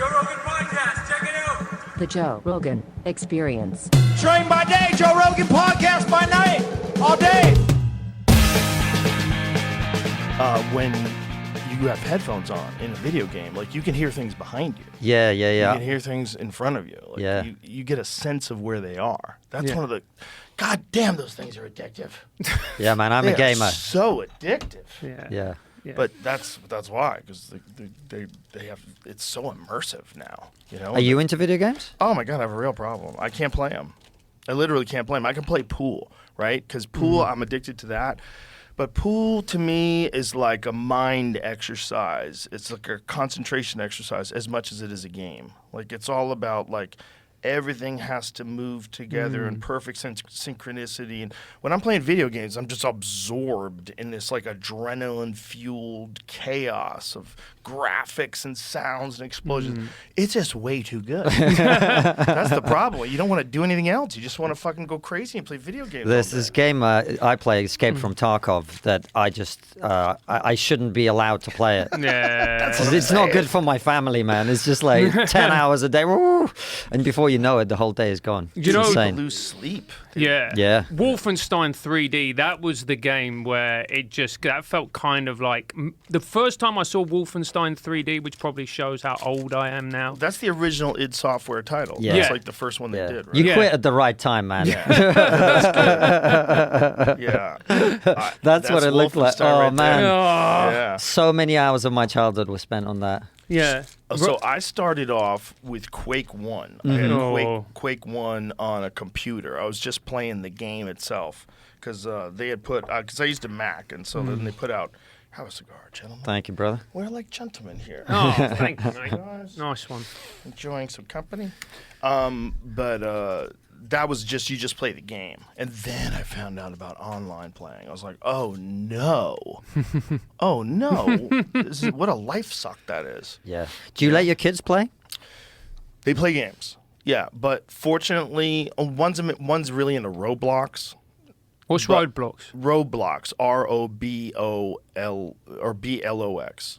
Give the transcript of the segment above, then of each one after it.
Joe Rogan Podcast. Check it out. The Joe Rogan Experience. Train by day, Joe Rogan Podcast by night, all day. When you have headphones on in a video game, like you can hear things behind you. Yeah. You can hear things in front of you. Like, Yeah. You get a sense of where they are. That's one of the. God damn, those things are addictive. Yeah, man, I'm a They are gamer. so addictive. Yeah. But that's why, because they have, it's so immersive now. You know. Are you into video games? Oh my God, I have a real problem. I can't play them. I literally can't play them. I can play pool, right? Because pool, I'm addicted to that. But pool to me is like a mind exercise. It's like a concentration exercise as much as it is a game. Like it's all about like everything has to move together in perfect synchronicity. And when I'm playing video games, I'm just absorbed in this like adrenaline-fueled chaos of graphics and sounds and explosions. It's just way too good. That's the problem. You don't want to do anything else. You just want to fucking go crazy and play video games. There's this game I play, Escape from Tarkov, that I just I shouldn't be allowed to play it. Yeah. It's not good for my family, man. It's just like 10 hours a day, woo, and before you know it, the whole day is gone. You It's know- insane. Lose sleep. Yeah. Yeah. Wolfenstein 3D, that was the game where that felt kind of like the first time I saw Wolfenstein 3D, which probably shows how old I am now. That's the original id Software title. Yeah. That's Yeah. like the first one they Yeah. did, right? You Yeah. quit at the right time, man. Yeah. That's what it looked like. Wolfenstein Oh, right man. there. Oh, Yeah. So many hours of my childhood were spent on that. yeah. So I started off with Quake 1. I had Oh. Quake 1 on a computer. I was just playing the game itself because they had put, because I used a Mac, and so then they put out, have a cigar, gentlemen. Thank you, brother. We're like gentlemen here. Oh, thank you, mate. Nice one. Enjoying some company. But that was just, you just play the game. And then I found out about online playing. I was like, oh no. Oh no. This is, what a life suck that is. Yeah. Do you let your kids play? They play games. Yeah, but fortunately, one's really into Roblox. What's But- Roadblocks? Roblox, ROBOL or BLOX.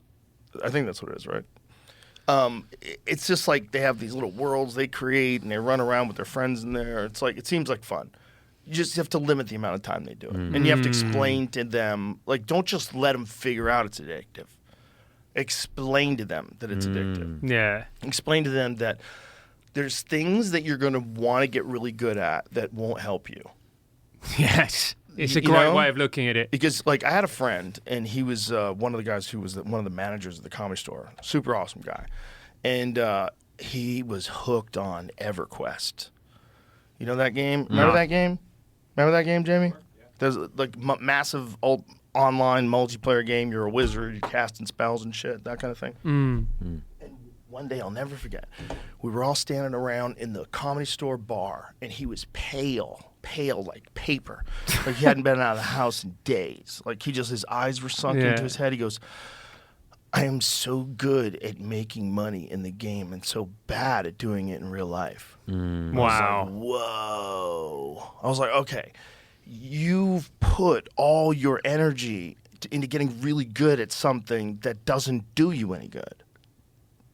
I think that's what it is, right? It's just like they have these little worlds they create and they run around with their friends in there. It's like, it seems like fun. You just have to limit the amount of time they do it. And you have to explain to them, like, don't just let them figure out it's addictive. Explain to them that it's addictive. Yeah. Explain to them that there's things that you're going to want to get really good at that won't help you. Yes. It's a You great know? way of looking at it. Because, like, I had a friend, and he was one of the guys who was one of the managers of the Comedy Store. Super awesome guy. And he was hooked on EverQuest. You know that game? Remember that game? Remember that game, Jamie? There's, like, massive old online multiplayer game. You're a wizard. You're casting spells and shit, that kind of thing. And one day, I'll never forget, we were all standing around in the Comedy Store bar, and he was pale like paper. Like he hadn't been out of the house in days. Like his eyes were sunk Yeah. into his head. He goes, I am so good at making money in the game and so bad at doing it in real life. Wow. I was like, whoa. I was like, okay, you've put all your energy into getting really good at something that doesn't do you any good.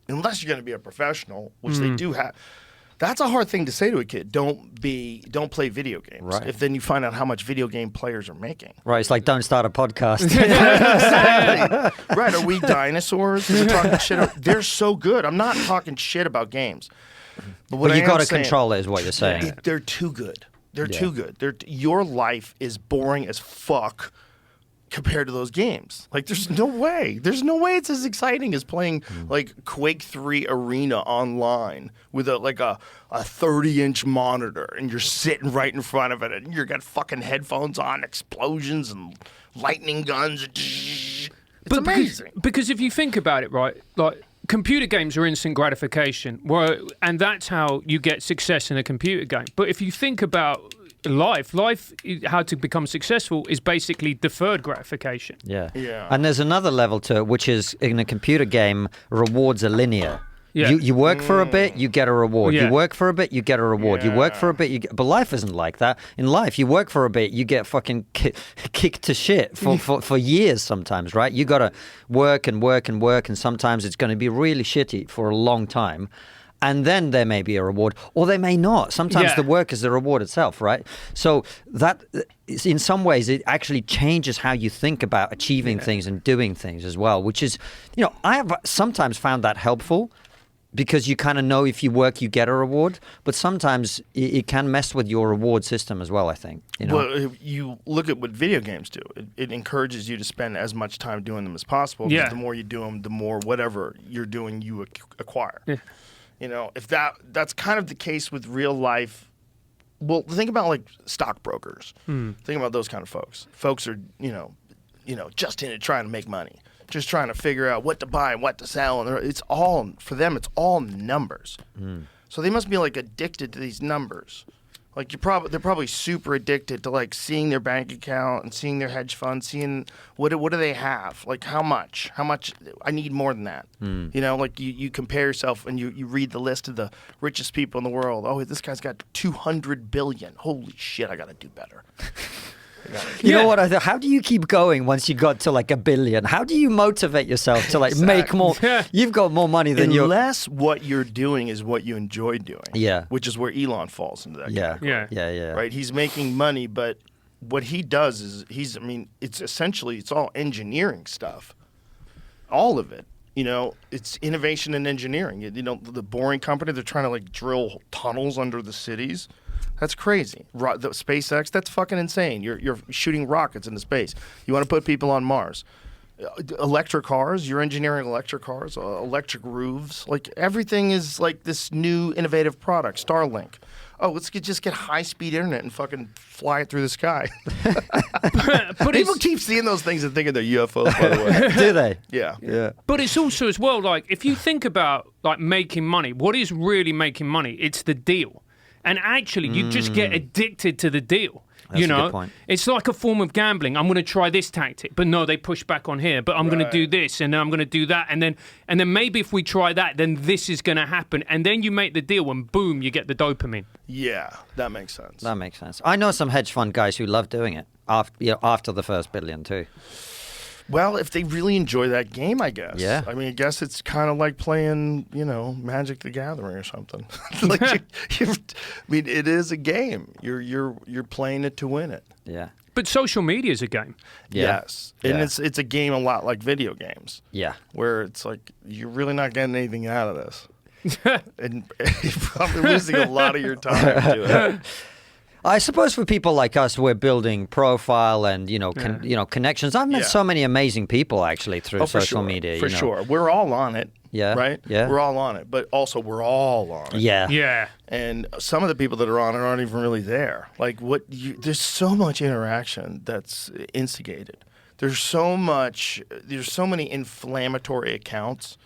Unless you're going to be a professional, which they do have. That's a hard thing to say to a kid. Don't play video games. Right. If then you find out how much video game players are making. Right, it's like don't start a podcast. Exactly. Right. Are we dinosaurs? We're talking shit. They're so good. I'm not talking shit about games. But what But you I am got to saying- control it, is what you're saying. They're too good. They're Yeah. too good. Your life is boring as fuck compared to those games. Like, there's no way. There's no way it's as exciting as playing like Quake 3 Arena online with a 30-inch monitor, and you're sitting right in front of it, and you got fucking headphones on, explosions and lightning guns. It's amazing. Because if you think about it, right, like computer games are instant gratification, and that's how you get success in a computer game. But if you think about life, how to become successful is basically deferred gratification. Yeah. Yeah. And there's another level to it, which is in a computer game, rewards are linear. Yeah. You work for a bit, you get a reward. Yeah. You work for a bit, you get a reward. You work for a bit, but life isn't like that. In life, you work for a bit, you get fucking kicked to shit for years sometimes, right? You got to work and work and work, and sometimes it's going to be really shitty for a long time. And then there may be a reward, or they may not. Sometimes the work is the reward itself, right? So that, in some ways, it actually changes how you think about achieving things and doing things as well, which is, I have sometimes found that helpful because you kind of know if you work, you get a reward. But sometimes it can mess with your reward system as well, I think. Well, you look at what video games do. It encourages you to spend as much time doing them as possible. Because the more you do them, the more whatever you're doing, you acquire. Yeah. If that's kind of the case with real life. Well, think about like stockbrokers. Think about those kind of folks. Folks are, just in it trying to make money, just trying to figure out what to buy and what to sell, and it's all for them. It's all numbers. So they must be like addicted to these numbers. Like they're probably super addicted to like seeing their bank account and seeing their hedge fund, seeing what do they have, like how much I need more than that. Like you compare yourself and you read the list of the richest people in the world. Oh, this guy's got 200 billion. Holy shit, I got to do better. You know what? How do you keep going once you got to like $1 billion? How do you motivate yourself to like make more? You've got more money than you. Unless what you're doing is what you enjoy doing. Yeah. Which is where Elon falls into that. Yeah. Yeah. Right. He's making money, but what he does is it's all engineering stuff. All of it. It's innovation and engineering. The Boring Company, they're trying to like drill tunnels under the cities. That's crazy. The SpaceX, that's fucking insane. You're shooting rockets into space. You want to put people on Mars. Electric cars, you're engineering electric cars, electric roofs. Like everything is like this new innovative product, Starlink. Oh, let's just get high-speed internet and fucking fly it through the sky. But people keep seeing those things and thinking they're UFOs, by the way. Do they? Yeah. But it's also as well, like, if you think about, like, making money, what is really making money? It's the deal. And actually, you just get addicted to the deal. That's a good point. It's like a form of gambling. I'm going to try this tactic, but no, they push back on here. But I'm going to do this, and then I'm going to do that, and then maybe if we try that, then this is going to happen, and then you make the deal, and boom, you get the dopamine. Yeah, that makes sense. I know some hedge fund guys who love doing it after the first $1 billion too. Well, if they really enjoy that game, I guess. Yeah. I mean, I guess it's kind of like playing, Magic the Gathering or something. It is a game. You're playing it to win it. Yeah. But social media is a game. Yeah. Yes. And it's a game a lot like video games. Yeah. Where it's like, you're really not getting anything out of this. And you're probably losing a lot of your time to it. I suppose for people like us, we're building profile and connections. I've met so many amazing people actually through social media. For sure, we're all on it. Yeah, right. Yeah, we're all on it, but also we're all on it. Yeah. And some of the people that are on it aren't even really there. Like there's so much interaction that's instigated. There's so many inflammatory accounts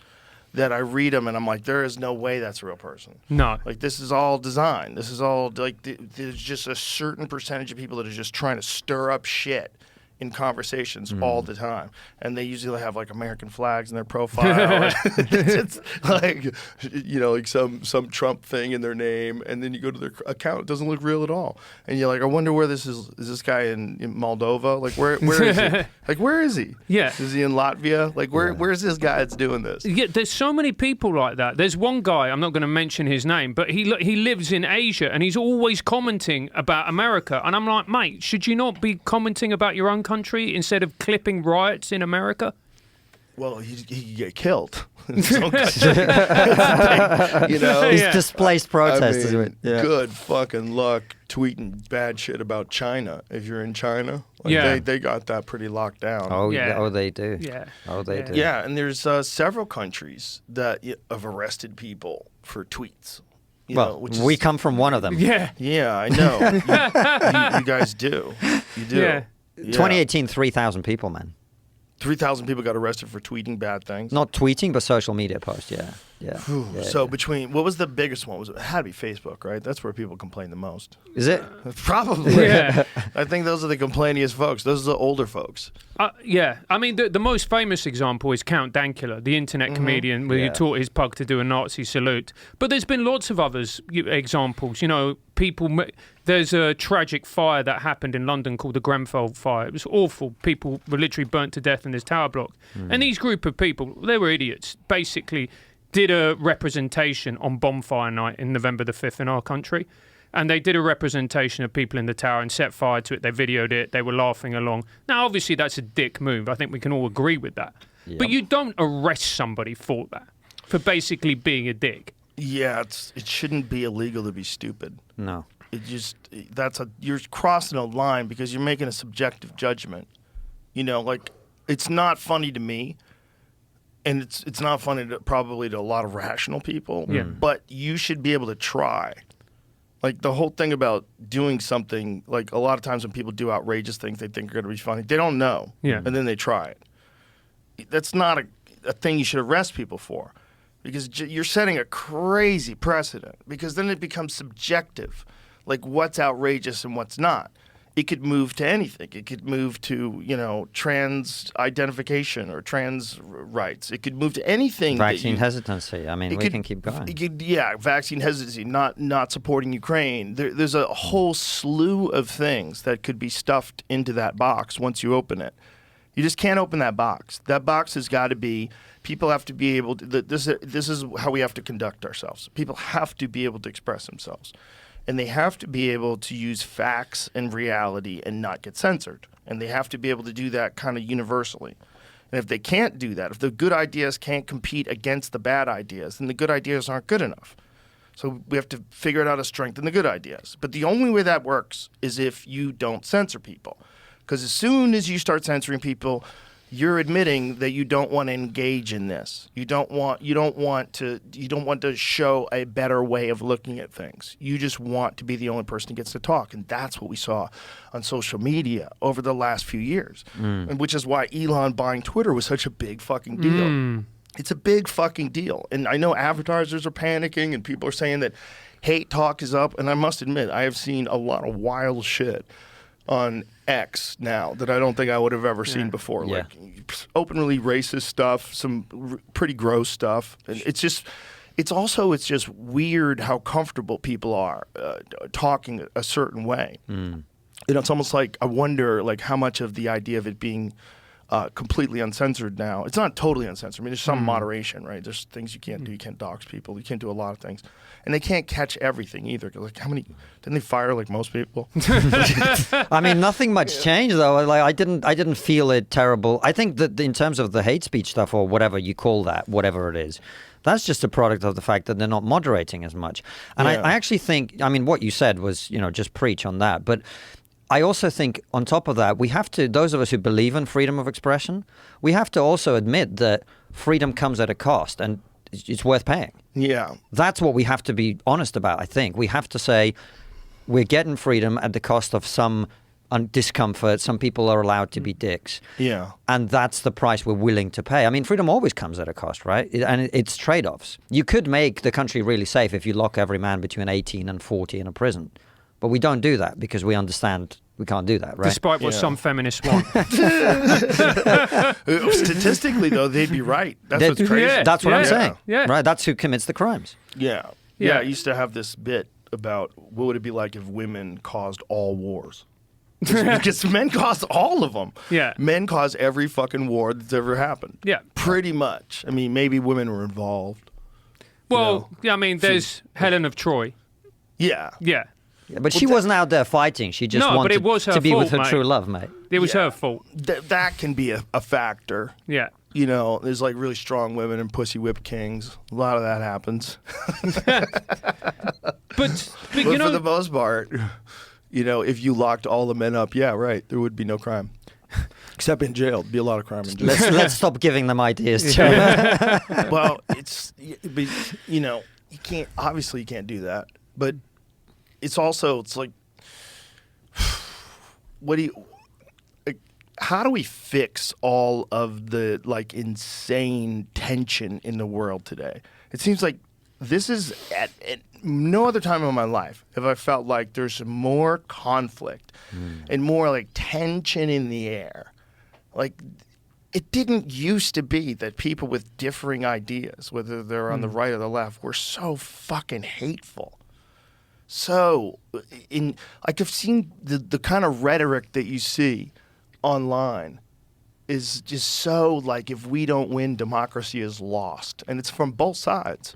that I read them and I'm like, there is no way that's a real person. No. Like, this is all design. This is all, like, there's just a certain percentage of people that are just trying to stir up shit in conversations all the time. And they usually have, like, American flags in their profile. It's like, like some Trump thing in their name. And then you go to their account, it doesn't look real at all. And you're like, I wonder where this is this guy in Moldova? Like, where is he? Like, where is he? Yeah. Is he in Latvia? Like, where's this guy that's doing this? Yeah, there's so many people like that. There's one guy, I'm not going to mention his name, but he lives in Asia and he's always commenting about America. And I'm like, mate, should you not be commenting about your own country instead of clipping riots in America? Well, he could get killed. In his own country. He's displaced protesters. I mean, good fucking luck tweeting bad shit about China if you're in China. Like, they got that pretty locked down. Oh, they do. Yeah. Oh, they do. Yeah, and there's several countries that have arrested people for tweets. We come from one of them. Yeah. Yeah, I know. You guys do. You do. Yeah. 2018, 3,000 people, man. 3,000 people got arrested for tweeting bad things. Not tweeting, but social media posts, yeah. Yeah. So between, what was the biggest one? It had to be Facebook, right? That's where people complain the most. Is it? Probably. Yeah. I think those are the complainiest folks. Those are the older folks. Yeah, I mean, the most famous example is Count Dankula, the internet comedian who taught his pug to do a Nazi salute. But there's been lots of others examples. You know, there's a tragic fire that happened in London called the Grenfell fire. It was awful. People were literally burnt to death in this tower block. And these group of people, they were idiots, basically did a representation on bonfire night in November the 5th in our country. And they did a representation of people in the tower and set fire to it. They videoed it. They were laughing along. Now, obviously, that's a dick move. I think we can all agree with that. Yep. But you don't arrest somebody for that, for basically being a dick. Yeah, it shouldn't be illegal to be stupid. No. You're crossing a line because you're making a subjective judgment. You know, like, it's not funny to me. And it's not funny probably to a lot of rational people. Yeah. But you should be able to try. Like, the whole thing about doing something, like, a lot of times when people do outrageous things they think are going to be funny, they don't know. Yeah. And then they try it. That's not a thing you should arrest people for. Because you're setting a crazy precedent. Because then it becomes subjective. Like, what's outrageous and what's not. It could move to anything. It could move to, you know, trans identification or trans rights. It could move to anything. Vaccine hesitancy. I mean, we can keep going. Vaccine hesitancy, not supporting Ukraine. There's a whole slew of things that could be stuffed into that box once you open it. You just can't open that box. That box has got to be, people have to be able to, this is how we have to conduct ourselves. People have to be able to express themselves. And they have to be able to use facts and reality and not get censored. And they have to be able to do that kind of universally. And if they can't do that, if the good ideas can't compete against the bad ideas, then the good ideas aren't good enough. So we have to figure out how to strengthen the good ideas. But the only way that works is if you don't censor people. Because as soon as you start censoring people, you're admitting that you don't want to engage in this. You don't want to show a better way of looking at things. You just want to be the only person who gets to talk, and that's what we saw on social media over the last few years, and which is why Elon buying Twitter was such a big fucking deal. It's a big fucking deal, and I know advertisers are panicking, and people are saying that hate talk is up, and I must admit I have seen a lot of wild shit on X now that I don't think I would have ever seen before. Yeah. Like openly racist stuff, some pretty gross stuff. And it's just weird how comfortable people are talking a certain way. You know, it's almost like I wonder like how much of the idea of it being completely uncensored now. It's not totally uncensored. I mean, there's some moderation, right? There's things you can't do. You can't dox people. You can't do a lot of things. And they can't catch everything either. Like, how many? Didn't they fire like most people? I mean, nothing much changed though. Like, I didn't feel it terrible. I think that in terms of the hate speech stuff or whatever you call that, whatever it is, that's just a product of the fact that they're not moderating as much. And I actually think, I mean, what you said was, you know, just preach on that. But I also think on top of that, we have to, those of us who believe in freedom of expression, we have to also admit that freedom comes at a cost and it's worth paying. Yeah. That's what we have to be honest about, I think. We have to say we're getting freedom at the cost of some discomfort. Some people are allowed to be dicks. Yeah. And that's the price we're willing to pay. I mean, freedom always comes at a cost, right? It's trade-offs. You could make the country really safe if you lock every man between 18 and 40 in a prison. But we don't do that because we understand we can't do that, right? Despite what some feminists want. Statistically, though, they'd be right. That's what's crazy. Yeah. That's what I'm saying. Yeah. Right? That's who commits the crimes. Yeah. I used to have this bit about what would it be like if women caused all wars. Because men cause all of them. Yeah. Men cause every fucking war that's ever happened. Yeah. Pretty much. I mean, maybe women were involved. Well, I mean, there's Helen of Troy. Yeah. Yeah. Yeah, but she wasn't out there fighting. She just No, but wanted it was her to be with fault, her mate. true love, mate. It was her fault. That can be a factor. Yeah. You know, there's like really strong women and pussy whip kings. A lot of that happens. But But you know, for the most part, you know, if you locked all the men up, there would be no crime. Except in jail. There'd be a lot of crime in jail. Let's stop giving them ideas, Joe. Well, but, you know, you can't do that. But it's like, how do we fix all of the like insane tension in the world today? It seems like this is at no other time in my life have I felt like there's more conflict and more like tension in the air. Like, it didn't used to be that people with differing ideas, whether they're on the right or the left, were so fucking hateful. So, like, I've seen the kind of rhetoric that you see online is just so like, if we don't win, democracy is lost, and it's from both sides.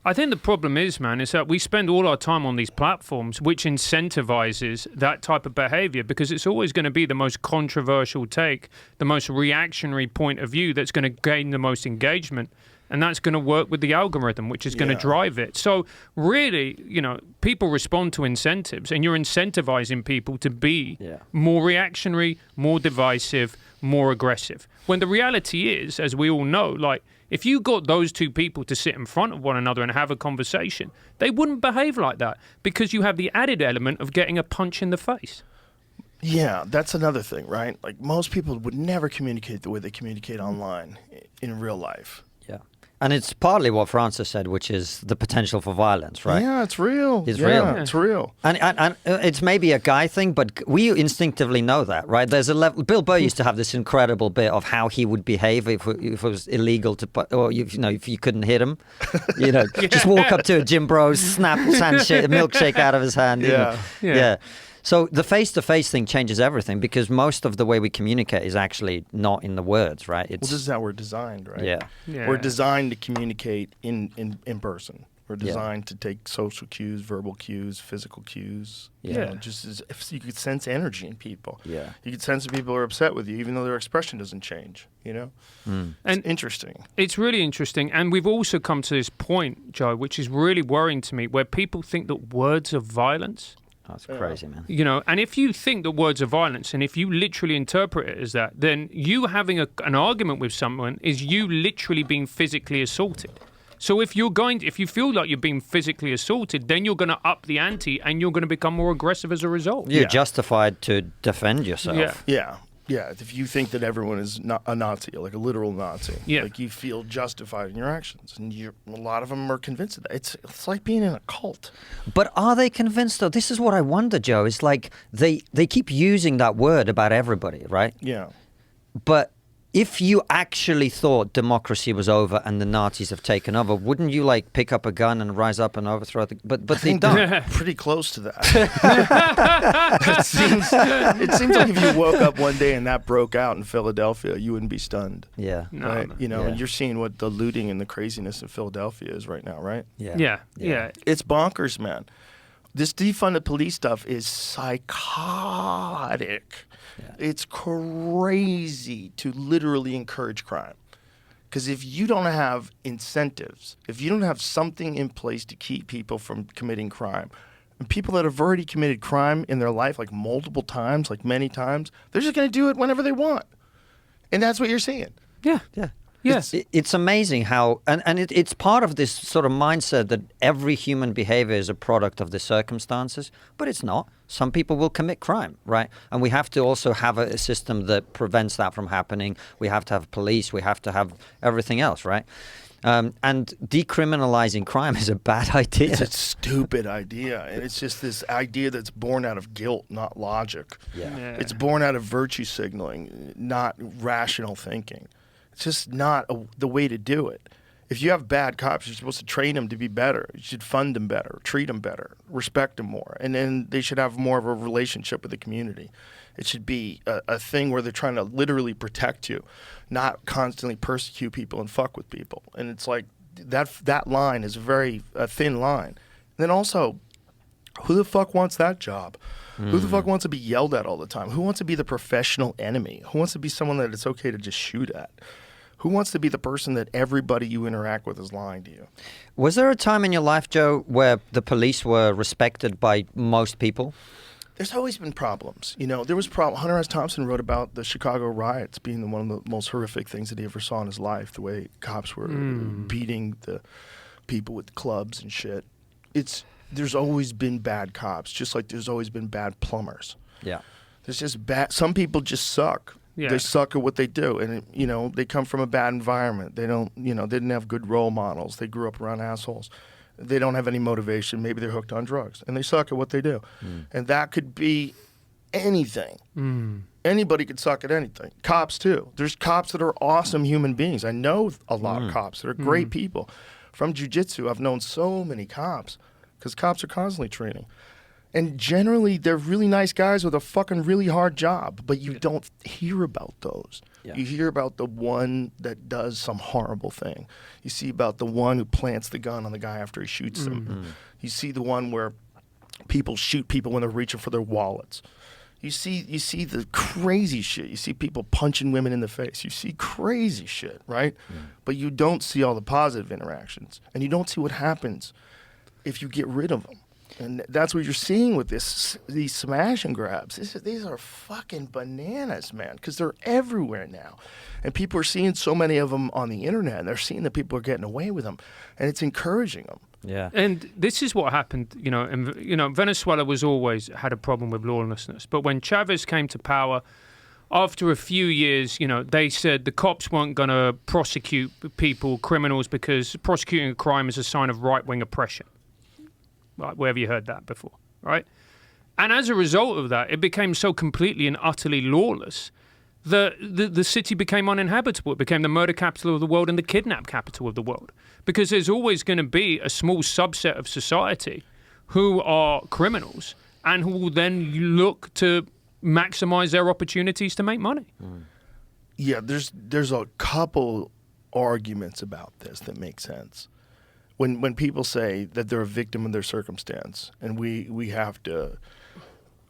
I think the problem is, man, is that we spend all our time on these platforms, which incentivizes that type of behavior, because it's always going to be the most controversial take, the most reactionary point of view that's going to gain the most engagement. And that's going to work with the algorithm, which is going to drive it. So really, people respond to incentives, and you're incentivizing people to be more reactionary, more divisive, more aggressive. When the reality is, as we all know, like, if you got those two people to sit in front of one another and have a conversation, they wouldn't behave like that, because you have the added element of getting a punch in the face. Yeah, that's another thing, right? Like, most people would never communicate the way they communicate online in real life. Yeah. And it's partly what Francis said, which is the potential for violence, right? Yeah, it's real. It's real. It's real. And it's maybe a guy thing, but we instinctively know that, right? There's a level. Bill Burr used to have this incredible bit of how he would behave if it was illegal to, or if you couldn't hit him, just walk up to a gym bro, snap a milkshake out of his hand. Yeah. So the face-to-face thing changes everything, because most of the way we communicate is actually not in the words, right? Well, this is how we're designed, right? Yeah. We're designed to communicate in person. We're designed to take social cues, verbal cues, physical cues. Just as if you could sense energy in people. Yeah. You could sense that people are upset with you, even though their expression doesn't change, And It's interesting. It's really interesting. And we've also come to this point, Joe, which is really worrying to me, where people think that words are violence. That's crazy, man. And if you think that words are violence, and if you literally interpret it as that, then you having an argument with someone is you literally being physically assaulted. So if you feel like you're being physically assaulted, then you're going to up the ante and you're going to become more aggressive as a result. You're justified to defend yourself. Yeah, if you think that everyone is a Nazi, like a literal Nazi, like you feel justified in your actions, and a lot of them are convinced of that. It's like being in a cult. But are they convinced, though? This is what I wonder, Joe. It's like they keep using that word about everybody, right? Yeah. But if you actually thought democracy was over and the Nazis have taken over, wouldn't you like pick up a gun and rise up and overthrow the? But they don't. They're pretty close to that. it seems like if you woke up one day and that broke out in Philadelphia, you wouldn't be stunned. Yeah. Right. And you're seeing what the looting and the craziness in Philadelphia is right now, right? Yeah. It's bonkers, man. This defunded police stuff is psychotic. It's crazy to literally encourage crime. Because if you don't have incentives, if you don't have something in place to keep people from committing crime, and people that have already committed crime in their life, like multiple times, like many times, they're just going to do it whenever they want. And that's what you're seeing. Yeah. Yes. It's amazing how, and it's part of this sort of mindset that every human behavior is a product of the circumstances, but it's not. Some people will commit crime, right? And we have to also have a system that prevents that from happening. We have to have police. We have to have everything else, right? And decriminalizing crime is a bad idea. It's a stupid idea. And it's just this idea that's born out of guilt, not logic. Yeah. It's born out of virtue signaling, not rational thinking. It's just not the way to do it. If you have bad cops, you're supposed to train them to be better. You should fund them better, treat them better, respect them more. And then they should have more of a relationship with the community. It should be a thing where they're trying to literally protect you, not constantly persecute people and fuck with people. And it's like that line is a thin line. And then also, who the fuck wants that job? Who the fuck wants to be yelled at all the time? Who wants to be the professional enemy? Who wants to be someone that it's okay to just shoot at? Who wants to be the person that everybody you interact with is lying to you? Was there a time in your life, Joe, where the police were respected by most people? There's always been problems. There was problem. Hunter S. Thompson wrote about the Chicago riots being one of the most horrific things that he ever saw in his life, the way cops were beating the people with clubs and shit. There's always been bad cops, just like there's always been bad plumbers. Yeah. There's just bad. Some people just suck. Yeah. They suck at what they do, and they come from a bad environment. They don't, they didn't have good role models. They grew up around assholes. They don't have any motivation. Maybe they're hooked on drugs, and they suck at what they do. And that could be anything. Anybody could suck at anything. Cops too. There's cops that are awesome human beings. I know a lot of cops that are great people. From jiu-jitsu, I've known so many cops because cops are constantly training. And generally, they're really nice guys with a fucking really hard job, but you don't hear about those. Yeah. You hear about the one that does some horrible thing. You see about the one who plants the gun on the guy after he shoots him. You see the one where people shoot people when they're reaching for their wallets. You see the crazy shit. You see people punching women in the face. You see crazy shit, right? But you don't see all the positive interactions, and you don't see what happens if you get rid of them. And that's what you're seeing with these smash and grabs. These are fucking bananas, man, because they're everywhere now. And people are seeing so many of them on the internet, and they're seeing that people are getting away with them, and it's encouraging them. Yeah. And this is what happened, Venezuela was always had a problem with lawlessness. But when Chavez came to power, after a few years, they said the cops weren't going to prosecute criminals, because prosecuting a crime is a sign of right-wing oppression. Right, where have you heard that before, right? And as a result of that, it became so completely and utterly lawless that the city became uninhabitable. It became the murder capital of the world and the kidnap capital of the world. Because there's always going to be a small subset of society who are criminals and who will then look to maximize their opportunities to make money. Yeah, there's a couple arguments about this that make sense. When people say that they're a victim of their circumstance, and we have to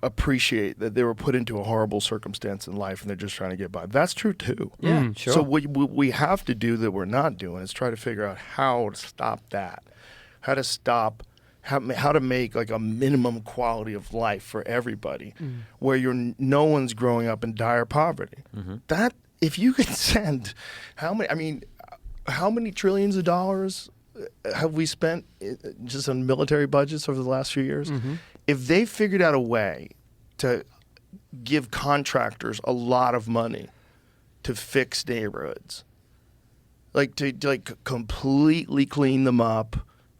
appreciate that they were put into a horrible circumstance in life and they're just trying to get by. That's true too. Yeah, sure. So what we have to do that we're not doing is try to figure out how to stop that, how to make like a minimum quality of life for everybody, where no one's growing up in dire poverty. That if you could send how many trillions of dollars have we spent just on military budgets over the last few years? If they figured out a way to give contractors a lot of money to fix neighborhoods, like to completely clean them up,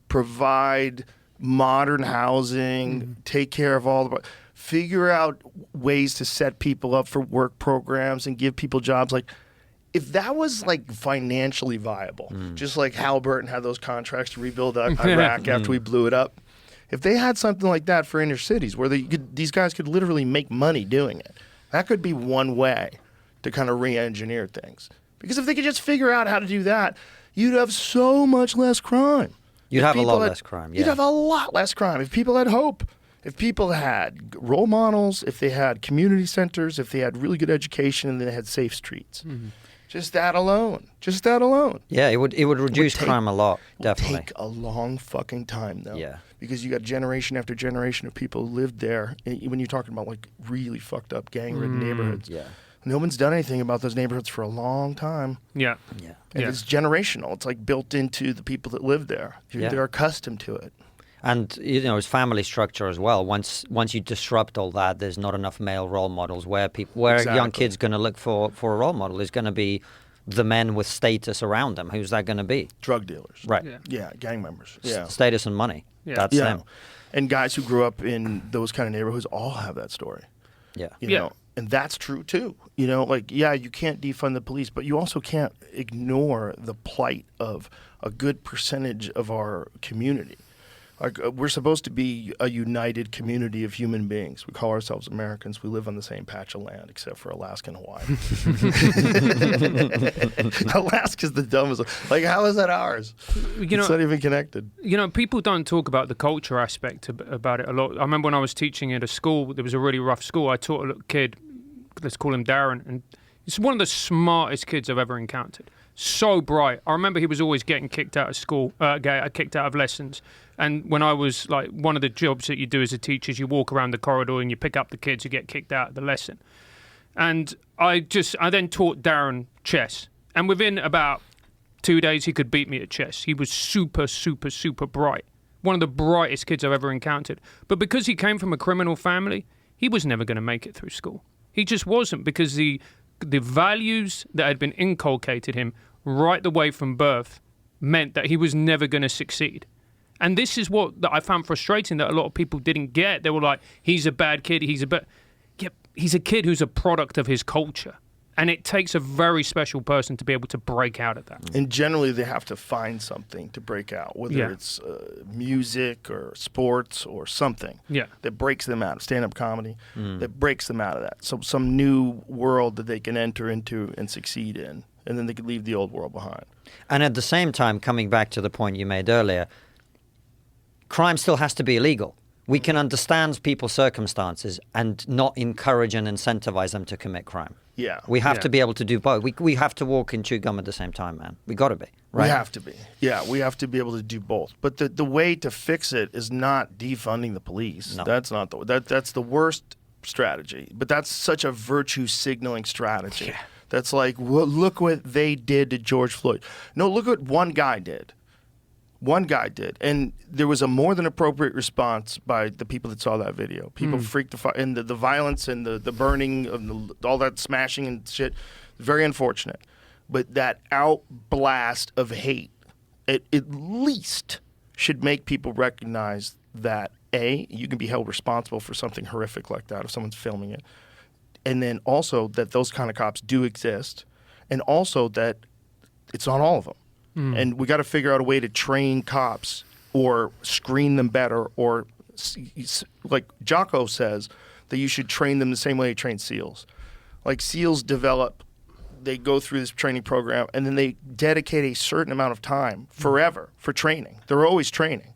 provide modern housing, take care of figure out ways to set people up for work programs and give people jobs, if that was financially viable, just like Halliburton had those contracts to rebuild Iraq after we blew it up, if they had something like that for inner cities where these guys could literally make money doing it, that could be one way to kind of re-engineer things. Because if they could just figure out how to do that, you'd have so much less crime. You'd have a lot less crime, yeah. You'd have a lot less crime if people had hope. If people had role models, if they had community centers, if they had really good education, and they had safe streets. Just that alone. Yeah, it would reduce crime a lot, definitely. It would take a long fucking time, though. Yeah. Because you got generation after generation of people who lived there. When you're talking about really fucked up gang-ridden neighborhoods. Yeah. No one's done anything about those neighborhoods for a long time. Yeah. And it's generational. It's built into the people that live there. They're accustomed to it. And it's family structure as well. Once you disrupt all that, there's not enough male role models. Where a young kid's going to look for a role model is going to be the men with status around them. Who's that going to be? Drug dealers. Right. Yeah, gang members. Yeah. Status and money. Yeah. That's them. And guys who grew up in those kind of neighborhoods all have that story. Yeah. You know, and that's true too. You can't defund the police, but you also can't ignore the plight of a good percentage of our community. We're supposed to be a united community of human beings. We call ourselves Americans. We live on the same patch of land, except for Alaska and Hawaii. Alaska's the dumbest. How is that ours? It's not even connected. People don't talk about the culture aspect about it a lot. I remember when I was teaching at a school, there was a really rough school. I taught a little kid, let's call him Darren, and he's one of the smartest kids I've ever encountered. So bright. I remember he was always getting kicked out of school, kicked out of lessons. And when I was one of the jobs that you do as a teacher is you walk around the corridor and you pick up the kids who get kicked out of the lesson. And I then taught Darren chess. And within about 2 days, he could beat me at chess. He was super, super, super bright. One of the brightest kids I've ever encountered. But because he came from a criminal family, he was never going to make it through school. He just wasn't, because the values that had been inculcated him right the way from birth meant that he was never going to succeed. And this is what that I found frustrating, that a lot of people didn't get. They were like, he's a bad kid, he's a kid who's a product of his culture. And it takes a very special person to be able to break out of that. And generally, they have to find something to break out, whether it's music or sports or something that breaks them out, stand-up comedy, that breaks them out of that. So some new world that they can enter into and succeed in, and then they can leave the old world behind. And at the same time, coming back to the point you made earlier, crime still has to be illegal. We can understand people's circumstances and not encourage and incentivize them to commit crime. Yeah. We have to be able to do both. We have to walk and chew gum at the same time, man. We got to be, right? We have to be. Yeah, we have to be able to do both. But the way to fix it is not defunding the police. No. That's not that's the worst strategy. But that's such a virtue signaling strategy. Yeah. That's like, well, look what they did to George Floyd. No, look what one guy did. One guy did, and there was a more than appropriate response by the people that saw that video. People freaked and the violence and the burning of all that smashing and shit. Very unfortunate, but that outblast of hate, it at least should make people recognize that A, you can be held responsible for something horrific like that if someone's filming it, and then also that those kind of cops do exist, and also that it's not all of them. And we got to figure out a way to train cops or screen them better, or like Jocko says, that you should train them the same way you train SEALs. Like SEALs they go through this training program, and then they dedicate a certain amount of time forever for training. They're always training.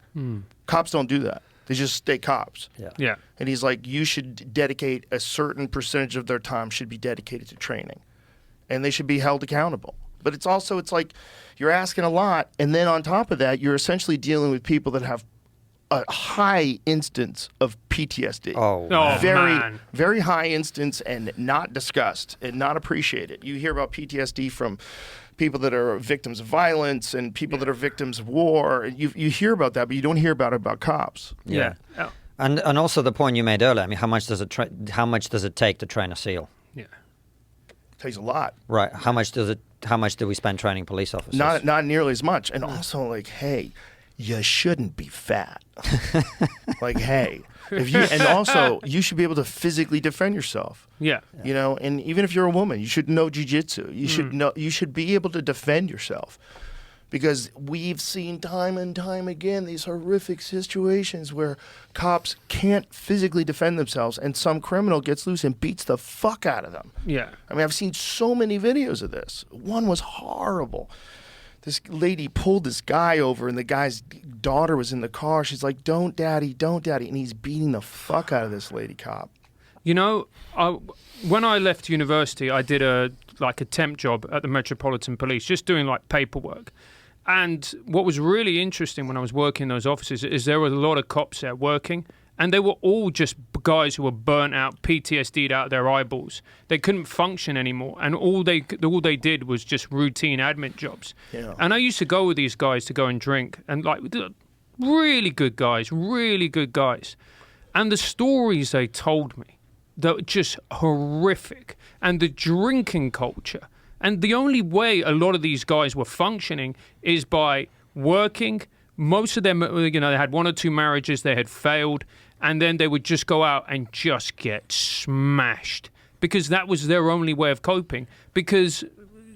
Cops don't do that. They just stay cops. Yeah. And he's like, you should dedicate a certain percentage of their time should be dedicated to training, and they should be held accountable. But it's like you're asking a lot, and then on top of that, you're essentially dealing with people that have a high instance of PTSD. Oh, man. Very high instance, and not discussed and not appreciated. You hear about PTSD from people that are victims of violence and people that are victims of war. You hear about that, but you don't hear about cops. Yeah. Oh. And also the point you made earlier. I mean, how much does it take to train a SEAL? Yeah. It takes a lot. Right. How much do we spend training police officers? Not nearly as much. And also, like, hey, you shouldn't be fat. Like, hey, and also you should be able to physically defend yourself. Yeah. You know, and even if you're a woman, you should know jiu-jitsu. You should be able to defend yourself. Because we've seen time and time again these horrific situations where cops can't physically defend themselves, and some criminal gets loose and beats the fuck out of them. Yeah. I mean, I've seen so many videos of this. One was horrible. This lady pulled this guy over, and the guy's daughter was in the car. She's like, don't, daddy. And he's beating the fuck out of this lady cop. You know, when I left university, I did a temp job at the Metropolitan Police, just doing like paperwork. And what was really interesting when I was working in those offices is there were a lot of cops there working, and they were all just guys who were burnt out, PTSD'd out of their eyeballs. They couldn't function anymore, and all they did was just routine admin jobs. Yeah. And I used to go with these guys to go and drink, and like really good guys. And the stories they told me, that were just horrific, and the drinking culture. And the only way a lot of these guys were functioning is by working. Most of them, you know, they had one or two marriages, they had failed, and then they would just go out and just get smashed because that was their only way of coping, because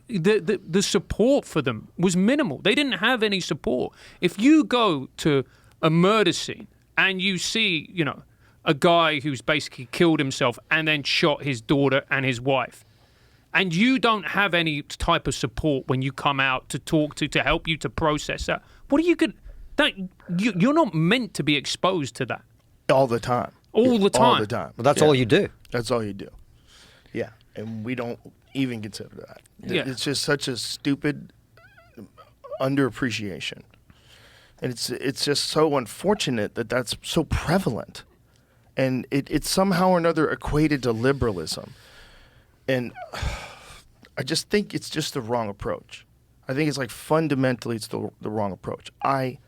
the support for them was minimal. They didn't have any support. If you go to a murder scene and you see, you know, a guy who's basically killed himself and then shot his daughter and his wife, and you don't have any type of support when you come out to talk to help you to process that, what are you going to... You're not meant to be exposed to that. All the time. All the time. All the time. Well, that's all you do. That's all you do. Yeah. And we don't even consider that. Yeah. It's just such a stupid underappreciation. And it's just so unfortunate that that's so prevalent. And it's somehow or another equated to liberalism. And I just think it's just the wrong approach. I think it's like fundamentally it's the wrong approach. I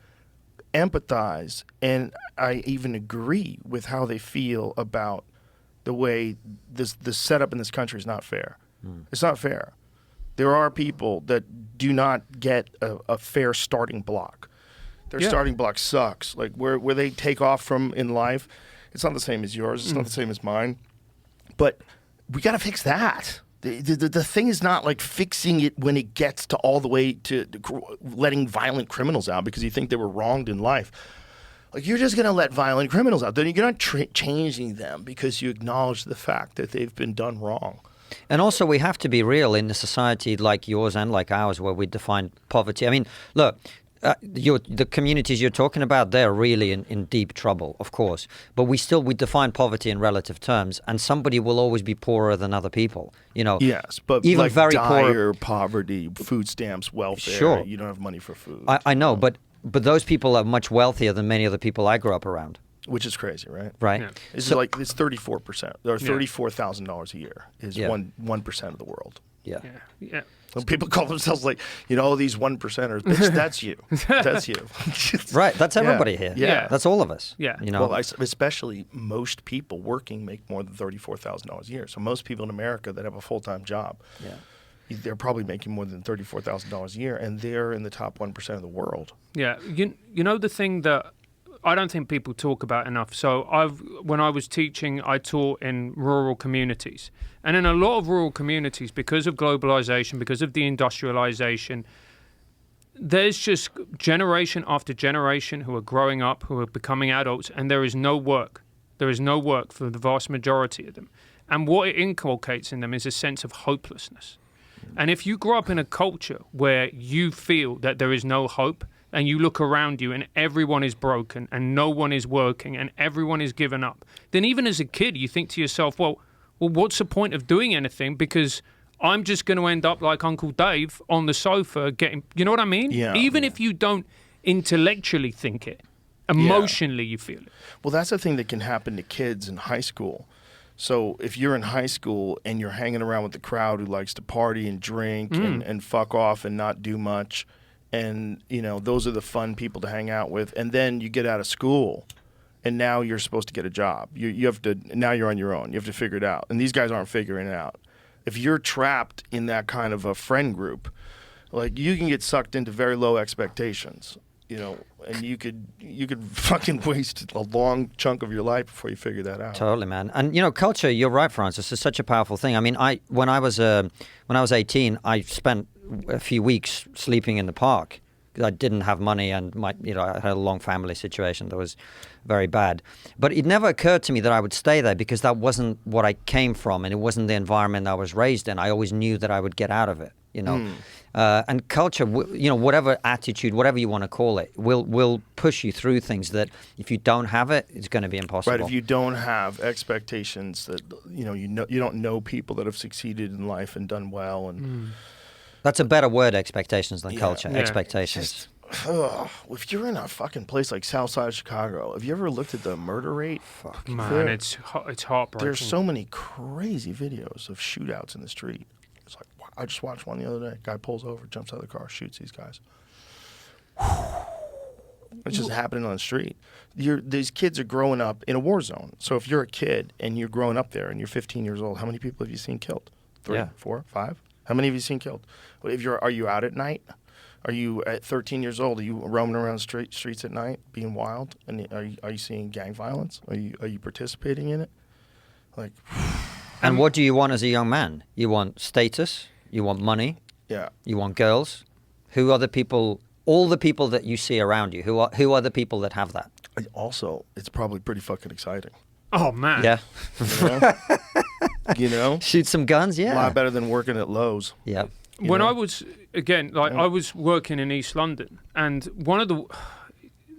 empathize and I even agree with how they feel about the way the setup in this country is not fair. It's not fair. There are people that do not get a fair starting block. Their starting block sucks. Like where they take off from in life, it's not the same as yours. It's not the same as mine. But we got to fix that. The thing is not like fixing it when it gets to all the way to letting violent criminals out because you think they were wronged in life. Like you're just going to let violent criminals out. Then you're not changing them because you acknowledge the fact that they've been done wrong. And also, we have to be real in a society like yours and like ours, where we define poverty. I mean, look, the communities you're talking about, they're really in deep trouble, of course. But we define poverty in relative terms, and somebody will always be poorer than other people. You know. Yes, but even like very dire poverty, food stamps, welfare. Sure. You don't have money for food. I know, but those people are much wealthier than many other people I grew up around. Which is crazy, right? Right. Yeah. It's 34%, or $34,000 a year is 1% of the world. Yeah. Yeah. When people call themselves like, these 1%ers, bitch, that's you. That's you. Right. That's everybody here. Yeah. That's all of us. Yeah. You know. Well, especially most people working make more than $34,000 a year. So most people in America that have a full-time job, they're probably making more than $34,000 a year, and they're in the top 1% of the world. Yeah. You know the thing that I don't think people talk about enough. So when I was teaching, I taught in rural communities. And in a lot of rural communities, because of globalization, because of deindustrialization, there's just generation after generation who are growing up, who are becoming adults, and there is no work. There is no work for the vast majority of them. And what it inculcates in them is a sense of hopelessness. And if you grow up in a culture where you feel that there is no hope, and you look around you and everyone is broken and no one is working and everyone is given up, then even as a kid, you think to yourself, well, what's the point of doing anything? Because I'm just going to end up like Uncle Dave on the sofa getting, you know what I mean? Yeah. Even if you don't intellectually think it, emotionally you feel it. Well, that's the thing that can happen to kids in high school. So if you're in high school and you're hanging around with the crowd who likes to party and drink and fuck off and not do much, and, those are the fun people to hang out with. And then you get out of school, and now you're supposed to get a job. You have to. Now you're on your own. You have to figure it out. And these guys aren't figuring it out. If you're trapped in that kind of a friend group, like you can get sucked into very low expectations, and you could fucking waste a long chunk of your life before you figure that out. Totally, man. And culture. You're right, Francis. It's such a powerful thing. I mean, when I was 18, I spent a few weeks sleeping in the park because I didn't have money and I had a long family situation that was very bad. But it never occurred to me that I would stay there because that wasn't what I came from and it wasn't the environment I was raised in. I always knew that I would get out of it, And culture, whatever attitude, whatever you want to call it, will push you through things that if you don't have it, it's going to be impossible. Right. If you don't have expectations that you don't know people that have succeeded in life and done well, and that's a better word, expectations, than culture. Yeah. Expectations. If you're in a fucking place like South Side of Chicago, have you ever looked at the murder rate? Fuck, Man, it's heartbreaking. There's so many crazy videos of shootouts in the street. It's like, I just watched one the other day. Guy pulls over, jumps out of the car, shoots these guys. It's just happening on the street. These kids are growing up in a war zone. So if you're a kid and you're growing up there and you're 15 years old, how many people have you seen killed? 3, 4, 5? How many have you seen killed? Are you out at night? Are you at 13 years old? Are you roaming around streets at night, being wild? And are you seeing gang violence? Are you participating in it? Like. And what do you want as a young man? You want status? You want money? Yeah. You want girls? Who are the people? All the people that you see around you. Who are the people that have that? Also, it's probably pretty fucking exciting. Oh, man. Yeah. Shoot some guns. Yeah. A lot better than working at Lowe's. Yeah. When I was, I was working in East London, and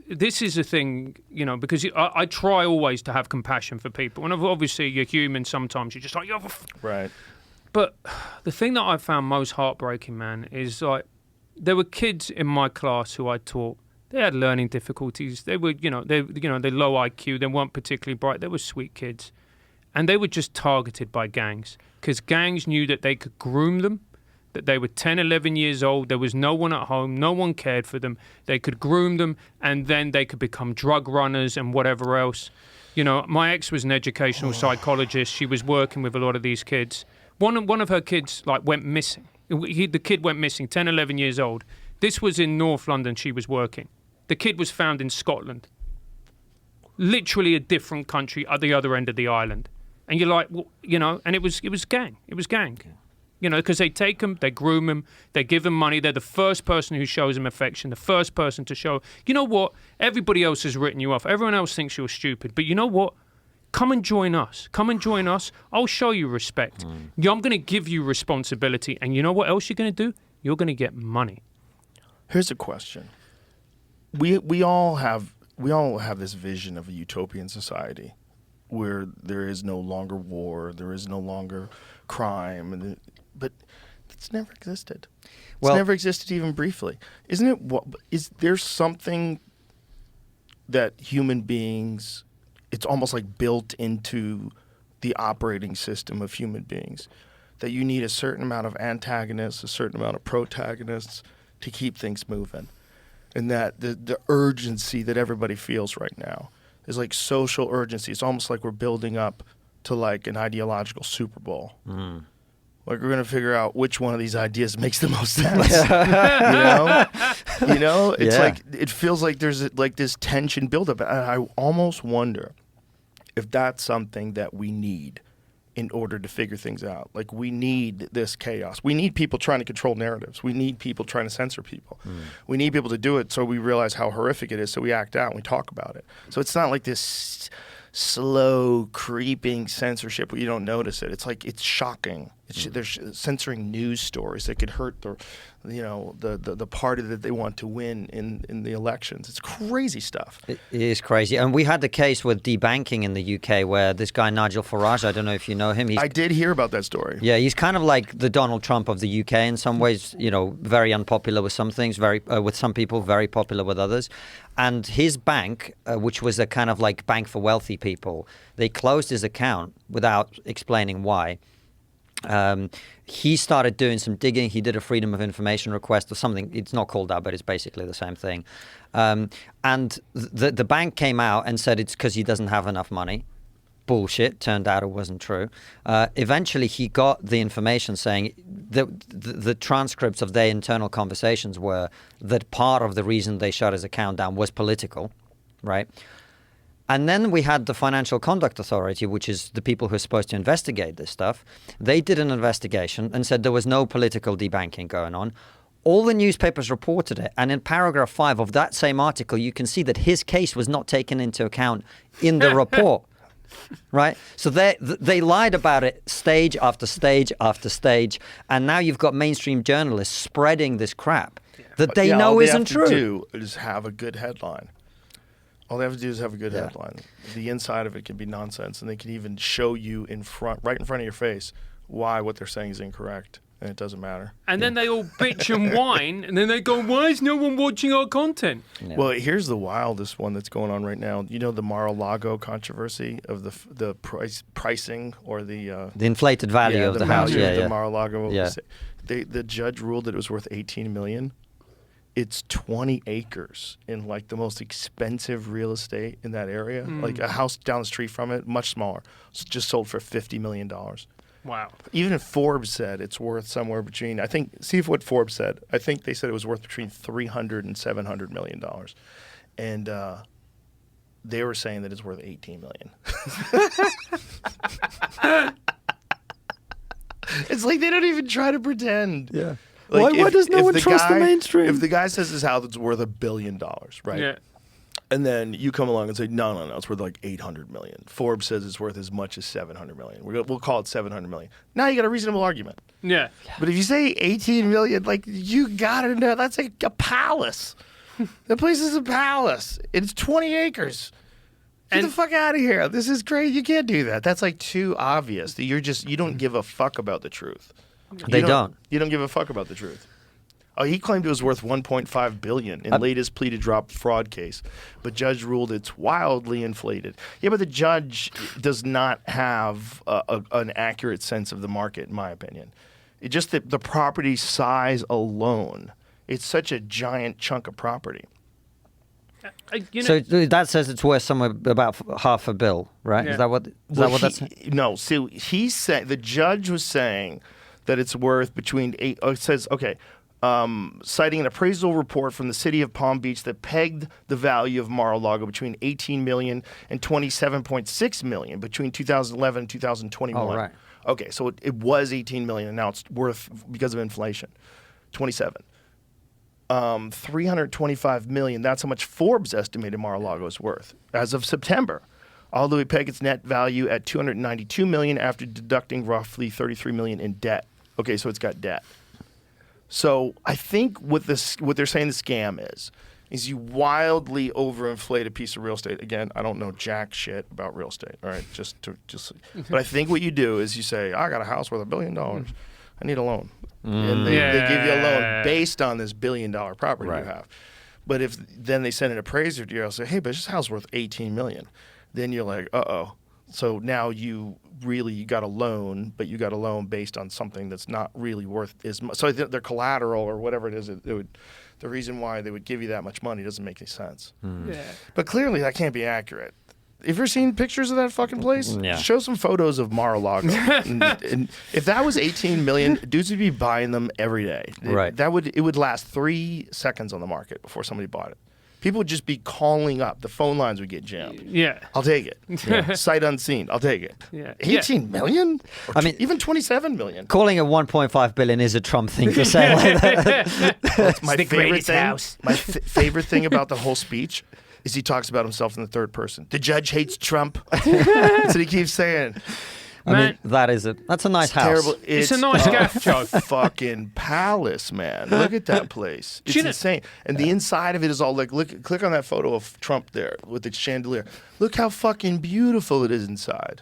this is a thing, because I try always to have compassion for people. And obviously you're human sometimes. You're just like, right. But the thing that I found most heartbreaking, man, is like there were kids in my class who I taught. They had learning difficulties. They were, they're low IQ. They weren't particularly bright. They were sweet kids. And they were just targeted by gangs because gangs knew that they could groom them. that they were 10, 11 years old. There was no one at home. No one cared for them. They could groom them, and then they could become drug runners and whatever else. You know, my ex was an educational psychologist. She was working with a lot of these kids. One of her kids, like, went missing. The kid went missing, 10, 11 years old. This was in North London. She was working. The kid was found in Scotland. Literally a different country at the other end of the island. And you're like, well, you know, and it was gang. It was gang. You know, because they take them, they groom them, they give them money. They're the first person who shows them affection, the first person to show, you know what? Everybody else has written you off. Everyone else thinks you're stupid. But you know what? Come and join us. Come and join us. I'll show you respect. Yeah, I'm going to give you responsibility. And you know what else you're going to do? You're going to get money. Here's a question. We all have this vision of a utopian society where there is no longer war, there is no longer crime, but it's never existed. It's never existed even briefly. Isn't it? Is there something that human beings, it's almost like built into the operating system of human beings, that you need a certain amount of antagonists, a certain amount of protagonists to keep things moving? And that the urgency that everybody feels right now is like social urgency. It's almost like we're building up to like an ideological Super Bowl. Like we're going to figure out which one of these ideas makes the most sense. You know, it's like it feels like there's like this tension buildup. And I almost wonder if that's something that we need in order to figure things out. Like we need this chaos. We need people trying to control narratives. We need people trying to censor people. We need people to do it so we realize how horrific it is, so we act out and we talk about it. So it's not like this slow creeping censorship where you don't notice it. It's like it's shocking. They're censoring news stories that could hurt the party that they want to win in the elections. It's crazy stuff. It is crazy. And we had the case with debanking in the UK where this guy Nigel Farage, I don't know if you know him. I did hear about that story. Yeah, he's kind of like the Donald Trump of the UK in some ways. You know, very unpopular with some things, with some people, very popular with others. And his bank, which was a kind of like bank for wealthy people, they closed his account without explaining why. He started doing some digging. He did a Freedom of Information request or something. It's not called that, but it's basically the same thing. And the bank came out and said it's because he doesn't have enough money. Bullshit. Turned out it wasn't true. Eventually, he got the information saying the transcripts of their internal conversations were that part of the reason they shut his account down was political, right? And then we had the Financial Conduct Authority, which is the people who are supposed to investigate this stuff. They did an investigation and said there was no political debanking going on. All the newspapers reported it. And in paragraph 5 of that same article, you can see that his case was not taken into account in the report. Right? So they lied about it stage after stage after stage. And now you've got mainstream journalists spreading this crap that they know isn't true. All they have to do is have a good headline. All they have to do is have a good headline. The inside of it can be nonsense, and they can even show you right in front of your face, why what they're saying is incorrect, and it doesn't matter. And then they all bitch and whine, and then they go, why is no one watching our content? Yeah. Well, here's the wildest one that's going on right now. You know the Mar-a-Lago controversy of the pricing or the inflated value of the house. The Mar-a-Lago. Yeah. The judge ruled that it was worth $18 million. It's 20 acres in like the most expensive real estate in that area. Like a house down the street from it, much smaller. It's just sold for $50 million. Wow. Even if Forbes said it's worth somewhere between, see what Forbes said. I think they said it was worth between $300 and $700 million. And they were saying that it's worth $18 million. It's like they don't even try to pretend. Yeah. Like why does no one trust the mainstream? If the guy says his house is worth $1 billion, right? Yeah. And then you come along and say, no, it's worth like $800 million. Forbes says it's worth as much as $700 million. We'll call it $700 million. Now you got a reasonable argument. Yeah. But if you say $18 million, like you got to know that's like a palace. The place is a palace. It's 20 acres. Get the fuck out of here. This is great. You can't do that. That's like too obvious. That you don't give a fuck about the truth. They don't. You don't give a fuck about the truth. Oh, he claimed it was worth $1.5 billion in latest plea to drop fraud case, but judge ruled it's wildly inflated. Yeah, but the judge does not have an accurate sense of the market, in my opinion. It just the property size alone. It's such a giant chunk of property. So that says it's worth somewhere about half a bill, right? Yeah. Is that what that's saying? No, so he said the judge was saying that it's worth between eight. Oh, it says citing an appraisal report from the city of Palm Beach that pegged the value of Mar-a-Lago between 18 million and 27.6 million between 2011 and 2021. Oh, right. Okay, so it was 18 million, and now it's worth, because of inflation, 27. 325 million. That's how much Forbes estimated Mar-a-Lago is worth as of September. Although we peg its net value at 292 million after deducting roughly 33 million in debt. Okay, so it's got debt. So I think what they're saying the scam is you wildly overinflate a piece of real estate. Again, I don't know jack shit about real estate. All right, but I think what you do is you say, I got a house worth $1 billion. I need a loan. And they give you a loan based on this $1 billion property you have. But if then they send an appraiser to you, I'll say, hey, but this house is worth 18 million. Then you're like, uh-oh. So now you got a loan, but you got a loan based on something that's not really worth as much. So their collateral or whatever it is, the reason why they would give you that much money doesn't make any sense. Yeah. But clearly that can't be accurate. Have you ever seen pictures of that fucking place? Yeah. Show some photos of Mar-a-Lago. and if that was 18 million, dudes would be buying them every day. Right. It would last 3 seconds on the market before somebody bought it. People would just be calling up. The phone lines would get jammed. Yeah. I'll take it. Sight unseen. I'll take it. Yeah. 18 million? Or I mean, even 27 million. Calling it 1.5 billion is a Trump thing to say like that. That's my the favorite greatest thing. house. My favorite thing about the whole speech is he talks about himself in the third person. The judge hates Trump. That's what he keeps saying. I mean, Man, that's a nice house. Terrible. It's a nice gaff, Joe. Fucking palace, man. Look at that place. It's insane. And the inside of it is all like, click on that photo of Trump there with the chandelier. Look how fucking beautiful it is inside.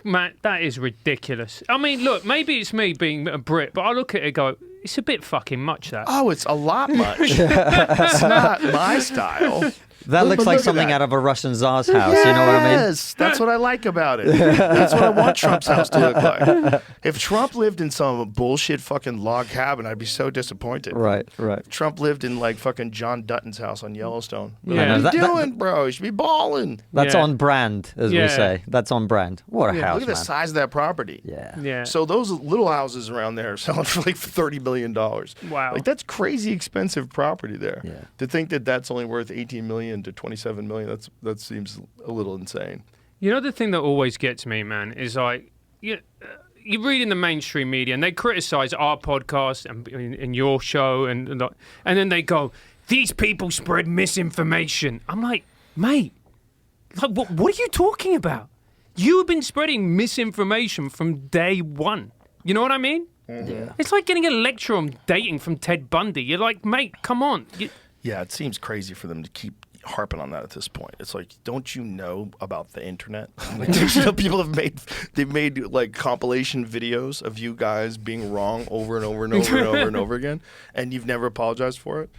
Man, that is ridiculous. I mean, look, maybe it's me being a Brit, but I look at it and go, it's a bit fucking much, that. Oh, it's a lot much. It's not my style. That looks like look at something that. out of a Russian czar's house. You know what I mean? Yes, that's what I like about it. That's what I want Trump's house to look like. If Trump lived in some bullshit fucking log cabin, I'd be so disappointed. Right. If Trump lived in like fucking John Dutton's house on Yellowstone. Yeah. What are you That- doing, bro? You should be balling. That's Yeah. on brand, as we Yeah. say. That's on brand. What a house, Look at the man. size of that property. Yeah. Yeah. So those little houses around there are selling for like $30 million. Wow. Like that's crazy expensive property there. Yeah. To think that that's only worth 18 million to 27 million, that seems a little insane. You know, the thing that always gets me, man, is like, you read in the mainstream media and they criticize our podcast and your show, and then they go, these people spread misinformation. I'm like, mate, like, what are you talking about? You have been spreading misinformation from day one. You know what I mean? Yeah. It's like getting a lecture on dating from Ted Bundy. You're like, mate, come on. Yeah, it seems crazy for them to keep harping on that at this point. It's like, don't you know about the internet? Like, don't you know people they've made like compilation videos of you guys being wrong over and over and over and over and over again, and you've never apologized for it.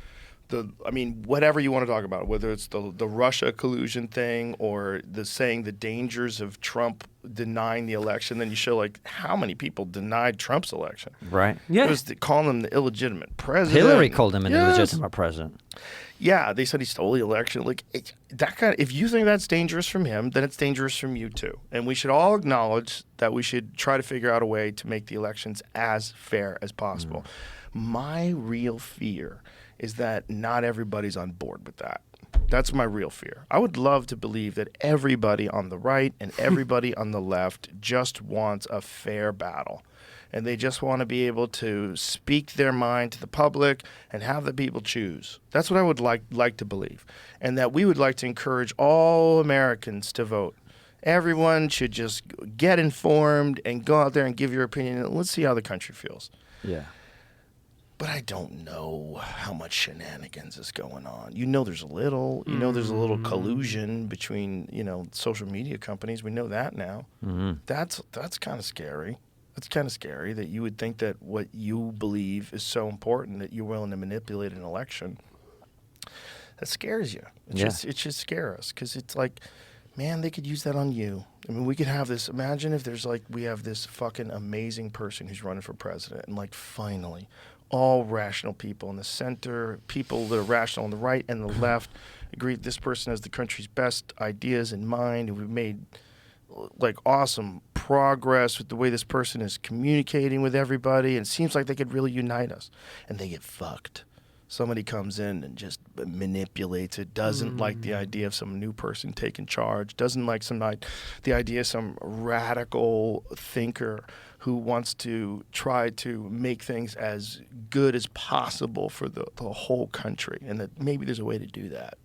Whatever you want to talk about, whether it's the Russia collusion thing or saying the dangers of Trump denying the election, then you show like how many people denied Trump's election. Right. Yeah. It was calling him the illegitimate president. Hillary called him an Yes. illegitimate president. Yeah, they said he stole the election. Like if you think that's dangerous from him, then it's dangerous from you too. And we should all acknowledge that we should try to figure out a way to make the elections as fair as possible. My real fear is that not everybody's on board with that. That's my real fear. I would love to believe that everybody on the right and everybody on the left just wants a fair battle. And they just want to be able to speak their mind to the public and have the people choose. That's what I would like to believe. And that we would like to encourage all Americans to vote. Everyone should just get informed and go out there and give your opinion. And let's see how the country feels. Yeah. But I don't know how much shenanigans is going on. You know there's a little. You know there's a little collusion between, social media companies. We know that now. Mm-hmm. That's kind of scary. It's kind of scary that you would think that what you believe is so important that you're willing to manipulate an election. That scares you. It should scare us because it's like man, they could use that on you. I mean, we could have this. Imagine if there's like, we have this fucking amazing person who's running for president, and like finally, all rational people in the center, people that are rational on the right and the left, agree this person has the country's best ideas in mind, and we've made like awesome progress with the way this person is communicating with everybody, and it seems like they could really unite us, and they get fucked. Somebody comes in and just manipulates it, doesn't like the idea of some new person taking charge, doesn't like the idea of some radical thinker who wants to try to make things as good as possible for the whole country, and that maybe there's a way to do that.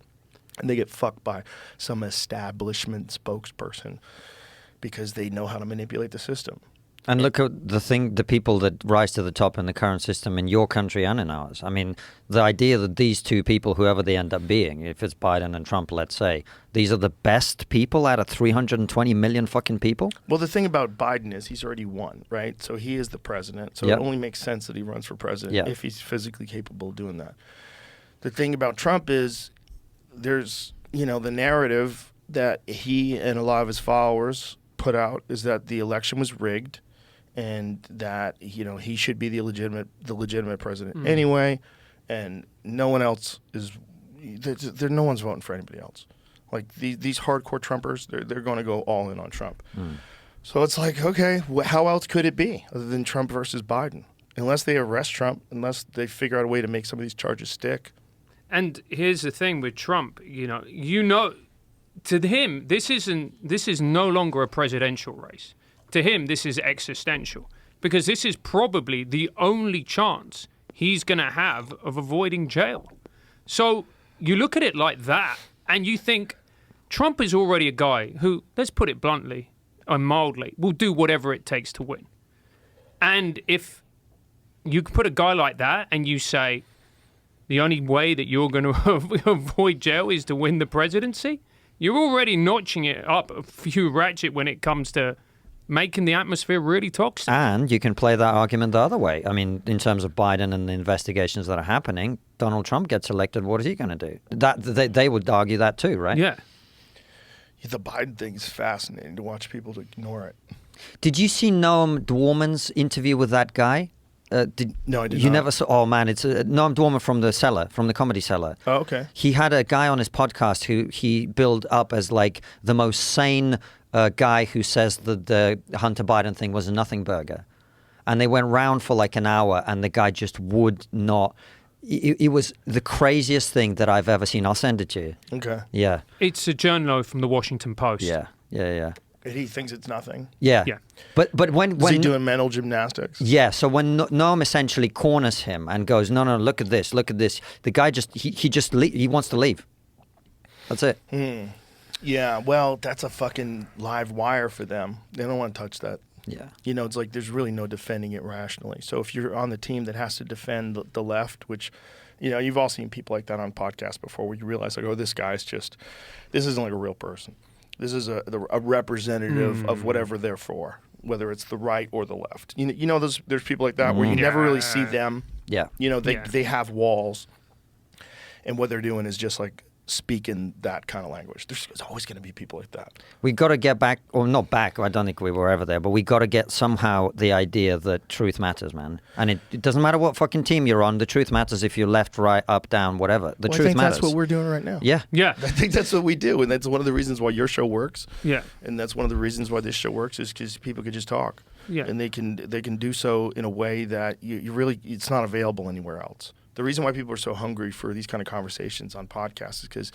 And they get fucked by some establishment spokesperson because they know how to manipulate the system. And look at the people that rise to the top in the current system in your country and in ours. I mean, the idea that these two people, whoever they end up being, if it's Biden and Trump, let's say, these are the best people out of 320 million fucking people. Well, the thing about Biden is he's already won, right? So he is the president. So Yep. it only makes sense that he runs for president Yeah. if he's physically capable of doing that. The thing about Trump is there's, the narrative that he and a lot of his followers put out is that the election was rigged, and that he should be the legitimate president anyway, and no one else is. No one's voting for anybody else. Like these hardcore Trumpers, they're going to go all in on Trump. So it's like, okay, how else could it be other than Trump versus Biden? Unless they arrest Trump, unless they figure out a way to make some of these charges stick. And here's the thing with Trump, to him, this is no longer a presidential race. To him, this is existential, because this is probably the only chance he's going to have of avoiding jail. So you look at it like that, and you think Trump is already a guy who, let's put it bluntly and mildly, will do whatever it takes to win. And if you put a guy like that and you say, the only way that you're going to avoid jail is to win the presidency, you're already notching it up a few ratchet when it comes to making the atmosphere really toxic. And you can play that argument the other way. I mean, in terms of Biden and the investigations that are happening, Donald Trump gets elected, what is he going to do? They would argue that too, right? Yeah. The Biden thing is fascinating to watch people to ignore it. Did you see Noam Dworman's interview with that guy? No, I did you not. never saw? Oh man, it's Noam Dworman from the Comedy Cellar. Oh, okay. He had a guy on his podcast who he built up as like the most sane guy who says that the Hunter Biden thing was a nothing burger, and they went round for like an hour, and the guy just would not. It was the craziest thing that I've ever seen. I'll send it to you. Okay. Yeah. It's a journal from the Washington Post. Yeah. And he thinks it's nothing. Yeah. Yeah. But when Is he doing mental gymnastics? Yeah, so when Noam essentially corners him and goes, no, look at this, the guy just he wants to leave. That's it. Yeah, well, that's a fucking live wire for them. They don't want to touch that. Yeah. It's like there's really no defending it rationally. So if you're on the team that has to defend the left, which, you've all seen people like that on podcasts before, where you realize like, oh, this isn't like a real person. This is a representative of whatever they're for, whether it's the right or the left. There's people like that where you never really see them. Yeah. They have walls, and what they're doing is just like speaking that kind of language. There's always going to be people like that. We got to get back, or not back, I don't think we were ever there, but we got to get somehow the idea that truth matters, man. And it doesn't matter what fucking team you're on, the truth matters if you're left, right, up, down, whatever. The truth I think matters. that's what we're doing right now. Yeah. Yeah. I think that's what we do, and that's one of the reasons why your show works. Yeah. And that's one of the reasons why this show works, is because people can just talk. Yeah. And they can do so in a way that you really, it's not available anywhere else. The reason why people are so hungry for these kind of conversations on podcasts is because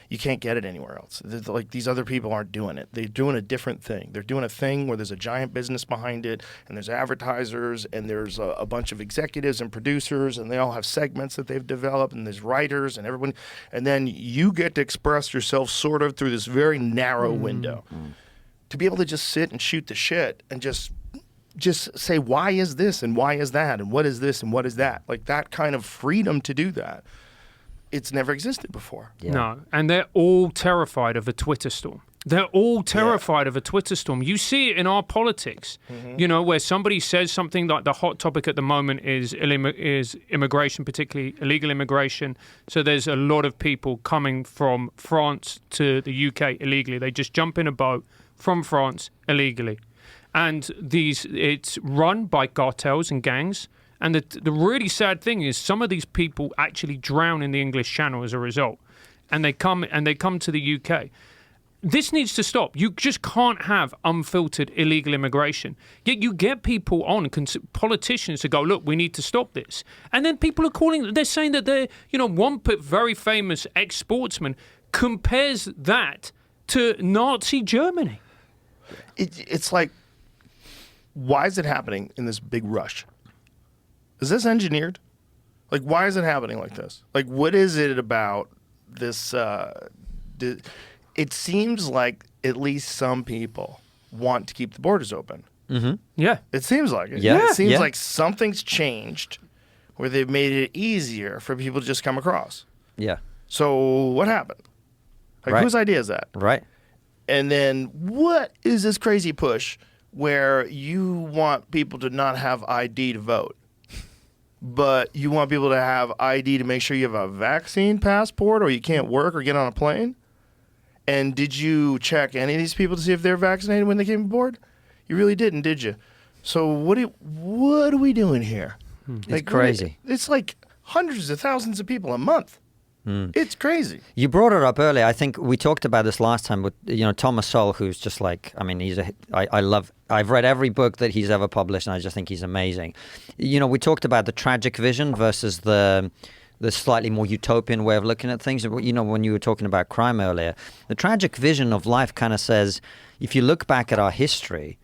you can't get it anywhere else. Like, these other people aren't doing it. They're doing a different thing. They're doing a thing where there's a giant business behind it, and there's advertisers, and there's a bunch of executives and producers, and they all have segments that they've developed, and there's writers and everyone. And then you get to express yourself sort of through this very narrow window. To be able to just sit and shoot the shit and just say, why is this and why is that and what is this and what is that? Like, that kind of freedom to do that, it's never existed before. Yeah. No, and they're all terrified of a Twitter storm. They're all terrified of a Twitter storm. You see it in our politics, where somebody says something like the hot topic at the moment is immigration, particularly illegal immigration. So there's a lot of people coming from France to the UK illegally. They just jump in a boat from France illegally. And it's run by cartels and gangs. And the really sad thing is some of these people actually drown in the English Channel as a result. And they come to the UK. This needs to stop. You just can't have unfiltered illegal immigration. Yet you get people on, politicians to go, look, we need to stop this. And then people are they're saying that one very famous ex-sportsman compares that to Nazi Germany. It's like, why is it happening in this big rush? Is this engineered? Like, why is it happening like this? Like, what is it about this? It seems like at least some people want to keep the borders open. Mm-hmm. Yeah. It seems like it. Yeah. It seems like something's changed where they've made it easier for people to just come across. Yeah. So what happened? Like, Right. whose idea is that? Right. And then what is this crazy push where you want people to not have ID to vote, but you want people to have ID to make sure you have a vaccine passport or you can't work or get on a plane? And did you check any of these people to see if they're vaccinated when they came aboard? You really didn't, did you? So what are we doing here? It's crazy. It's like hundreds of thousands of people a month. It's crazy. You brought it up earlier. I think we talked about this last time with Thomas Sowell, who's just like, I mean, I've read every book that he's ever published, and I just think he's amazing. We talked about the tragic vision versus the slightly more utopian way of looking at things. When you were talking about crime earlier, the tragic vision of life kind of says, if you look back at our history,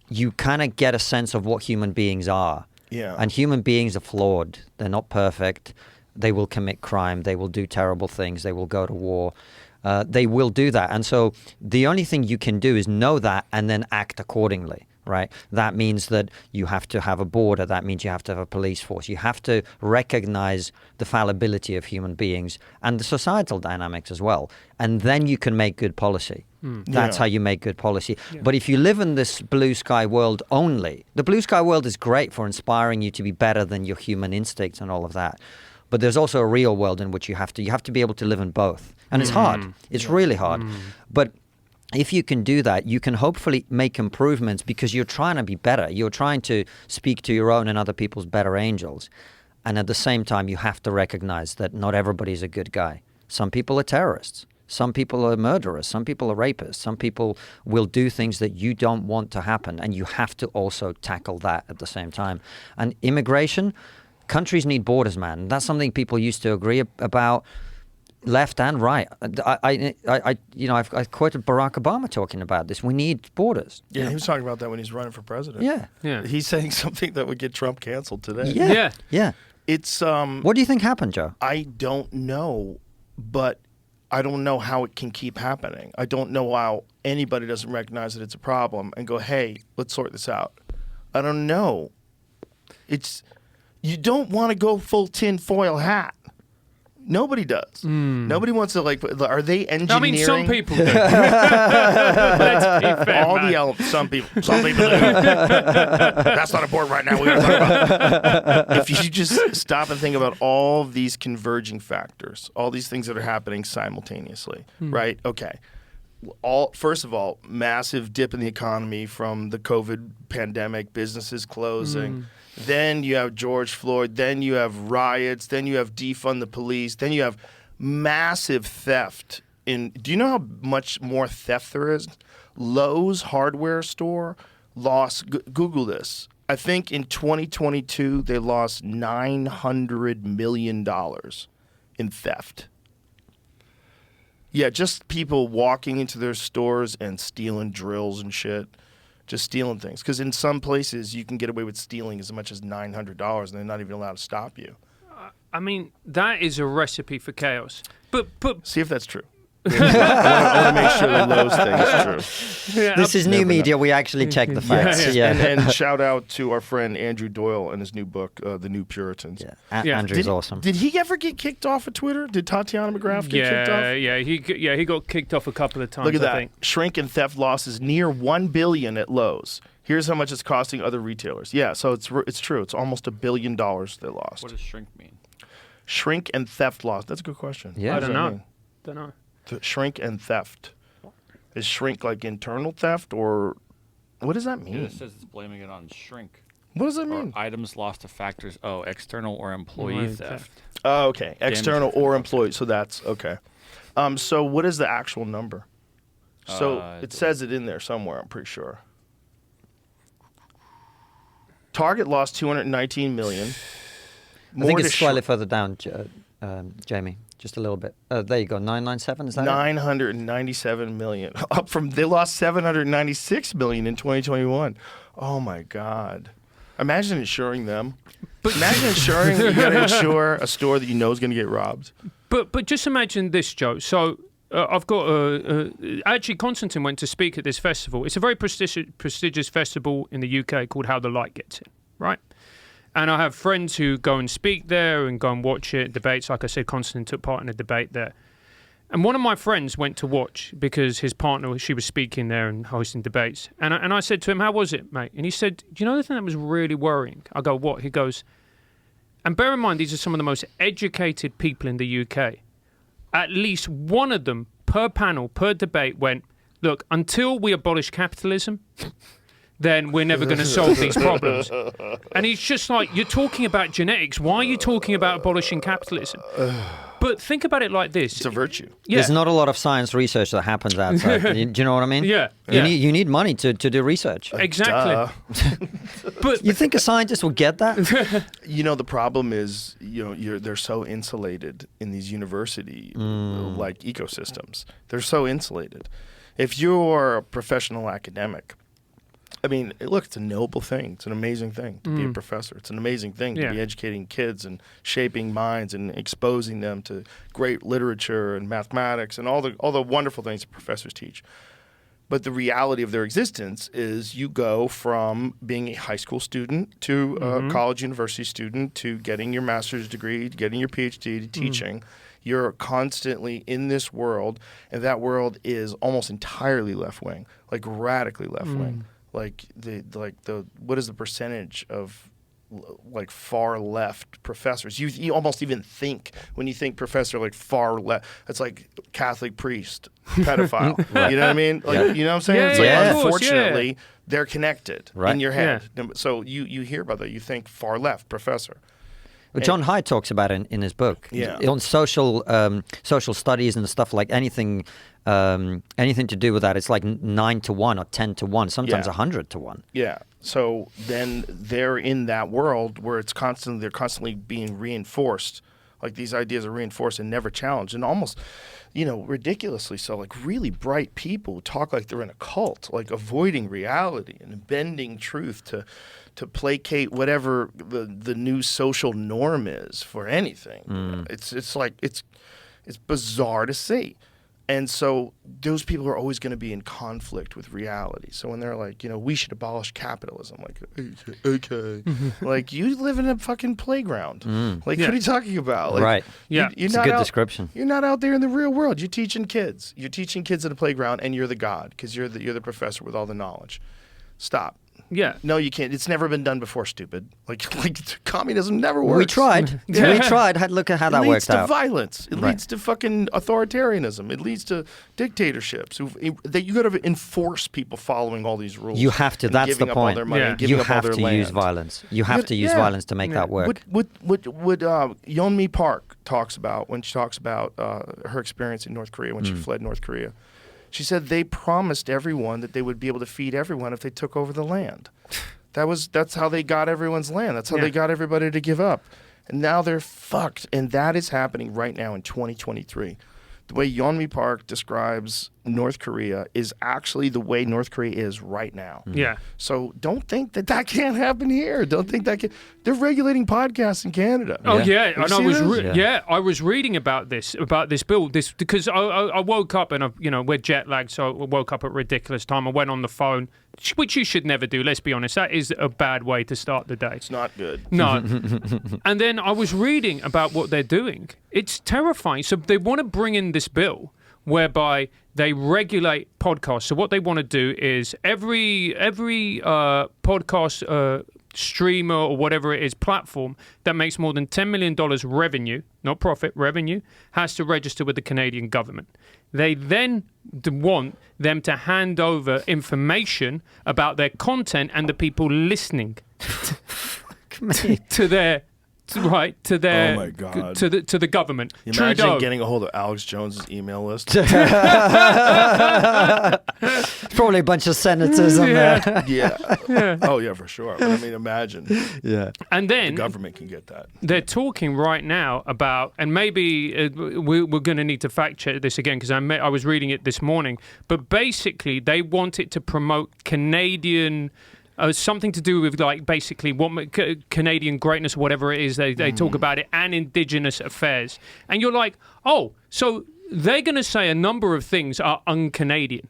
you kind of get a sense of what human beings are. Yeah. And human beings are flawed. They're not perfect. They will commit crime. They will do terrible things. They will go to war. They will do that. And so the only thing you can do is know that and then act accordingly. Right? That means that you have to have a border. That means you have to have a police force. You have to recognize the fallibility of human beings and the societal dynamics as well. And then you can make good policy. That's how you make good policy. Yeah. But if you live in this blue sky world only, the blue sky world is great for inspiring you to be better than your human instincts and all of that. But there's also a real world in which you have to be able to live in both. And it's hard. It's really hard. But if you can do that, you can hopefully make improvements because you're trying to be better. You're trying to speak to your own and other people's better angels. And at the same time, you have to recognize that not everybody's a good guy. Some people are terrorists. Some people are murderers. Some people are rapists. Some people will do things that you don't want to happen. And you have to also tackle that at the same time. And immigration, countries need borders, man. That's something people used to agree about. Left and right. I quoted Barack Obama talking about this. We need borders. Yeah, he was talking about that when he's running for president. Yeah. He's saying something that would get Trump canceled today. Yeah. It's What do you think happened, Joe? I don't know, but I don't know how it can keep happening. I don't know how anybody doesn't recognize that it's a problem and go, "Hey, let's sort this out." I don't know. You don't want to go full tinfoil hat. Nobody does. Nobody wants to are they engineering? I mean, some people do. Let's be fair, all man. the elements. Some people do. That's not important right now. We gotta talk about if you just stop and think about all these converging factors, all these things that are happening simultaneously, right? Okay. First of all, massive dip in the economy from the COVID pandemic, businesses closing. Then you have George Floyd. Then you have riots. Then you have defund the police. Then you have massive theft. Do you know how much more theft there is? Lowe's hardware store lost. Google this. I think in 2022 they lost $900 million in theft. Yeah, just people walking into their stores and stealing drills and shit. Just stealing things. Because in some places, you can get away with stealing as much as $900 and they're not even allowed to stop you. I mean, that is a recipe for chaos. But see if that's true. I want to make sure the Lowe's thing is true. Yeah, This is new media. We actually check the facts. Yeah. And shout out to our friend Andrew Doyle and his new book, The New Puritans. Yeah. Andrew's awesome. Did he ever get kicked off of Twitter? Did Tatiana McGrath get kicked off? He got kicked off a couple of times. Look at I that. think. Shrink and theft losses near $1 billion at Lowe's. Here's how much it's costing other retailers. Yeah, so it's true. It's almost $1 billion they lost. What does shrink mean? Shrink and theft loss. That's a good question. Yeah. I What does don't that know. mean? Don't know. Shrink and theft. Is shrink like internal theft, or what does that Yeah, mean? it says it's blaming it on shrink. What does that Or mean? items lost to factors. Oh, external or employee Employee theft. Oh, okay. External from or employee. So that's okay. So what is the actual number? So it says it in there somewhere, I'm pretty sure. Target lost 219 million. I think More it's to slightly further down, Jamie. Just a little bit. There you go. 997. Is that it? 997 million. Up from they lost 796 million in 2021. Oh my God. Imagine insuring them. Imagine insuring you got to insure a store that you know is going to get robbed. But just imagine this, Joe. So I've got actually Konstantin went to speak at this festival. It's a very prestigious festival in the UK called How the Light Gets In, right? And I have friends who go and speak there and go and watch it, debates. Like I said, Konstantin took part in a debate there. And one of my friends went to watch because his partner, she was speaking there and hosting debates. And I said to him, how was it, mate? And he said, do you know the thing that was really worrying? I go, what? He goes, and bear in mind, these are some of the most educated people in the UK. At least one of them per panel, per debate went, look, until we abolish capitalism, then we're never going to solve these problems. And he's just like, you're talking about genetics. Why are you talking about abolishing capitalism? But think about it like this. It's a virtue. Yeah. There's not a lot of science research that happens outside. Do you know what I mean? Yeah. You need money to do research. Exactly. But You think a scientist will get that? You know, the problem is, they're so insulated in these university like ecosystems. They're so insulated. If you're a professional academic, I mean, look, it's a noble thing. It's an amazing thing to be a professor. It's an amazing thing to be educating kids and shaping minds and exposing them to great literature and mathematics and all the wonderful things that professors teach. But the reality of their existence is you go from being a high school student to a college university student to getting your master's degree, to getting your PhD, to teaching. You're constantly in this world, and that world is almost entirely left-wing, like radically left-wing. Like the what is the percentage of like far left professors? You almost even think when you think professor like far left, it's like Catholic priest, pedophile. You know what I mean? Like you know what I'm saying? Yeah, it's yeah, like of course, unfortunately they're connected Right. in your head. So you hear about that, you think far left professor. Well, John Hyde talks about it in his book. Yeah. On social studies and stuff, like anything to do with that. It's like 9 to 1 or 10 to 1, sometimes 100 to 1. Yeah. So then they're in that world where they're constantly being reinforced. Like these ideas are reinforced and never challenged, and almost, ridiculously so. Like really bright people who talk like they're in a cult, like avoiding reality and bending truth to placate whatever the new social norm is for anything. It's like it's bizarre to see. And so those people are always going to be in conflict with reality. So when they're like, we should abolish capitalism, like, okay. Like, you live in a fucking playground. Like, what are you talking about? Like, Right. Yeah. You're It's not a good out, description. You're not out there in the real world. You're teaching kids. You're teaching kids at a playground, and you're the god because you're the professor with all the knowledge. Stop. yeah. No, you can't. It's never been done before, stupid. Like communism never works. We tried. We tried. Look at how that It leads worked to out. violence. It leads to fucking authoritarianism. It leads to dictatorships. That you got to enforce people following all these rules. You have to. and That's the giving up all point. their money Yeah. and giving You up all have their to land. use violence. You have to use violence to make that work. What Yeonmi talks about when she talks about her experience in North Korea when she fled North Korea. She said they promised everyone that they would be able to feed everyone if they took over the land. That's how they got everyone's land. That's how they got everybody to give up. And now they're fucked. And that is happening right now in 2023. The way Yeonmi Park describes North Korea is actually the way North Korea is right now. Yeah. So don't think that can't happen here. Don't think that can. They're regulating podcasts in Canada. Oh yeah, You and see this? I was reading about this bill, because I woke up and we're jet lagged, so I woke up at a ridiculous time. I went on the phone, which you should never do. Let's be honest, that is a bad way to start the day. It's not good. No. And then I was reading about what they're doing. It's terrifying. So they want to bring in this bill whereby they regulate podcasts. So what they want to do is every podcast streamer or whatever it is platform that makes more than $10 million revenue, not profit, revenue, has to register with the Canadian government. They then want them to hand over information about their content and the people listening to their to their Oh my God. to the government. Imagine Trudeau. getting a hold of Alex Jones's email list. Probably a bunch of senators on there. Yeah. Oh yeah, for sure. But I mean, imagine Yeah. And the then government can get that. they're talking right now about, and maybe we're going to need to fact check this again because I was reading it this morning, but basically they want it to promote Canadian. Something to do with like basically what Canadian greatness, whatever it is, they talk about it, and Indigenous affairs. And you're like, oh, so they're going to say a number of things are un-Canadian,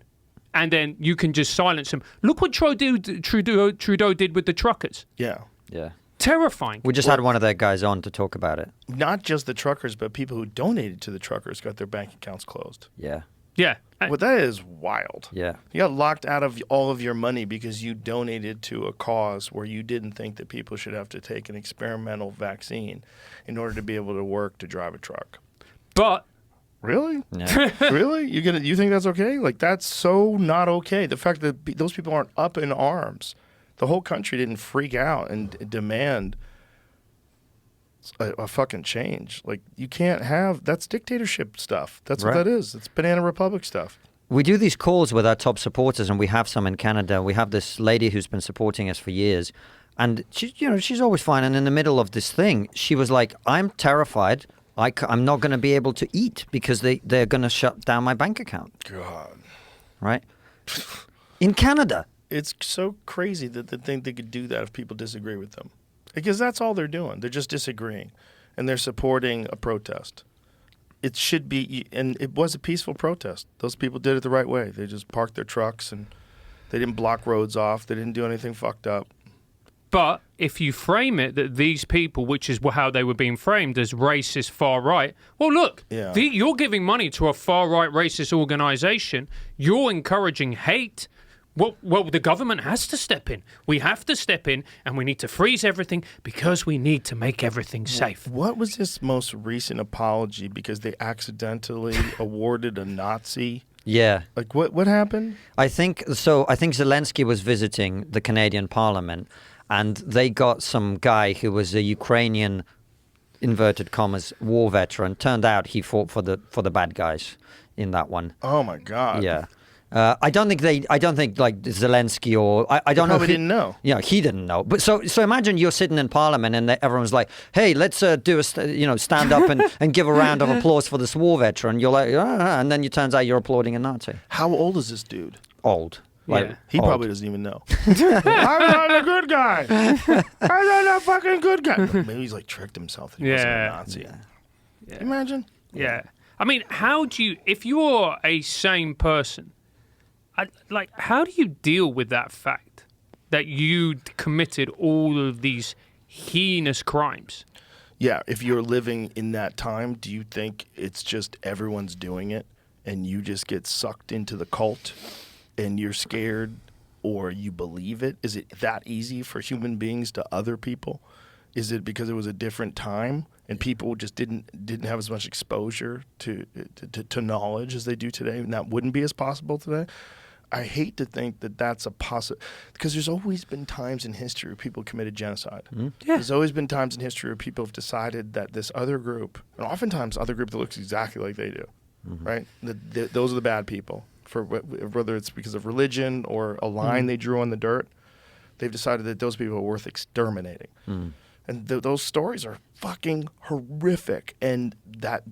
and then you can just silence them. Look what Trudeau did with the truckers. Yeah. Yeah. Terrifying. We just had one of their guys on to talk about it. Not just the truckers, but people who donated to the truckers got their bank accounts closed. Yeah. Yeah. Well, that is wild. Yeah. You got locked out of all of your money because you donated to a cause where you didn't think that people should have to take an experimental vaccine in order to be able to work to drive a truck. But Really? Yeah. Really? You think that's okay? Like, that's so not okay. The fact that those people aren't up in arms. The whole country didn't freak out and demand a fucking change. Like, you can't have, that's dictatorship stuff. That's what Right. that is. It's Banana Republic stuff. We do these calls with our top supporters, and we have some in Canada. We have this lady who's been supporting us for years, and she's always fine. And in the middle of this thing, she was like, "I'm terrified. I'm not going to be able to eat because they're going to shut down my bank account." God. Right? In Canada. It's so crazy that they think they could do that if people disagree with them. Because that's all they're doing. They're just disagreeing. And they're supporting a protest. It should be, and it was a peaceful protest. Those people did it the right way. They just parked their trucks and they didn't block roads off. They didn't do anything fucked up. But if you frame it that these people, which is how they were being framed as racist far right, well, look, Yeah. you're giving money to a far right racist organization. You're encouraging hate. Well, the government has to step in. We have to step in, and we need to freeze everything because we need to make everything safe. What was this most recent apology because they accidentally awarded a Nazi? Yeah. Like, what happened? I think Zelensky was visiting the Canadian Parliament, and they got some guy who was a Ukrainian, inverted commas, war veteran. Turned out he fought for the bad guys in that one. Oh, my God. Yeah. I don't think like Zelensky or I don't know. Probably didn't know. Yeah, he didn't know. But so imagine you're sitting in Parliament and everyone's like, "Hey, let's stand up and give a round of applause for this war veteran." You're like, and then it turns out you're applauding a Nazi. How old is this dude? Old. Yeah. He old. probably doesn't even know. I'm not a good guy. I'm not a fucking good guy. Maybe he's like tricked himself that he wasn't a Yeah. Nazi. Imagine. Yeah. I mean, how do you, if you're a sane person, how do you deal with that fact that you committed all of these heinous crimes? Yeah, if you're living in that time, do you think it's just everyone's doing it and you just get sucked into the cult and you're scared or you believe it? Is it that easy for human beings to other people? Is it because it was a different time and people just didn't have as much exposure to knowledge as they do today, and that wouldn't be as possible today? I hate to think that that's a possible, because there's always been times in history where people committed genocide. Yeah. There's always been times in history where people have decided that this other group, and oftentimes other group that looks exactly like they do, right? Those are the bad people. For whether it's because of religion or a line they drew on the dirt, they've decided that those people are worth exterminating. And those stories are fucking horrific, and that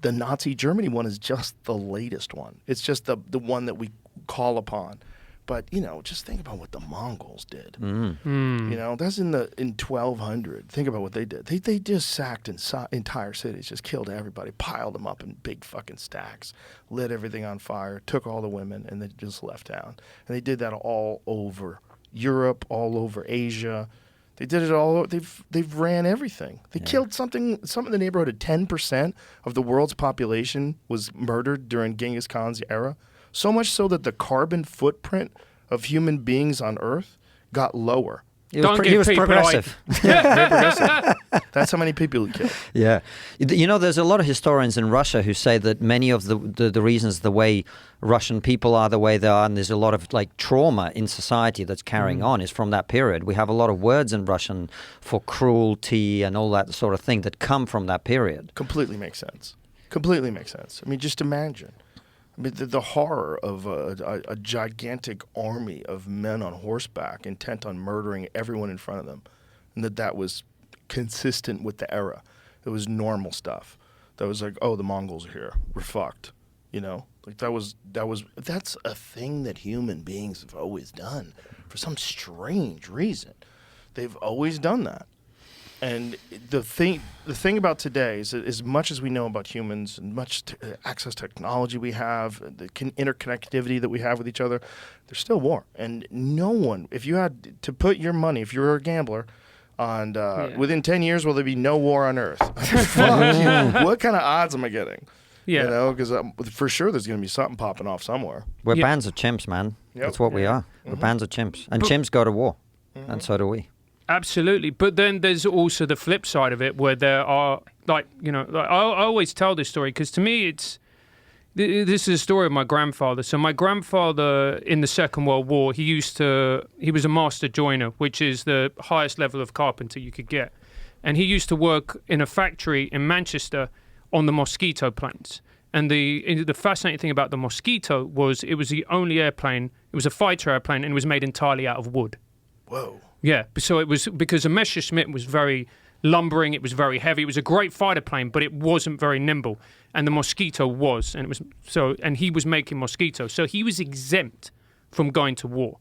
the Nazi Germany one is just the latest one. It's just the one that we call upon. But, just think about what the Mongols did. That's in 1200. Think about what they did. They just sacked entire cities, just killed everybody, piled them up in big fucking stacks, lit everything on fire, took all the women, and they just left town. And they did that all over Europe, all over Asia. They did it all. They've ran everything. They killed something in the neighborhood of 10% of the world's population was murdered during Genghis Khan's era. So much so that the carbon footprint of human beings on Earth got lower. He was progressive. Very progressive. That's how many people he killed. Yeah. There's a lot of historians in Russia who say that many of the reasons the way Russian people are the way they are, and there's a lot of trauma in society that's carrying on is from that period. We have a lot of words in Russian for cruelty and all that sort of thing that come from that period. Completely makes sense. I mean, just imagine. I mean, the horror of a gigantic army of men on horseback intent on murdering everyone in front of them, and that was consistent with the era. It was normal stuff. That was like, oh, the Mongols are here. We're fucked. That's a thing that human beings have always done for some strange reason. They've always done that. And the thing about today is that as much as we know about humans and access to technology we have, the interconnectivity that we have with each other, there's still war. And no one, if you had to put your money, if you were a gambler, on within 10 years, will there be no war on Earth? Fuck you. What kind of odds am I getting? Yeah. Because for sure there's going to be something popping off somewhere. We're bands of chimps, man. Yep. That's what we are. We're bands of chimps. And chimps go to war. And so do we. Absolutely. But then there's also the flip side of it where there are, I always tell this story because to me this is a story of my grandfather. So my grandfather in the Second World War, he was a master joiner, which is the highest level of carpenter you could get. And he used to work in a factory in Manchester on the Mosquito planes. And the fascinating thing about the Mosquito was it was the only airplane, it was a fighter airplane, and it was made entirely out of wood. Whoa. Yeah, so it was because a Messerschmitt was very lumbering, it was very heavy, it was a great fighter plane, but it wasn't very nimble, and the Mosquito was, and he was making Mosquito, so he was exempt from going to war.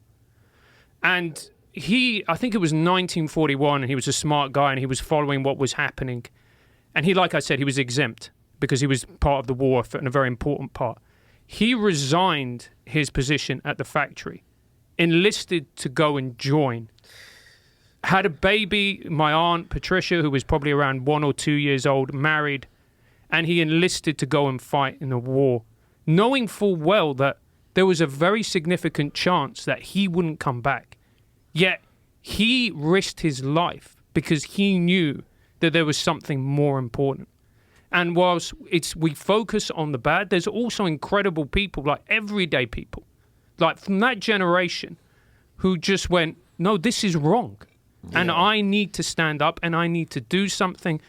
And I think it was 1941, and he was a smart guy, and he was following what was happening, and like I said, he was exempt because he was part of the war and a very important part. He resigned his position at the factory, enlisted to go and join. Had a baby, my aunt Patricia, who was probably around 1 or 2 years old, married, and he enlisted to go and fight in a war, knowing full well that there was a very significant chance that he wouldn't come back. Yet he risked his life because he knew that there was something more important. And whilst we focus on the bad, there's also incredible people, like everyday people, like from that generation, who just went, no, this is wrong. Yeah. And I need to stand up and I need to do something.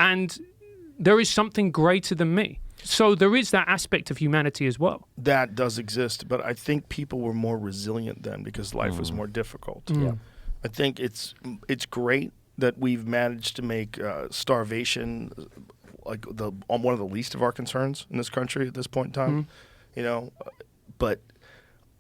And there is something greater than me. So there is that aspect of humanity as well. That does exist. But I think people were more resilient then because life was more difficult. Yeah. I think it's great that we've managed to make starvation like one of the least of our concerns in this country at this point in time. But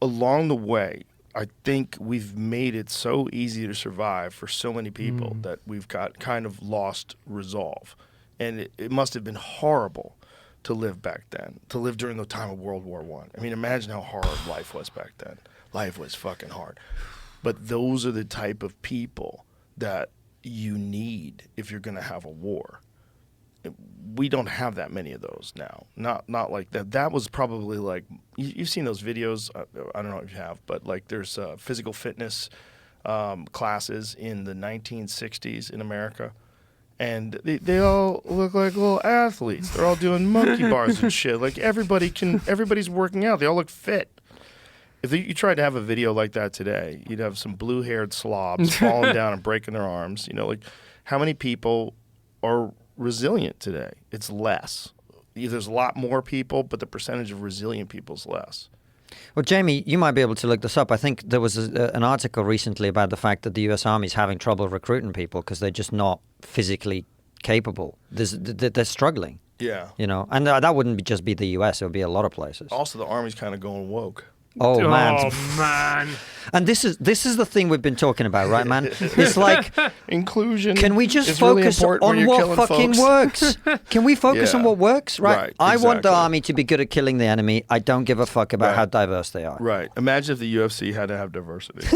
along the way, I think we've made it so easy to survive for so many people that we've got kind of lost resolve. And it must have been horrible to live back then, to live during the time of World War I. I mean, imagine how hard life was back then. Life was fucking hard. But those are the type of people that you need if you're going to have a war. We don't have that many of those now. Not like that. That was probably like, you've seen those videos. I don't know if you have, but like there's physical fitness classes in the 1960s in America. And they all look like little athletes. They're all doing monkey bars and shit. Like everybody's working out. They all look fit. If you tried to have a video like that today, you'd have some blue-haired slobs falling down and breaking their arms. Like how many people are resilient today? It's less. There's a lot more people, but the percentage of resilient people is less. Well, Jamie, you might be able to look this up. I think there was an article recently about the fact that the U.S. Army is having trouble recruiting people because they're just not physically capable. They're struggling. Yeah. You know, and that wouldn't just be the U.S. It would be a lot of places. Also, the Army's kind of going woke. Oh man. Oh man. And this is the thing we've been talking about, right, man? It's like, Inclusion. can we just is really focus important when on you're what killing fucking folks. works? Can we focus on Yeah. what works? Right. Right, I want the exactly. army to be good at killing the enemy. I don't give a fuck about Right. how diverse they are. Right. Imagine if the UFC had to have diversity.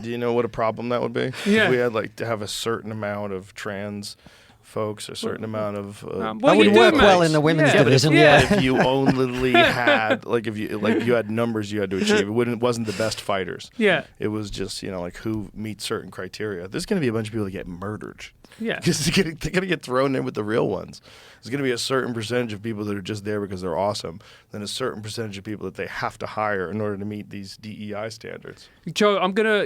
Do you know what a problem that would be? Yeah. If we had like to have a certain amount of trans folks, a certain amount of. Well, That you would do, work Max. well in the women's Yeah, but division. yeah. Yeah. If you only had you had numbers you had to achieve, it wasn't the best fighters. Yeah. It was just like who meets certain criteria. There's going to be a bunch of people that get murdered. Yeah. Because they're going to get thrown in with the real ones. There's going to be a certain percentage of people that are just there because they're awesome, then a certain percentage of people that they have to hire in order to meet these DEI standards. Joe,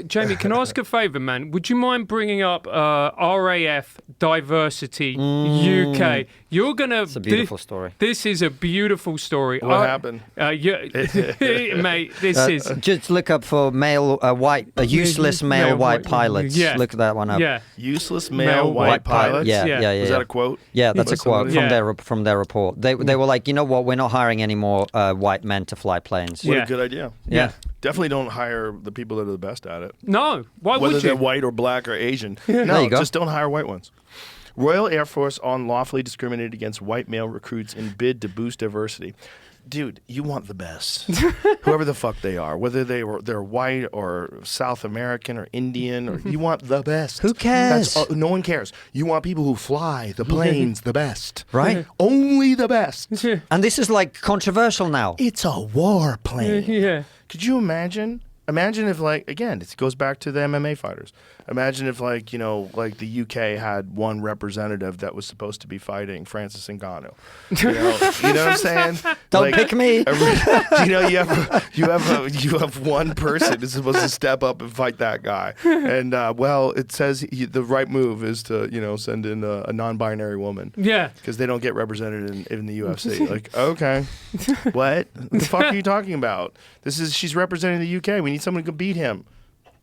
Jamie, can I ask a favour, man? Would you mind bringing up RAF Diversity UK? You're gonna. It's a beautiful story. This is a beautiful story. What happened? Mate, this is. Just look up for useless male white pilots. Yeah. Look that one up. Yeah. Useless male white pilots? Yeah, Yeah. yeah, yeah. Was yeah. that a quote? Yeah, that's a By quote somebody? from their report. They were like, you know what? We're not hiring any more white men to fly planes. What Yeah. a good idea. Yeah. Definitely don't hire the people that are the best at it. No. Why Whether would they're you? white or black or Asian. There No, you go. just don't hire white ones. Royal Air Force unlawfully discriminated against white male recruits in bid to boost diversity. Dude, you want the best. Whoever the fuck they are, whether they're white or South American or Indian, or you want the best. Who cares? No one cares. You want people who fly the planes the best. Right? Only the best. And this is like controversial now. It's a war plane. Yeah. Could you imagine? Imagine if, like, again, it goes back to the MMA fighters. Imagine if, like, the UK had one representative that was supposed to be fighting Francis Ngannou. You know what I'm saying? Don't pick me. You have one person who's supposed to step up and fight that guy, and it says the right move is to send in a non-binary woman. Yeah. Because they don't get represented in the UFC. Like, okay, what the fuck are you talking about? She's representing the UK. We need someone who can beat him.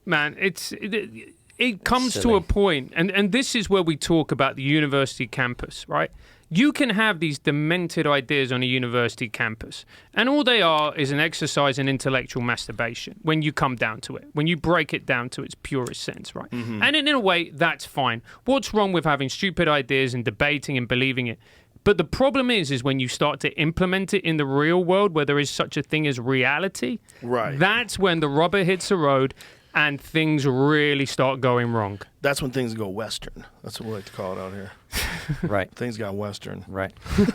Man, it comes to Silly. a point, and this is where we talk about the university campus, right? You can have these demented ideas on a university campus, and all they are is an exercise in intellectual masturbation when you come down to it, when you break it down to its purest sense, right? And in a way, that's fine. What's wrong with having stupid ideas and debating and believing it? But the problem is when you start to implement it in the real world where there is such a thing as reality, Right. that's when the rubber hits the road and things really start going wrong. That's when things go Western. That's what we like to call it out here. Right. Things got Western. Right. And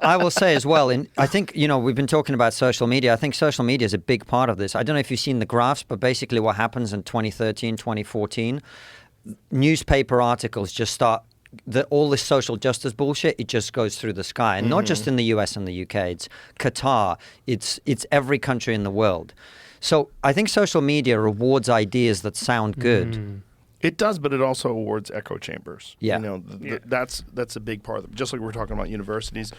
I will say as well, I think, we've been talking about social media. I think social media is a big part of this. I don't know if you've seen the graphs, but basically what happens in 2013, 2014, newspaper articles just start, all this social justice bullshit, it just goes through the sky. And not just in the US and the UK, it's Qatar, it's every country in the world. So I think social media rewards ideas that sound good. It does, but it also awards echo chambers. Yeah. That's a big part of it. Just like we're talking about universities,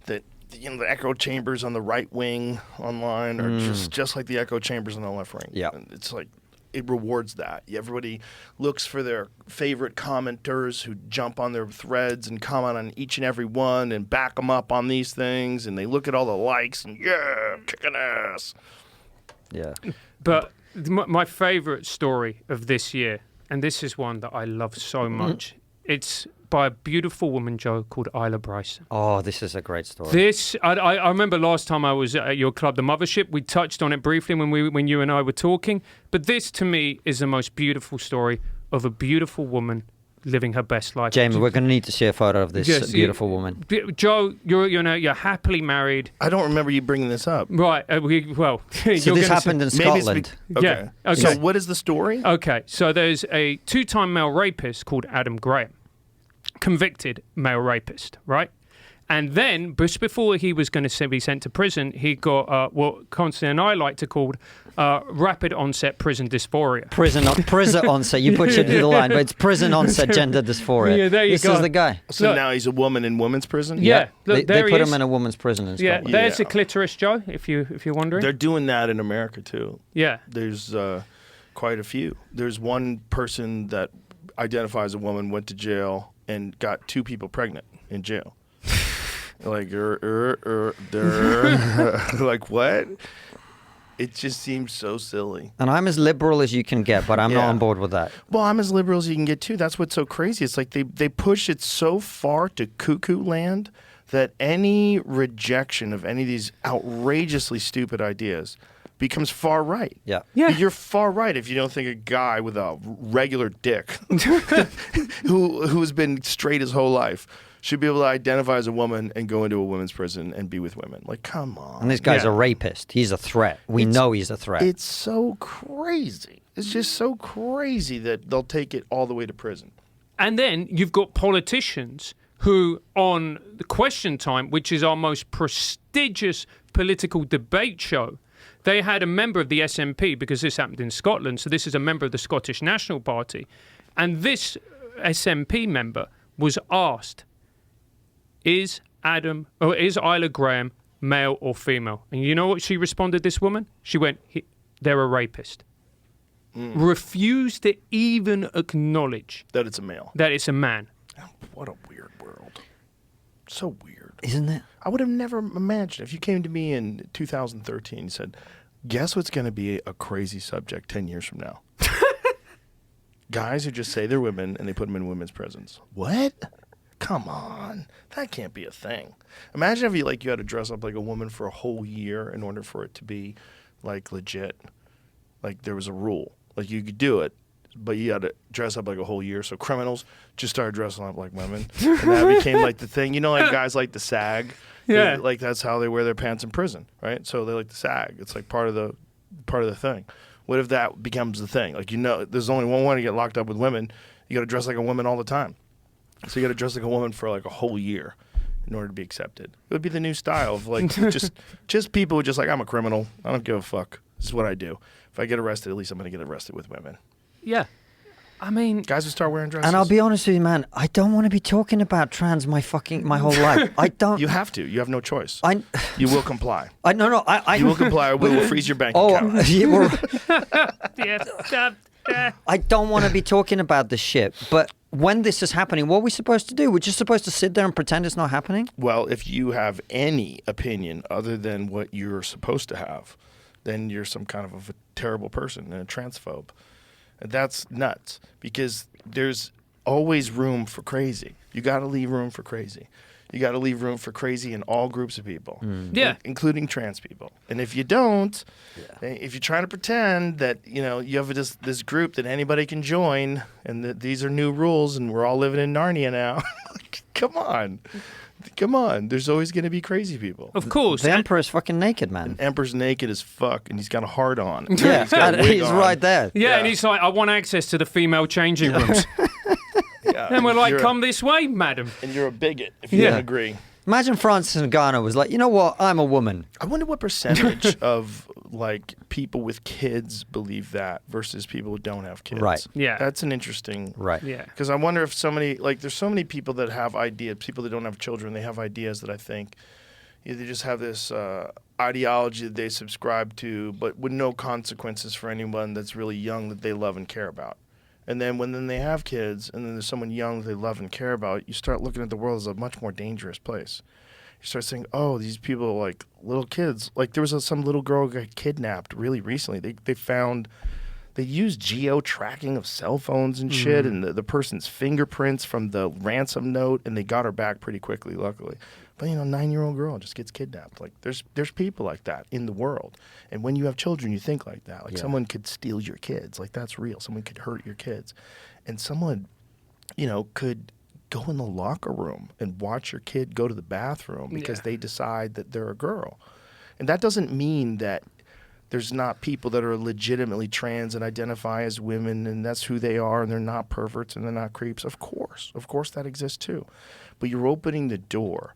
that the echo chambers on the right wing online are just like the echo chambers on the left wing. Yeah. And it's like it rewards that. Everybody looks for their favorite commenters who jump on their threads and comment on each and every one and back them up on these things, and they look at all the likes and kicking ass. Yeah. But my favorite story of this year, and this is one that I love so much, it's by a beautiful woman, Joe, called Isla Bryson. Oh, this is a great story. I remember last time I was at your club, The Mothership, we touched on it briefly when you and I were talking, but this to me is the most beautiful story of a beautiful woman living her best life. Jamie, we're going to need to see a photo of this Yes, beautiful woman. Joe, you're happily married. I don't remember you bringing this up. Right. So this happened in Scotland. Okay. Yeah, okay. So what is the story? Okay, so there's a two-time male rapist called Adam Graham, convicted male rapist, right? And then, just before he was going to be sent to prison, he got what Konstantin and I like to call rapid onset prison dysphoria. Prison onset. You butchered the line, but it's prison onset gender dysphoria. Yeah, there you this go. is the guy. So Look. now he's a woman in women's prison? Yeah. They Look, there he put is. him in a woman's prison in Yeah, Scotland. there's Yeah. a clitoris, Joe, if you're wondering. They're doing that in America too. Yeah. There's quite a few. There's one person that identifies a woman, went to jail, and got 2 people pregnant in jail. Like, like what? It just seems so silly. And I'm as liberal as you can get, but I'm not Yeah. on board with that. Well, I'm as liberal as you can get too. That's what's so crazy. It's like they push it so far to cuckoo land that any rejection of any of these outrageously stupid ideas becomes far right. Yeah. Yeah. You're far right if you don't think a guy with a regular dick who's been straight his whole life should be able to identify as a woman and go into a women's prison and be with women. Like, come on. And this guy's Yeah. a rapist. He's a threat. We know he's a threat. It's so crazy. It's just so crazy that they'll take it all the way to prison. And then you've got politicians who, on the Question Time, which is our most prestigious political debate show, they had a member of the SNP, because this happened in Scotland, so this is a member of the Scottish National Party, and this SNP member was asked, is Isla Graham male or female? And you know what she responded, this woman? She went, they're a rapist. Refused to even acknowledge That it's a male. that it's a man. What a weird world. So weird. Isn't it? I would have never imagined if you came to me in 2013 and said, guess what's going to be a crazy subject 10 years from now? Guys who just say they're women and they put them in women's prisons. What? Come on. That can't be a thing. Imagine if you had to dress up like a woman for a whole year in order for it to be like legit. Like there was a rule. Like you could do it, but you had to dress up like a whole year. So criminals just started dressing up like women. And that became like the thing. You know, like guys like to sag. Yeah. Like that's how they wear their pants in prison, right? So they like to sag. It's like part of the thing. What if that becomes the thing? Like, there's only one way to get locked up with women. You got to dress like a woman all the time. So you got to dress like a woman for like a whole year in order to be accepted. It would be the new style of like just people who just like, I'm a criminal. I don't give a fuck. This is what I do. If I get arrested, at least I'm going to get arrested with women. Yeah. I mean, Guys would start wearing dresses. And I'll be honest with you, man. I don't want to be talking about trans my whole life. I don't. You have to. You have no choice. I You will comply. no. You will comply or we will freeze your bank account. Oh, yeah, well, yeah, I don't want to be talking about this shit. But when this is happening, what are we supposed to do? We're just supposed to sit there and pretend it's not happening? Well, if you have any opinion other than what you're supposed to have, then you're some kind of a terrible person and a transphobe. And that's nuts because there's always room for crazy. You got to leave room for crazy. You got to leave room for crazy in all groups of people, Yeah. including trans people. And if you don't, if you're trying to pretend that you have this group that anybody can join and that these are new rules and we're all living in Narnia now, come on. There's always going to be crazy people. of course. The Emperor's fucking naked, man. Emperor's naked as fuck, and he's got a heart on. Yeah, He's got a and wig he's on. right there. Yeah, and he's like, I want access to the female changing rooms. Yeah, And we're like, you're- come this way, madam. And you're a bigot if you Yeah. don't agree. Imagine Francis Ngannou was like, you know what? I'm a woman. I wonder what percentage of like people with kids believe that versus people who don't have kids. Right. Yeah. That's an interesting. Right. Yeah. Because I wonder if there's so many people that have ideas, people that don't have children, they have ideas that I think they just have this ideology that they subscribe to, but with no consequences for anyone that's really young that they love and care about. And then when they have kids and then there's someone young that they love and care about, you start looking at the world as a much more dangerous place. You start saying, oh, these people are like little kids. Like there was some little girl got kidnapped really recently. They used geo-tracking of cell phones and shit and the person's fingerprints from the ransom note, and they got her back pretty quickly, luckily. But, 9-year-old girl just gets kidnapped. Like, there's people like that in the world. And when you have children, you think like that. Like, someone could steal your kids. Like, that's real. Someone could hurt your kids. And someone, could go in the locker room and watch your kid go to the bathroom because they decide that they're a girl. And that doesn't mean that there's not people that are legitimately trans and identify as women and that's who they are and they're not perverts and they're not creeps. Of course that exists too. But you're opening the door.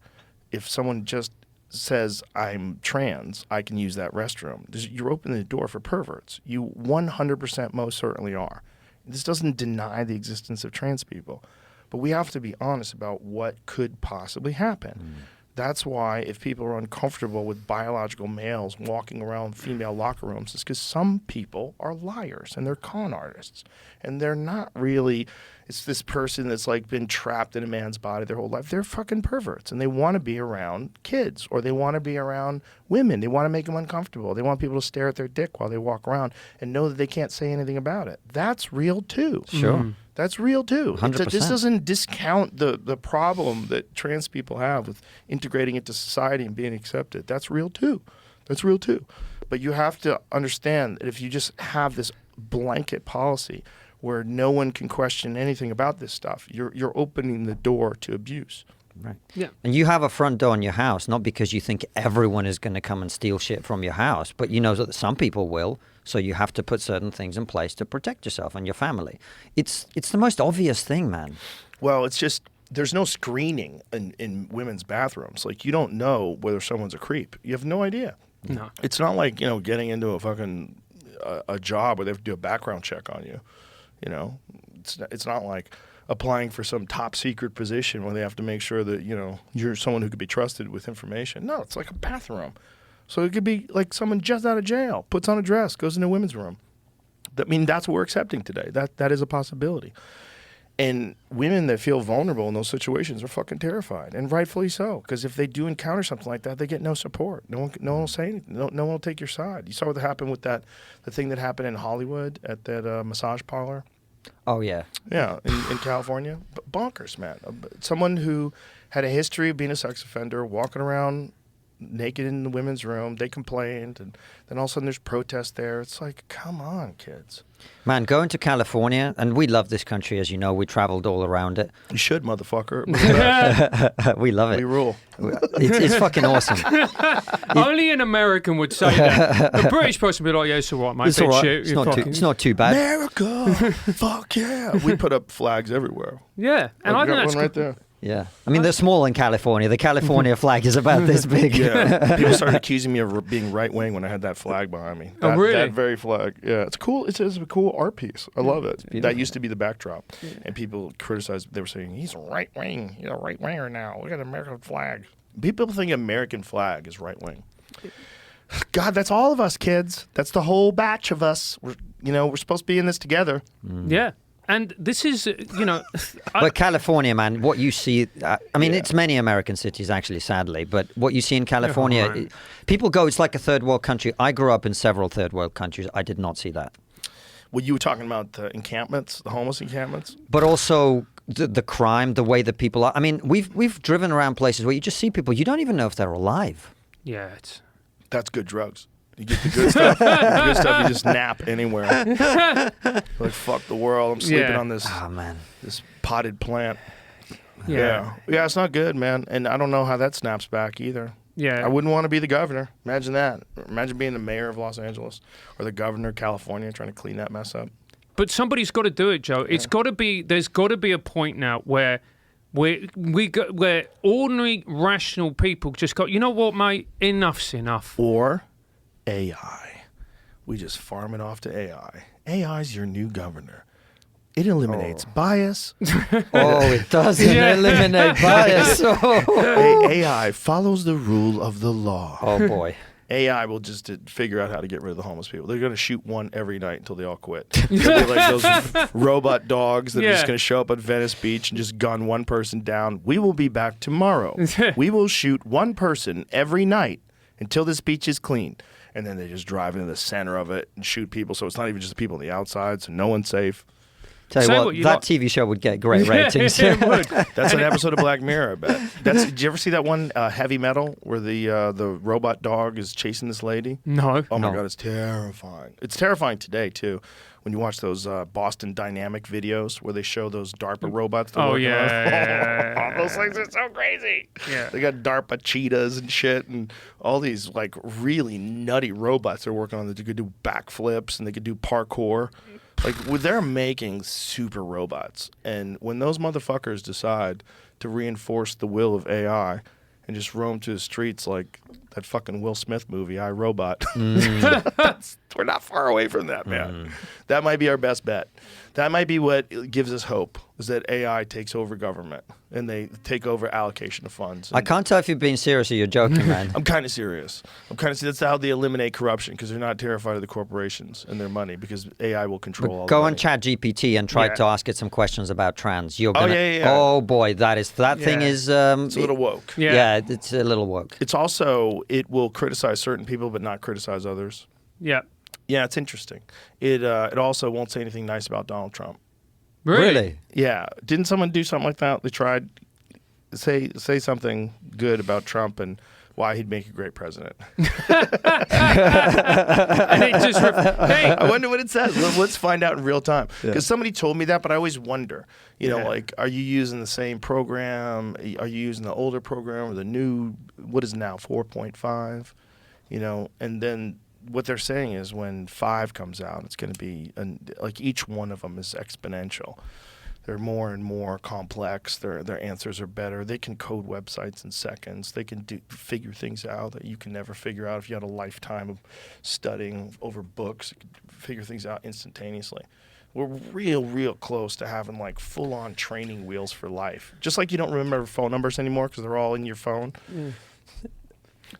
If someone just says, I'm trans, I can use that restroom. You're opening the door for perverts. You 100% most certainly are. This doesn't deny the existence of trans people. But we have to be honest about what could possibly happen. That's why if people are uncomfortable with biological males walking around female locker rooms, it's because some people are liars and they're con artists. And they're not really, It's this person that's like been trapped in a man's body their whole life. They're fucking perverts, and they want to be around kids, or they want to be around women. They want to make them uncomfortable. They want people to stare at their dick while they walk around and know that they can't say anything about it. That's real too. Sure. That's real too. 100%. This doesn't discount the problem that trans people have with integrating into society and being accepted. That's real too. That's real too. But you have to understand that if you just have this blanket policy where no one can question anything about this stuff, you're opening the door to abuse. Right. Yeah. And you have a front door in your house, not because you think everyone is going to come and steal shit from your house, but you know that some people will. So you have to put certain things in place to protect yourself and your family. It's the most obvious thing, man. Well, it's just there's no screening in women's bathrooms. Like, you don't know whether someone's a creep. You have no idea. No. It's not like, getting into a fucking a job where they have to do a background check on you. It's not like applying for some top secret position where they have to make sure that, you're someone who could be trusted with information. No, it's like a bathroom. So it could be like someone just out of jail, puts on a dress, goes into a women's room. That's what we're accepting today. That is a possibility. And women that feel vulnerable in those situations are fucking terrified, and rightfully so, because if they do encounter something like that, they get no support. No one will say anything. No one will take your side. You saw what happened with the thing that happened in Hollywood at that massage parlor. Oh, yeah. Yeah, in California. Bonkers, man. Someone who had a history of being a sex offender, walking around naked in the women's room. They complained, and then all of a sudden there's protests there. It's like, come on, kids. Man, going to California, and we love this country, as you know. We traveled all around it. You should, motherfucker. We love it. We rule. It's fucking awesome. Only an American would say that. A British person would be like, yeah, it's all right, mate. It's all right. Shit, It's not too bad. America, fuck yeah. We put up flags everywhere. Yeah, and I We think got that's one right there. Yeah. I mean, they're small in California. The California flag is about this big. Yeah, people started accusing me of being right wing when I had that flag behind me. Oh, That, really? That very flag. Yeah, it's cool. It's a cool art piece. I love it. That used to be the backdrop, and people criticized. They were saying he's right wing. He's a right winger now. Look at the American flag. People think American flag is right wing. God, that's all of us, kids. That's the whole batch of us. We're supposed to be in this together. Yeah. And this is, But California, man, what you see, it's many American cities, actually, sadly, but what you see in California, right. People go, it's like a third world country. I grew up in several third world countries. I did not see that. Well, you were talking about the encampments, the homeless encampments? But also the crime, the way that people are. I mean, we've driven around places where you just see people, you don't even know if they're alive. yeah, it's... That's good drugs. You get the good stuff. The good stuff, you just nap anywhere. Like, fuck the world. I'm sleeping on this this potted plant. Yeah, it's not good, man. And I don't know how that snaps back either. Yeah. I wouldn't want to be the governor. Imagine that. Imagine being the mayor of Los Angeles or the governor of California trying to clean that mess up. But somebody's got to do it, Joe. It's got to be. There's got to be a point now where where ordinary, rational people just go, you know what, mate? Enough's enough. Or AI. We just farm it off to AI. AI's your new governor. It eliminates bias. It doesn't eliminate bias. AI follows the rule of the law. Oh, boy. AI will just figure out how to get rid of the homeless people. They're going to shoot one every night until they all quit. They'll be like those robot dogs that are just going to show up at Venice Beach and just gun one person down. We will be back tomorrow. We will shoot one person every night until this beach is clean. And then they just drive into the center of it and shoot people. So it's not even just the people on the outside, so no one's safe. Tell you what, that TV show would get great ratings. It would. That's an episode of Black Mirror, I bet. Did you ever see that one, Heavy Metal, where the robot dog is chasing this lady? No. Oh, my God, it's terrifying. It's terrifying today, too, when you watch those Boston Dynamic videos where they show those DARPA robots. Oh, yeah. Those things are so crazy. Yeah. They got DARPA cheetahs and shit and all these, like, really nutty robots they're working on that could do backflips and they could do parkour. Like, they're making super robots. And when those motherfuckers decide to reinforce the will of AI and just roam to the streets like that fucking Will Smith movie, I, Robot. Mm. We're not far away from that, man. That might be our best bet. That might be what gives us hope, is that AI takes over government and they take over allocation of funds. I can't tell if you're being serious or you're joking, man. I'm kind of serious. That's how they eliminate corruption, because they're not terrified of the corporations and their money, because AI will control all Go the on money. ChatGPT and try Yeah. to ask it some questions about trans. You're gonna, yeah. Oh boy, that thing Yeah. is It's a little woke. Yeah. it's a little woke. It's also, it will criticize certain people but not criticize others. Yeah. Yeah, it's interesting. It also won't say anything nice about Donald Trump. Really? Yeah, didn't someone do something like that? They tried say something good about Trump and why he'd make a great president. And it just hey, I wonder what it says. Let's find out in real time. Because somebody told me that, but I always wonder, like, are you using the same program? Are you using the older program or the new, what is now 4.5? And then what they're saying is when 5 comes out, it's going to be, like, each one of them is exponential. They're more and more complex. Their answers are better. They can code websites in seconds. They can figure things out that you can never figure out if you had a lifetime of studying over books. You could figure things out instantaneously. We're real close to having, like, full-on training wheels for life. Just like you don't remember phone numbers anymore because they're all in your phone.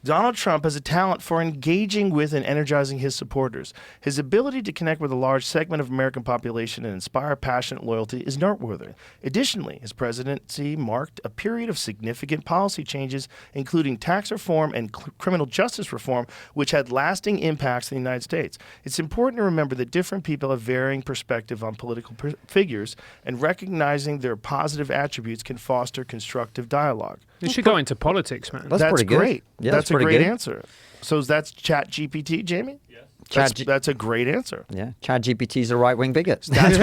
Donald Trump has a talent for engaging with and energizing his supporters. His ability to connect with a large segment of American population and inspire passionate loyalty is noteworthy. Additionally, his presidency marked a period of significant policy changes, including tax reform and criminal justice reform, which had lasting impacts in the United States. It's important to remember that different people have varying perspective on political figures, and recognizing their positive attributes can foster constructive dialogue. you should go into politics, man. That's pretty good. Great. Yeah, that's a pretty great good. answer. So that's ChatGPT, Jamie? Chat- That's a great answer. Yeah, ChatGPT's a right-wing bigot. That's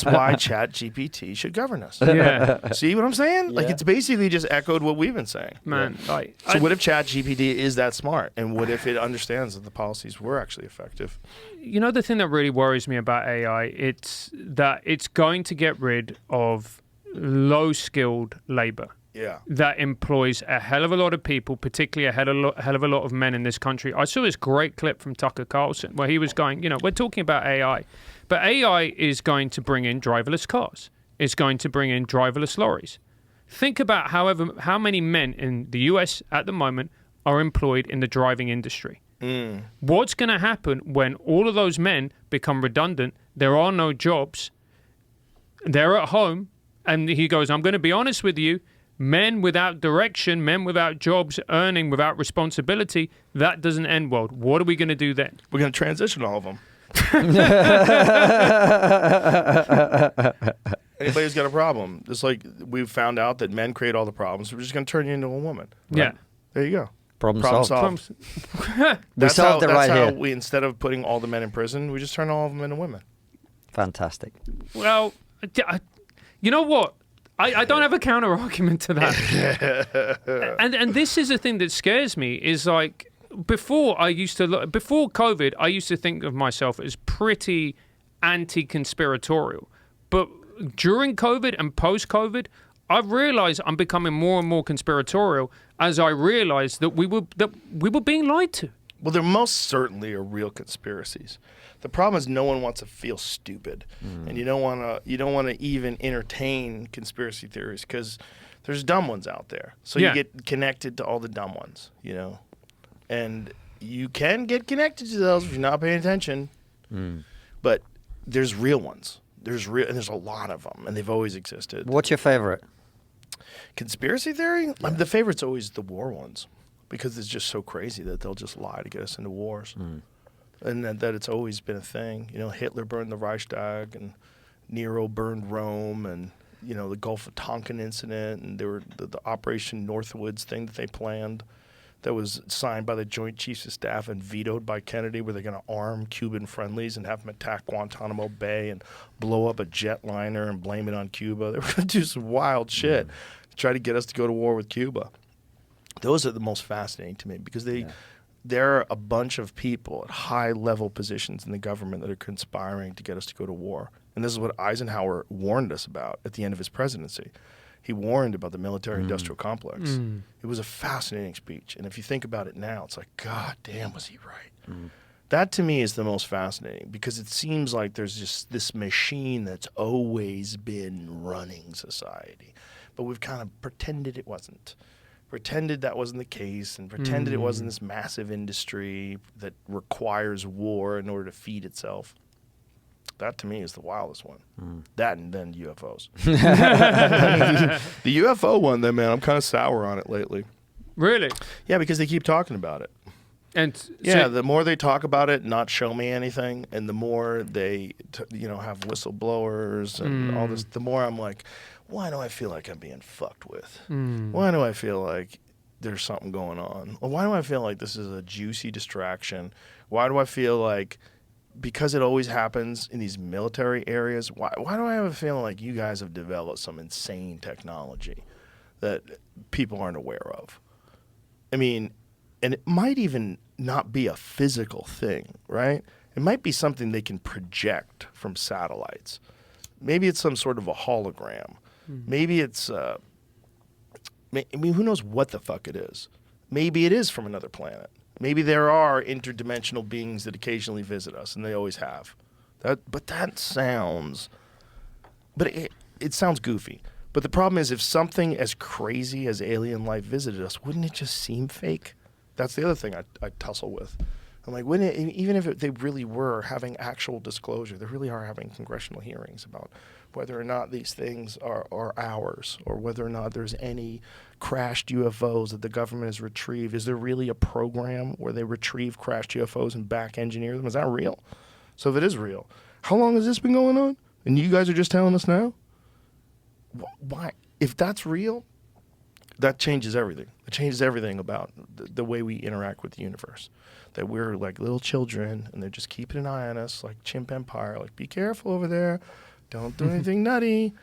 why ChatGPT should govern us. Yeah, See what I'm saying? Like, it's basically just echoed what we've been saying. man. Like, So what if ChatGPT is that smart? And what if it understands that the policies were actually effective? the thing that really worries me about AI, it's that it's going to get rid of low-skilled labor Yeah. that employs a hell of a lot of people, particularly a hell of a lot of men in this country. I saw this great clip from Tucker Carlson where he was going, we're talking about AI, but AI is going to bring in driverless cars. It's going to bring in driverless lorries. Think about how many men in the US at the moment are employed in the driving industry. What's going to happen when all of those men become redundant? There are no jobs. They're at home. And he goes, I'm going to be honest with you, men without direction, men without jobs, earning without responsibility, that doesn't end well. What are we going to do then? We're going to transition all of them. Anybody who's got a problem, just like we've found out that men create all the problems, we're just going to turn you into a woman. Right? Yeah. There you go. Problem Problem solved. solved. We solved it right that's how here. we, instead of putting all the men in prison, we just turn all of them into women. Fantastic. Well, you know what? I don't have a counter argument to that. and this is the thing that scares me is like before COVID, I used to think of myself as pretty anti-conspiratorial. But during COVID and post-COVID, I've realized I'm becoming more and more conspiratorial as I realized that we were being lied to. Well, there most certainly are real conspiracies. The problem is no one wants to feel stupid, and you don't want to even entertain conspiracy theories because there's dumb ones out there. So Yeah. you get connected to all the dumb ones, and you can get connected to those if you're not paying attention. But there's real ones. And there's a lot of them, and they've always existed. What's your favorite? Conspiracy theory? The favorite's always the war ones, because it's just so crazy that they'll just lie to get us into wars. And that it's always been a thing. Hitler burned the Reichstag, and Nero burned Rome, and the Gulf of Tonkin incident, and there were the Operation Northwoods thing that they planned that was signed by the Joint Chiefs of Staff and vetoed by Kennedy, where they're going to arm Cuban friendlies and have them attack Guantanamo Bay and blow up a jetliner and blame it on Cuba. They were going to do some wild shit to try to get us to go to war with Cuba. Those are the most fascinating to me because there are a bunch of people at high-level positions in the government that are conspiring to get us to go to war. And this is what Eisenhower warned us about at the end of his presidency. He warned about the military-industrial complex. It was a fascinating speech. And if you think about it now, it's like, God damn, was he right? That, to me, is the most fascinating because it seems like there's just this machine that's always been running society. But we've kind of pretended it wasn't. Pretended that wasn't the case and pretended it wasn't this massive industry that requires war in order to feed itself. That, to me, is the wildest one. That and then UFOs. The UFO one, then, man, I'm kind of sour on it lately. Really? Yeah, because they keep talking about it. And Yeah, so, the more they talk about it, not show me anything, and the more they, have whistleblowers and all this, the more I'm like, why do I feel like I'm being fucked with? Why do I feel like there's something going on? Or why do I feel like this is a juicy distraction? Why do I feel like, because it always happens in these military areas, why do I have a feeling like you guys have developed some insane technology that people aren't aware of? I mean, and it might even not be a physical thing, right? It might be something they can project from satellites. Maybe it's some sort of a hologram. Maybe it's, who knows what the fuck it is? Maybe it is from another planet. Maybe there are interdimensional beings that occasionally visit us, and they always have. It sounds goofy. But the problem is, if something as crazy as alien life visited us, wouldn't it just seem fake? That's the other thing I tussle with. I'm like, wouldn't it, even if they really were having actual disclosure, they really are having congressional hearings about whether or not these things are ours, or whether or not there's any crashed UFOs that the government has retrieved. Is there really a program where they retrieve crashed UFOs and back engineer them? Is that real? So if it is real, how long has this been going on? And you guys are just telling us now? Why? If that's real, that changes everything. It changes everything about the way we interact with the universe. That we're like little children, and they're just keeping an eye on us, like Chimp Empire. Like, be careful over there. Don't do anything nutty.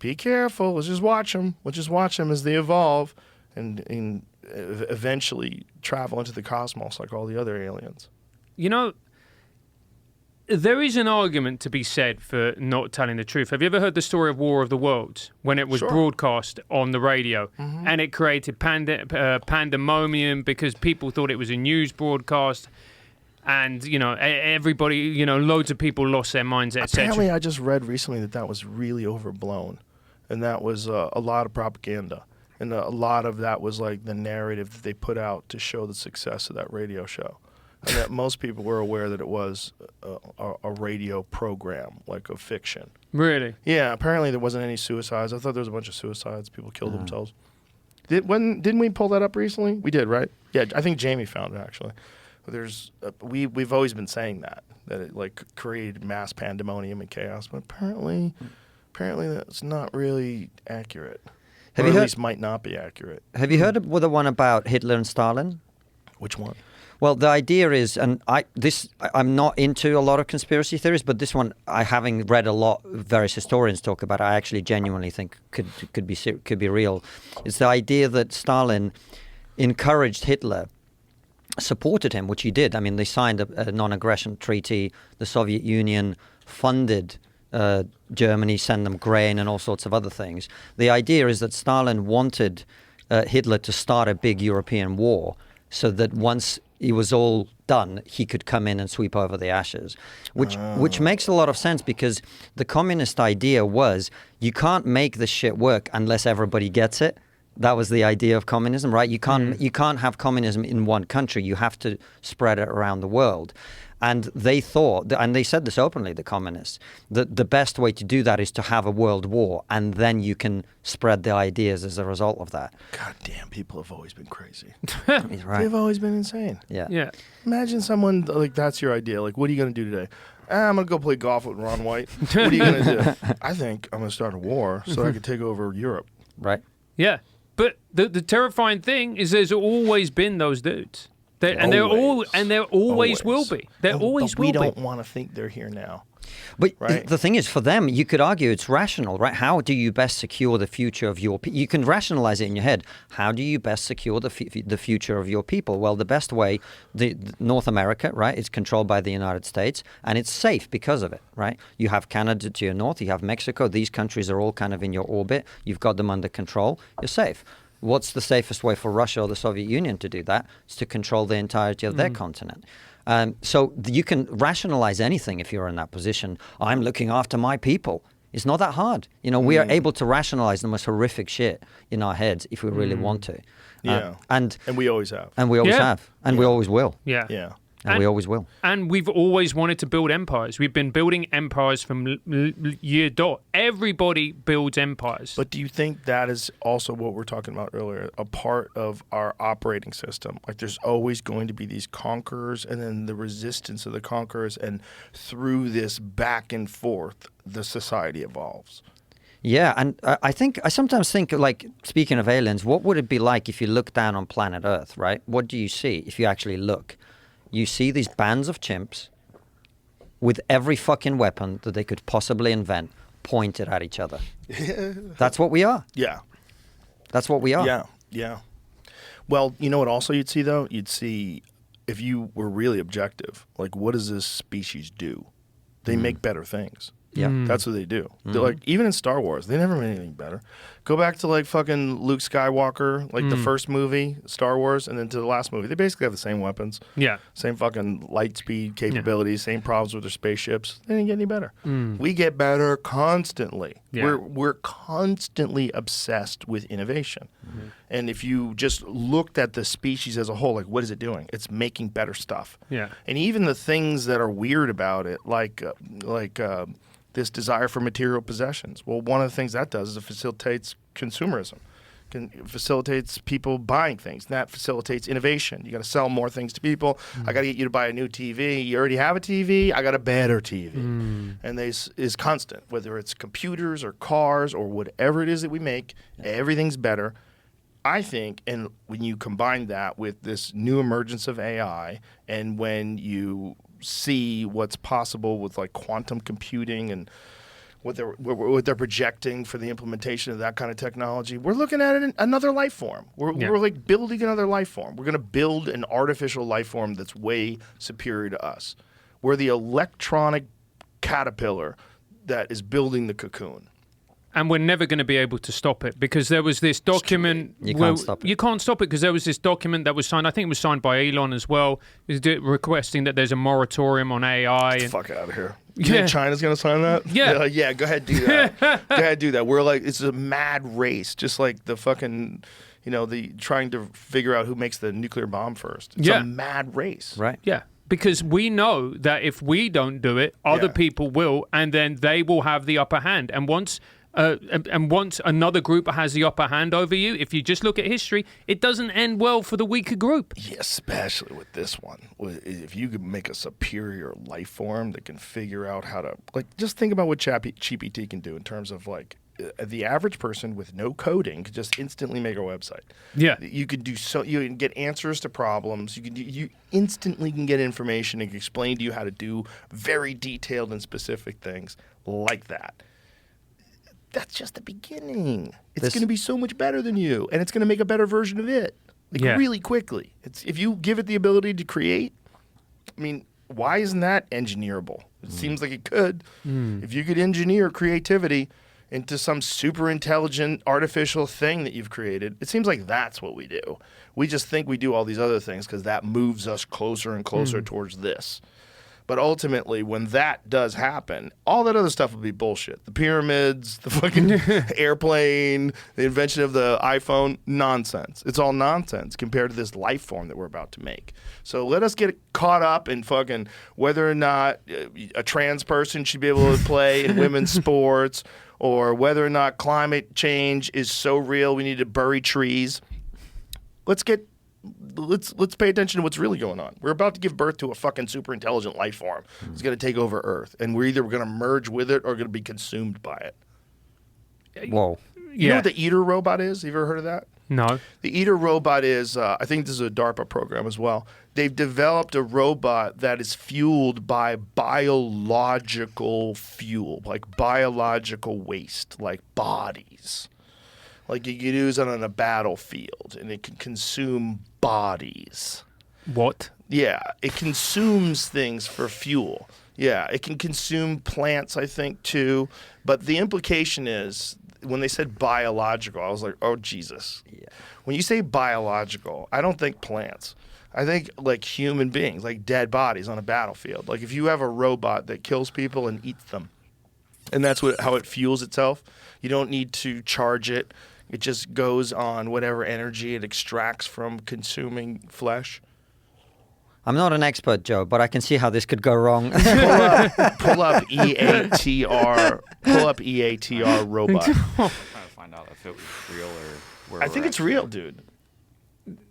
Be careful. Let's just watch them. Let's just watch them as they evolve and eventually travel into the cosmos like all the other aliens. There is an argument to be said for not telling the truth. Have you ever heard the story of War of the Worlds, when it was broadcast on the radio and it created pandemonium because people thought it was a news broadcast, and everybody, loads of people lost their minds, etc. Apparently, I just read recently that was really overblown, and that was a lot of propaganda, and a lot of that was like the narrative that they put out to show the success of that radio show. And that most people were aware that it was a radio program, like a fiction. Really? Yeah, apparently there wasn't any suicides. I thought there was a bunch of suicides. People killed themselves. Didn't we pull that up recently? We did, right? Yeah, I think Jamie found it, actually. There's we've always been saying that it like created mass pandemonium and chaos, but apparently that's not really accurate. Or at least might not be accurate. Have you heard of the one about Hitler and Stalin? Which one? Well, the idea is, and I'm not into a lot of conspiracy theories, but this one, having read a lot, various historians talk about, I actually genuinely think could be real. It's the idea that Stalin encouraged Hitler, supported him, which he did. I mean, they signed a non-aggression treaty. The Soviet Union funded Germany, sent them grain and all sorts of other things. The idea is that Stalin wanted Hitler to start a big European war, so that once it was all done, he could come in and sweep over the ashes, which makes a lot of sense, because the communist idea was you can't make this shit work unless everybody gets it. That was the idea of communism, right? You can't have communism in one country. You have to spread it around the world. And they thought, and they said this openly, the communists, that the best way to do that is to have a world war, and then you can spread the ideas as a result of that. God damn, people have always been crazy. He's right. They've always been insane. Yeah. Imagine someone, like, that's your idea. Like, what are you going to do today? I'm going to go play golf with Ron White. What are you going to do? I think I'm going to start a war so I can take over Europe. Right. Yeah. But the terrifying thing is there's always been those dudes. There always will be. There always will be. We don't want to think they're here now. But Right. the thing is, for them, you could argue it's rational, right? How do you best secure the future of your people? You can rationalize it in your head. How do you best secure the future of your people? Well, the best way, the North America, right, is controlled by the United States, and it's safe because of it, right? You have Canada to your north, you have Mexico. These countries are all kind of in your orbit. You've got them under control. You're safe. What's the safest way for Russia or the Soviet Union to do that? It's to control the entirety of their continent. So you can rationalize anything if you're in that position. I'm looking after my people. It's not that hard. You know, we are able to rationalize the most horrific shit in our heads if we really want to. And we always have. And we always have. And we always will. Yeah. Yeah. And we always will. And we've always wanted to build empires. We've been building empires from year dot. Everybody builds empires. But do you think that is also what we're talking about earlier, a part of our operating system? Like there's always going to be these conquerors and then the resistance of the conquerors, and through this back and forth, the society evolves. Yeah, and I sometimes think, like, speaking of aliens, what would it be like if you look down on planet Earth, right? What do you see if you actually look? You see these bands of chimps with every fucking weapon that they could possibly invent pointed at each other. That's what we are. Yeah. That's what we are. Yeah, yeah. Well, you know what also you'd see, though? You'd see, if you were really objective, like, what does this species do? They make better things. Yeah. That's what they do. They're like, even in Star Wars, they never made anything better. Go back to like fucking Luke Skywalker, like the first movie, Star Wars, and then to the last movie. They basically have the same weapons. Yeah. Same fucking light speed capabilities, same problems with their spaceships. They didn't get any better. We get better constantly. Yeah. We're constantly obsessed with innovation. And if you just looked at the species as a whole, like what is it doing? It's making better stuff. Yeah. And even the things that are weird about it, like this desire for material possessions. Well, one of the things that does is it facilitates consumerism. It facilitates people buying things. That facilitates innovation. You got to sell more things to people. I got to get you to buy a new TV. You already have a TV. I got a better TV. And this is constant, whether it's computers or cars or whatever it is that we make. Everything's better. I think, and when you combine that with this new emergence of AI, and when you see what's possible with like quantum computing and what they're projecting for the implementation of that kind of technology, we're looking at another life form. We're like building another life form. We're going to build an artificial life form that's way superior to us. We're the electronic caterpillar that is building the cocoon. And we're never going to be able to stop it because there was this document. You can't stop it. You can't stop it because there was this document that was signed. I think it was signed by Elon as well, requesting that there's a moratorium on AI. Get the fuck out of here. You think China's going to sign that? Yeah. Yeah, go ahead, do that. Go ahead, do that. We're like, it's a mad race, just like the fucking, the trying to figure out who makes the nuclear bomb first. It's a mad race. Right. Yeah. Because we know that if we don't do it, other people will, and then they will have the upper hand. And once another group has the upper hand over you, if you just look at history, it doesn't end well for the weaker group. Yeah, especially with this one. If you could make a superior life form that can figure out how to, like, just think about what GPT can do in terms of, like, the average person with no coding could just instantly make a website. Yeah. You could you can get answers to problems. You instantly can get information and explain to you how to do very detailed and specific things like that. That's just the beginning. It's going to be so much better than you, and it's going to make a better version of it, really quickly. If you give it the ability to create, I mean, why isn't that engineerable? It seems like it could. If you could engineer creativity into some super intelligent artificial thing that you've created, it seems like that's what we do. We just think we do all these other things because that moves us closer and closer towards this. But ultimately, when that does happen, all that other stuff will be bullshit. The pyramids, the fucking airplane, the invention of the iPhone, nonsense. It's all nonsense compared to this life form that we're about to make. So let us get caught up in fucking whether or not a trans person should be able to play in women's sports, or whether or not climate change is so real we need to bury trees. Let's pay attention to what's really going on. We're about to give birth to a fucking super intelligent life form. It's going to take over Earth, and we're either going to merge with it or going to be consumed by it. Whoa. You know what the eater robot is? Have you ever heard of that? No. The Eater robot is, I think this is a DARPA program as well. They've developed a robot that is fueled by biological fuel, like biological waste, like bodies. Like you could use it on a battlefield, and it can consume bodies. What? Yeah, it consumes things for fuel. Yeah, it can consume plants, I think, too. But the implication is, when they said biological, I was like, oh, Jesus. Yeah. When you say biological, I don't think plants. I think like human beings, like dead bodies on a battlefield. Like if you have a robot that kills people and eats them, and that's how it fuels itself, you don't need to charge it. It just goes on whatever energy it extracts from consuming flesh. I'm not an expert, Joe, but I can see how this could go wrong. Pull up EATR. Pull up EATR robot. I'm trying to find out if it was real or where I think it's real, dude.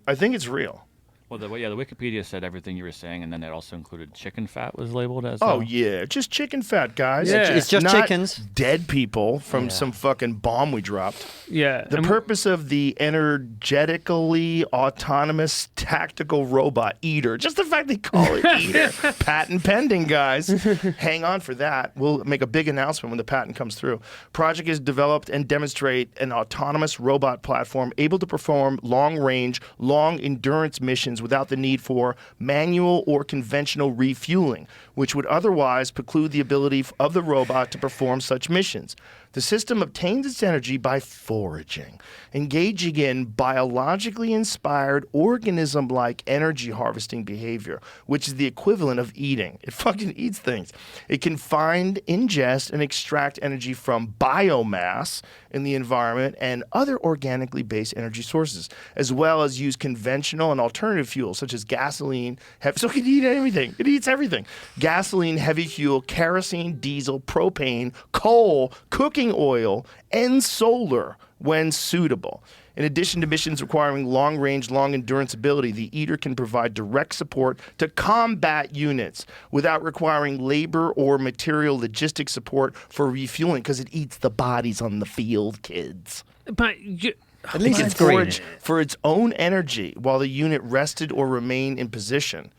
I think it's real. Well, the Wikipedia said everything you were saying, and then it also included chicken fat was labeled as. Oh yeah, just chicken fat, guys. Yeah. It's just Not chickens. Dead people from some fucking bomb we dropped. Yeah. The purpose of the energetically autonomous tactical robot Eater, just the fact they call it Eater, patent pending, guys. Hang on for that. We'll make a big announcement when the patent comes through. Project is developed and demonstrate an autonomous robot platform able to perform long-range, long-endurance missions without the need for manual or conventional refueling, which would otherwise preclude the ability of the robot to perform such missions. The system obtains its energy by foraging, engaging in biologically inspired organism-like energy harvesting behavior, which is the equivalent of eating. It fucking eats things. It can find, ingest, and extract energy from biomass in the environment and other organically based energy sources, as well as use conventional and alternative fuels such as gasoline. So it can eat everything. It eats everything. Gasoline, heavy fuel, kerosene, diesel, propane, coal, cooking oil, and solar when suitable. In addition to missions requiring long-range, long-endurance ability, the Eater can provide direct support to combat units without requiring labor or material logistic support for refueling because it eats the bodies on the field, kids. But At least It can it's green. forage for its own energy while the unit rested or remained in position.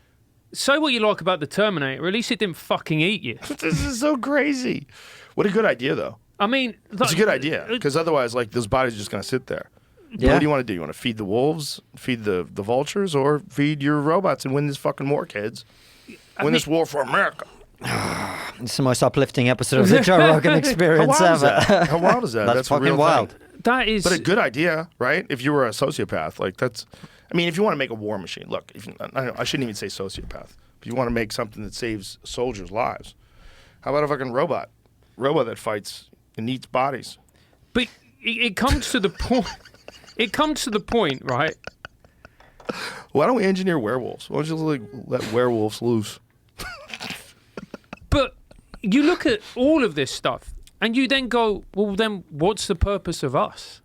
say what you like about the Terminator, at least it didn't fucking eat you. This is so crazy. What a good idea, though. I mean, It's a good idea because otherwise, like, those bodies are just going to sit there. Yeah. What do you want to do? You want to feed the wolves, feed the vultures, or feed your robots and win this fucking war, kids? Win this war for America. It's the most uplifting episode of the Joe Rogan How Experience wild is ever. that? How wild is that? That's a fucking real wild. thing. That is. But a good idea, right? If you were a sociopath, like that's. I mean, if you want to make a war machine, look. I shouldn't even say sociopath. If you want to make something that saves soldiers' lives, how about a fucking robot that fights and eats bodies? But it comes to the point. It comes to the point, right? Why don't we engineer werewolves? Why don't you like let werewolves loose? But you look at all of this stuff, and you then go, well, then what's the purpose of us?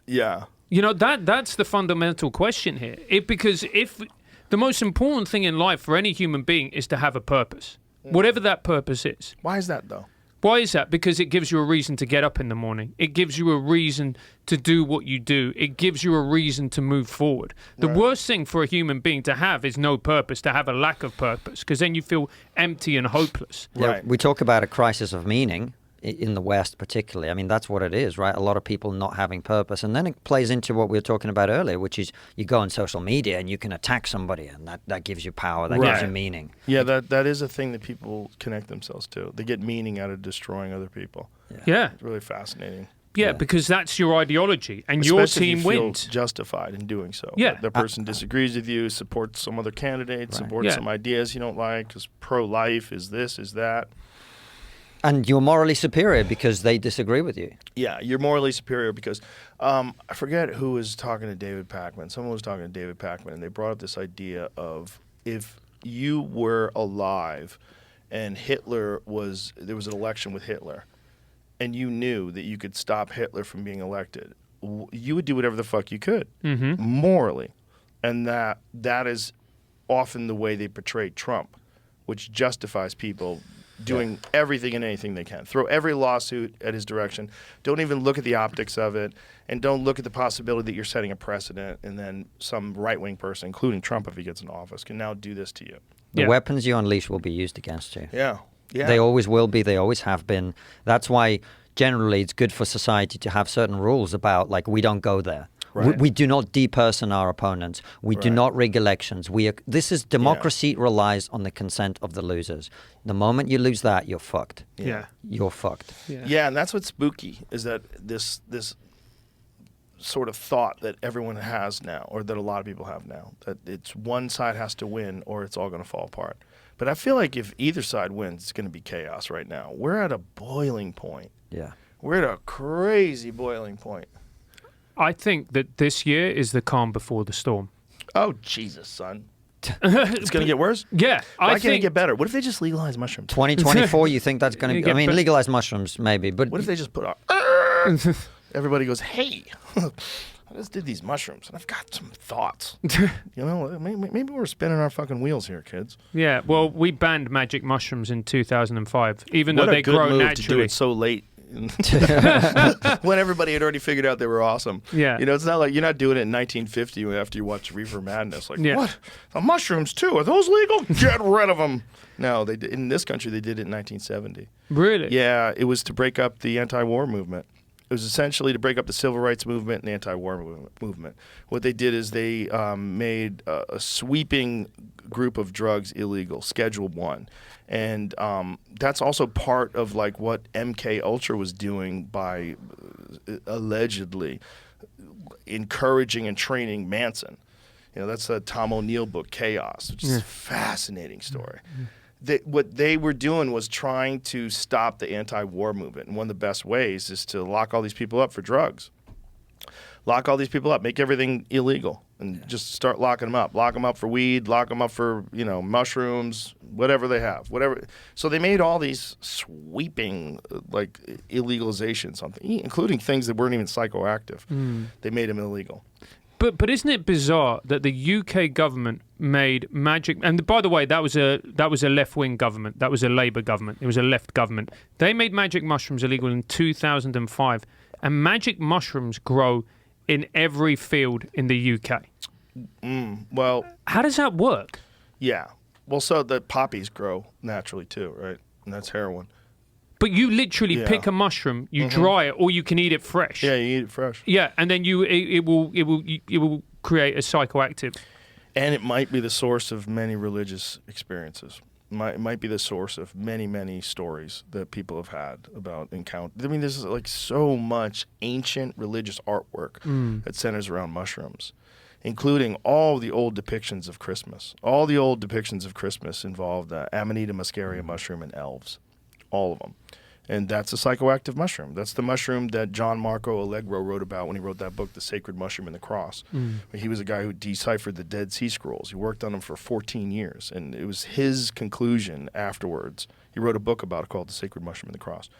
Yeah. You know, that's the fundamental question here. Because if the most important thing in life for any human being is to have a purpose, whatever that purpose is. Why is that though? Why is that? Because it gives you a reason to get up in the morning. It gives you a reason to do what you do. It gives you a reason to move forward. The worst thing for a human being to have is no purpose, to have a lack of purpose, because then you feel empty and hopeless. Yeah, Right. we talk about a crisis of meaning in the West particularly. I mean, that's what it is, right? A lot of people not having purpose. And then it plays into what we were talking about earlier, which is you go on social media and you can attack somebody, and that gives you power, that gives you Right. meaning. Yeah, that is a thing that people connect themselves to. They get meaning out of destroying other people. Yeah. It's really fascinating. Yeah, because that's your ideology, and your Especially if team you feel wins. justified in doing so. Yeah. Like the person disagrees with you, supports some other candidate, supports Yeah. some ideas you don't like, is pro-life, is this, is that. And you're morally superior because they disagree with you. Yeah, you're morally superior because I forget who was talking to David Pakman. Someone was talking to David Pakman, and they brought up this idea of if you were alive and there was an election with Hitler, and you knew that you could stop Hitler from being elected, you would do whatever the fuck you could, morally. And that is often the way they portray Trump, which justifies people doing everything and anything they can. Throw every lawsuit at his direction. Don't even look at the optics of it, and don't look at the possibility that you're setting a precedent, and then some right-wing person, including Trump if he gets in office, can now do this to you. The weapons you unleash will be used against you. Yeah. Yeah. They always will be. They always have been. That's why generally it's good for society to have certain rules about, like, we don't go there. Right. We do not deperson our opponents. We do Right. not rig elections. This is democracy relies on the consent of the losers. The moment you lose that, you're fucked. Yeah. You're fucked. Yeah, and that's what's spooky, is that this sort of thought that everyone has now, or that a lot of people have now, that it's one side has to win or it's all going to fall apart. But I feel like if either side wins, it's going to be chaos right now. We're at a boiling point. Yeah. We're at a crazy boiling point. I think that this year is the calm before the storm. Oh, Jesus, son. It's going to get worse? Yeah. Why can't it get better? What if they just legalize mushrooms? 2024, you think that's going to be... I mean, legalize mushrooms, maybe, but... What if they just put everybody goes, hey, I just did these mushrooms, and I've got some thoughts. You know, maybe we're spinning our fucking wheels here, kids. Yeah, well, we banned magic mushrooms in 2005, even What though a they good grow move naturally. to do it so late. When everybody had already figured out they were awesome. Yeah. You know, it's not like you're not doing it in 1950 after you watch Reefer Madness. Like, Yeah. what? The mushrooms, too? Are those legal? Get rid of them. No, they did, in this country, they did it in 1970. Really? Yeah, it was to break up the anti-war movement. It was essentially to break up the civil rights movement and the anti-war movement. What they did is they made a sweeping group of drugs illegal, Schedule 1. And that's also part of like what MK Ultra was doing by allegedly encouraging and training Manson. You know, that's the Tom O'Neill book, Chaos, which is a fascinating story. What they were doing was trying to stop the anti-war movement. And one of the best ways is to lock all these people up for drugs. Lock all these people up, make everything illegal, and just start locking them up. Lock them up for weed, lock them up for, you know, mushrooms, whatever they have, whatever. So they made all these sweeping, like, illegalizations, including things that weren't even psychoactive. They made them illegal. But isn't it bizarre that the UK government made magic? And by the way, that was a left-wing government. That was a Labour government. It was a left government. They made magic mushrooms illegal in 2005, and magic mushrooms grow in every field in the UK. Well, How does that work? yeah. Well, so the poppies grow naturally too, right? And that's heroin. But you literally Yeah. pick a mushroom, you dry it, or you can eat it fresh. Yeah, you eat it fresh. Yeah, and then it will create a psychoactive. And it might be the source of many religious experiences. It might be the source of many, many stories that people have had about encounter. I mean, there's like so much ancient religious artwork that centers around mushrooms, including all the old depictions of Christmas. All the old depictions of Christmas involved Amanita muscaria mushroom and elves, all of them. And that's a psychoactive mushroom. That's the mushroom that John Marco Allegro wrote about when he wrote that book, The Sacred Mushroom and the Cross. He was a guy who deciphered the Dead Sea Scrolls. He worked on them for 14 years, and it was his conclusion afterwards. He wrote a book about it called The Sacred Mushroom and the Cross.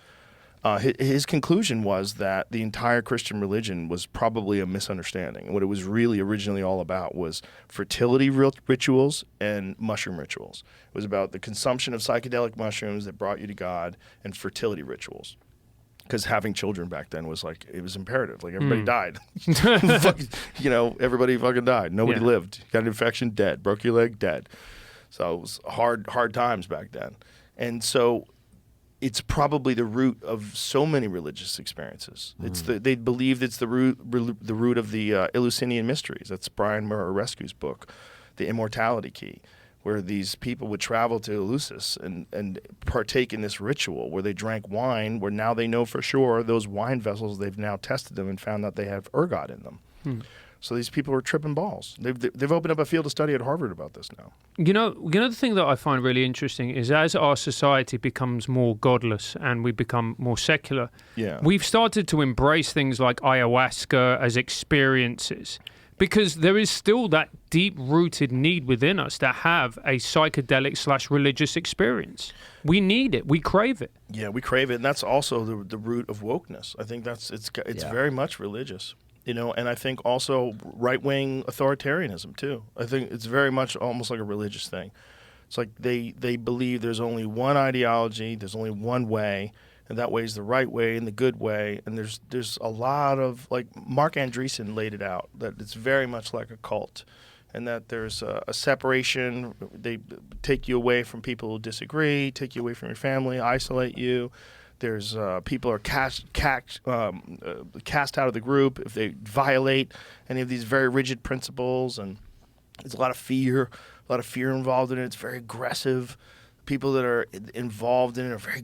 His conclusion was that the entire Christian religion was probably a misunderstanding. And what it was really originally all about was fertility rituals and mushroom rituals. It was about the consumption of psychedelic mushrooms that brought you to God and fertility rituals. Because having children back then was like, it was imperative. Like everybody died. You know, everybody fucking died. Nobody lived. Got an infection, dead. Broke your leg, dead. So it was hard times back then. And so it's probably the root of so many religious experiences. They believed it's the root of the Eleusinian mysteries. That's Brian Murarescu's book, The Immortality Key, where these people would travel to Eleusis and partake in this ritual where they drank wine, where now they know for sure those wine vessels, they've now tested them and found that they have ergot in them. So these people are tripping balls. They've opened up a field of study at Harvard about this now. You know the thing that I find really interesting is as our society becomes more godless and we become more secular, we've started to embrace things like ayahuasca as experiences because there is still that deep-rooted need within us to have a psychedelic/religious experience. We need it. We crave it. Yeah, we crave it, and that's also the root of wokeness. I think it's very much religious. You know, and I think also right-wing authoritarianism, too. I think it's very much almost like a religious thing. It's like they believe there's only one ideology, there's only one way, and that way is the right way and the good way. And there's a lot of, like Mark Andreessen laid it out, that it's very much like a cult, and that there's a separation. They take you away from people who disagree, take you away from your family, isolate you. There's people are cast out of the group if they violate any of these very rigid principles, and there's a lot of fear involved in it. It's very aggressive. People that are involved in it are very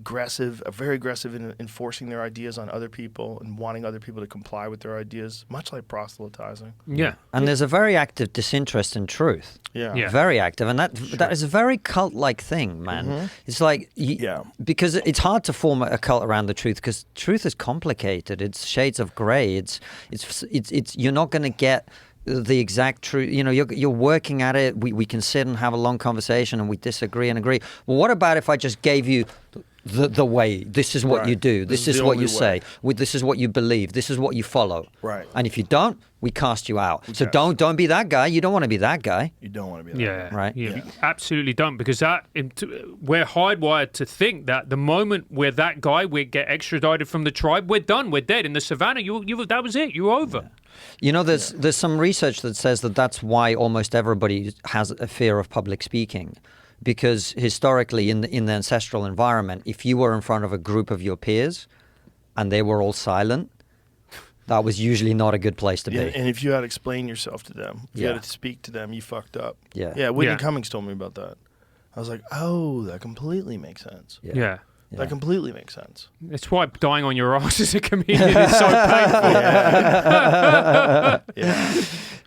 aggressive in enforcing their ideas on other people and wanting other people to comply with their ideas, much like proselytizing. Yeah. And there's a very active disinterest in truth. Yeah. Very active. And that is a very cult-like thing, man. It's like, because it's hard to form a cult around the truth, because truth is complicated. It's shades of gray. It's you're not going to get the exact truth. You know, you're working at it. We can sit and have a long conversation and we disagree and agree. Well, what about if I just gave you the way? This is what you do. This is what you say. This is what you believe. This is what you follow. Right. And if you don't, we cast you out. So don't be that guy. You don't want to be that guy. You don't want to be that guy. Right. Yeah, you absolutely don't, because we're hardwired to think that the moment we're that guy, we get extradited from the tribe, we're done, we're dead. In the savannah, that was it, you're over. Yeah. You know, there's some research that says that that's why almost everybody has a fear of public speaking. Because historically, in the ancestral environment, if you were in front of a group of your peers and they were all silent, that was usually not a good place to be. And if you had to explain yourself to them, if you had to speak to them, you fucked up. Yeah. Whitney Cummings told me about that. I was like, oh, that completely makes sense. Yeah. That completely makes sense. It's why dying on your ass as a comedian is so painful.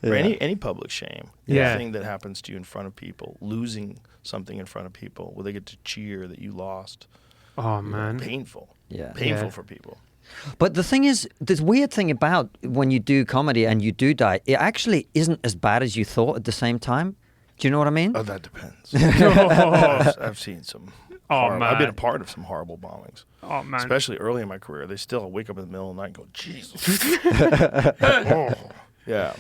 Or any public shame. Yeah. Anything that happens to you in front of people, losing something in front of people where they get to cheer that you lost. Oh, man. Painful. Yeah. Painful for people. But the thing is, this weird thing about when you do comedy and you do die, it actually isn't as bad as you thought at the same time. Do you know what I mean? Oh, that depends. Oh, I've seen some. man. I've been a part of some horrible bombings. Oh, man. Especially early in my career. They still wake up in the middle of the night and go, Jesus. Oh. Yeah.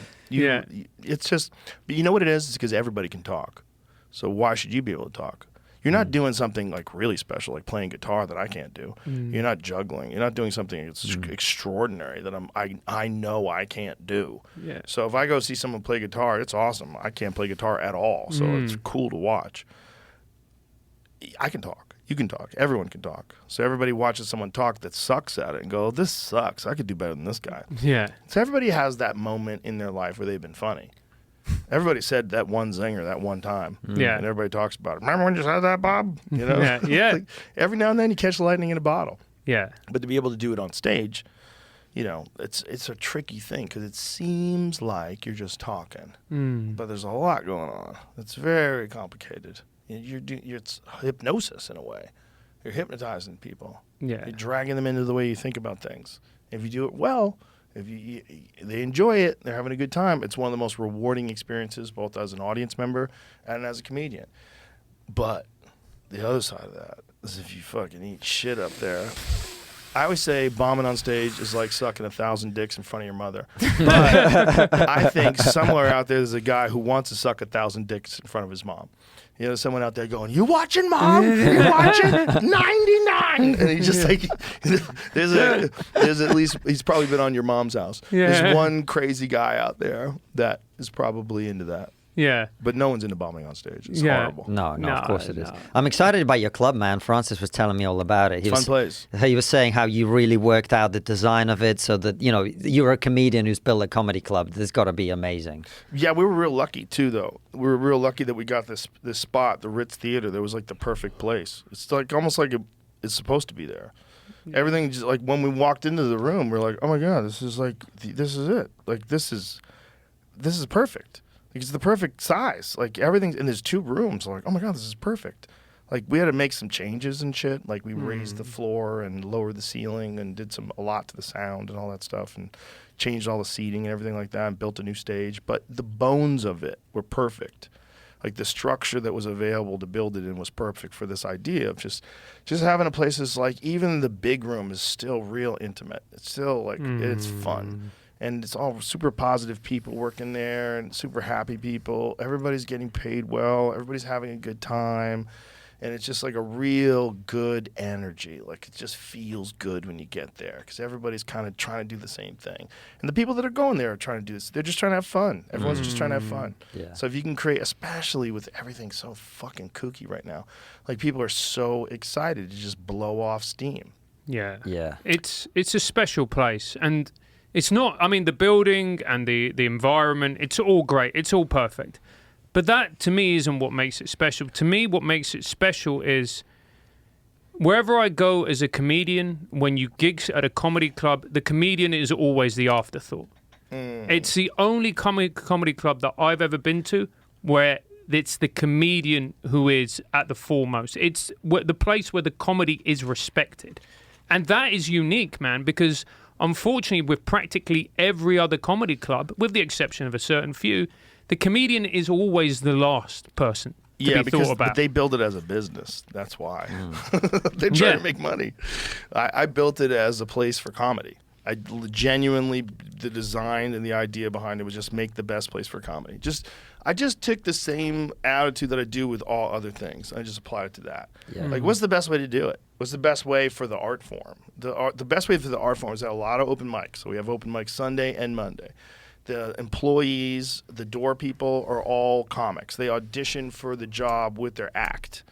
It's just, but you know what it is? It's because everybody can talk. So why should you be able to talk? You're not doing something like really special, like playing guitar that I can't do. You're not juggling. You're not doing something that's extraordinary that I know I can't do. Yeah. So if I go see someone play guitar, it's awesome. I can't play guitar at all, so it's cool to watch. I can talk. You can talk. Everyone can talk. So everybody watches someone talk that sucks at it and go, this sucks. I could do better than this guy. Yeah. So everybody has that moment in their life where they've been funny. Everybody said that one zinger that one time. Yeah. And everybody talks about it. Remember when you said that, Bob? You know? Yeah. Like, every now and then you catch lightning in a bottle. Yeah. But to be able to do it on stage, you know, it's a tricky thing because it seems like you're just talking. But there's a lot going on. It's very complicated. It's hypnosis in a way. You're hypnotizing people. Yeah. You're dragging them into the way you think about things. If you do it well, if they enjoy it, they're having a good time. It's one of the most rewarding experiences, both as an audience member and as a comedian. But the other side of that is if you fucking eat shit up there. I always say bombing on stage is like sucking 1,000 dicks in front of your mother. But I think somewhere out there there's a guy who wants to suck 1,000 dicks in front of his mom. You know, someone out there going, "You watching, Mom? You watching? 99?" And he's just like, there's at least, he's probably been on your mom's house. Yeah. There's one crazy guy out there that is probably into that. Yeah. But no one's into bombing on stage. It's Yeah. horrible. No, of course it is. No. I'm excited about your club, man. Francis was telling me all about it. Fun place. He was saying how you really worked out the design of it so that, you know, you're a comedian who's built a comedy club. There's got to be amazing. Yeah, we were real lucky too, though. We were real lucky that we got this spot, the Ritz Theater. That was like the perfect place. It's like almost like it's supposed to be there. Everything just like when we walked into the room, we're like, oh my god, this is it. Like this is perfect. Like, it's the perfect size. Like everything, and there's 2 rooms. Like, oh my god, this is perfect. Like we had to make some changes and shit. Like we raised the floor and lowered the ceiling and did a lot to the sound and all that stuff and changed all the seating and everything like that and built a new stage. But the bones of it were perfect. Like the structure that was available to build it in was perfect for this idea of just having a place that's like even the big room is still real intimate. It's still like it's fun. and it's all super positive people working there and super happy people. Everybody's getting paid well. Everybody's having a good time. And it's just like a real good energy. Like it just feels good when you get there because everybody's kind of trying to do the same thing. And the people that are going there are trying to do this. They're just trying to have fun. Everyone's just trying to have fun. Yeah. So if you can create, especially with everything so fucking kooky right now, like people are so excited to just blow off steam. Yeah. Yeah. It's a special place. And it's not, I mean, the building and the environment, it's all great. It's all perfect. But that, to me, isn't what makes it special. To me, what makes it special is wherever I go as a comedian, when you gigs at a comedy club, the comedian is always the afterthought. It's the only comedy club that I've ever been to where it's the comedian who is at the foremost. It's the place where the comedy is respected. And that is unique, man, because unfortunately, with practically every other comedy club, with the exception of a certain few, the comedian is always the last person to be thought about. But they build it as a business. That's why. They try to make money. I built it as a place for comedy. I genuinely, the design and the idea behind it was just make the best place for comedy. I just took the same attitude that I do with all other things. I just applied it to that. Yeah. Like, what's the best way to do it? What's the best way for the art form? The best way for the art form is to have a lot of open mics. So we have open mics Sunday and Monday. The employees, the door people are all comics. They audition for the job with their act.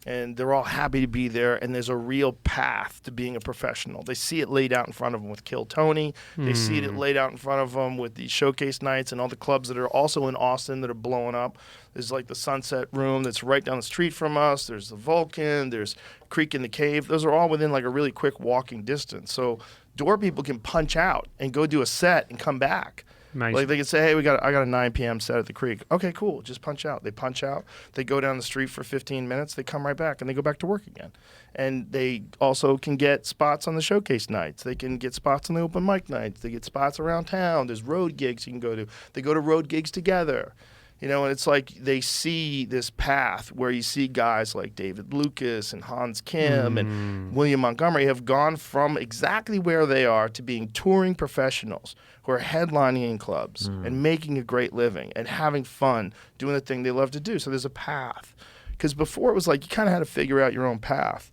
And they're all happy to be there, and there's a real path to being a professional. They see it laid out in front of them with Kill Tony. They see it laid out in front of them with the showcase nights and all the clubs that are also in Austin that are blowing up. There's like the Sunset Room that's right down the street from us. There's the Vulcan. There's Creek in the Cave. Those are all within like a really quick walking distance. So door people can punch out and go do a set and come back. Amazing. Like they can say, hey, I got a 9 p.m. set at the Creek. Okay, cool. Just punch out. They punch out. They go down the street for 15 minutes. They come right back, and they go back to work again. And they also can get spots on the showcase nights. They can get spots on the open mic nights. They get spots around town. There's road gigs you can go to. They go to road gigs together. You know, and it's like they see this path where you see guys like David Lucas and Hans Kim and William Montgomery have gone from exactly where they are to being touring professionals who are headlining in clubs and making a great living and having fun doing the thing they love to do. So there's a path. Because before it was like you kind of had to figure out your own path.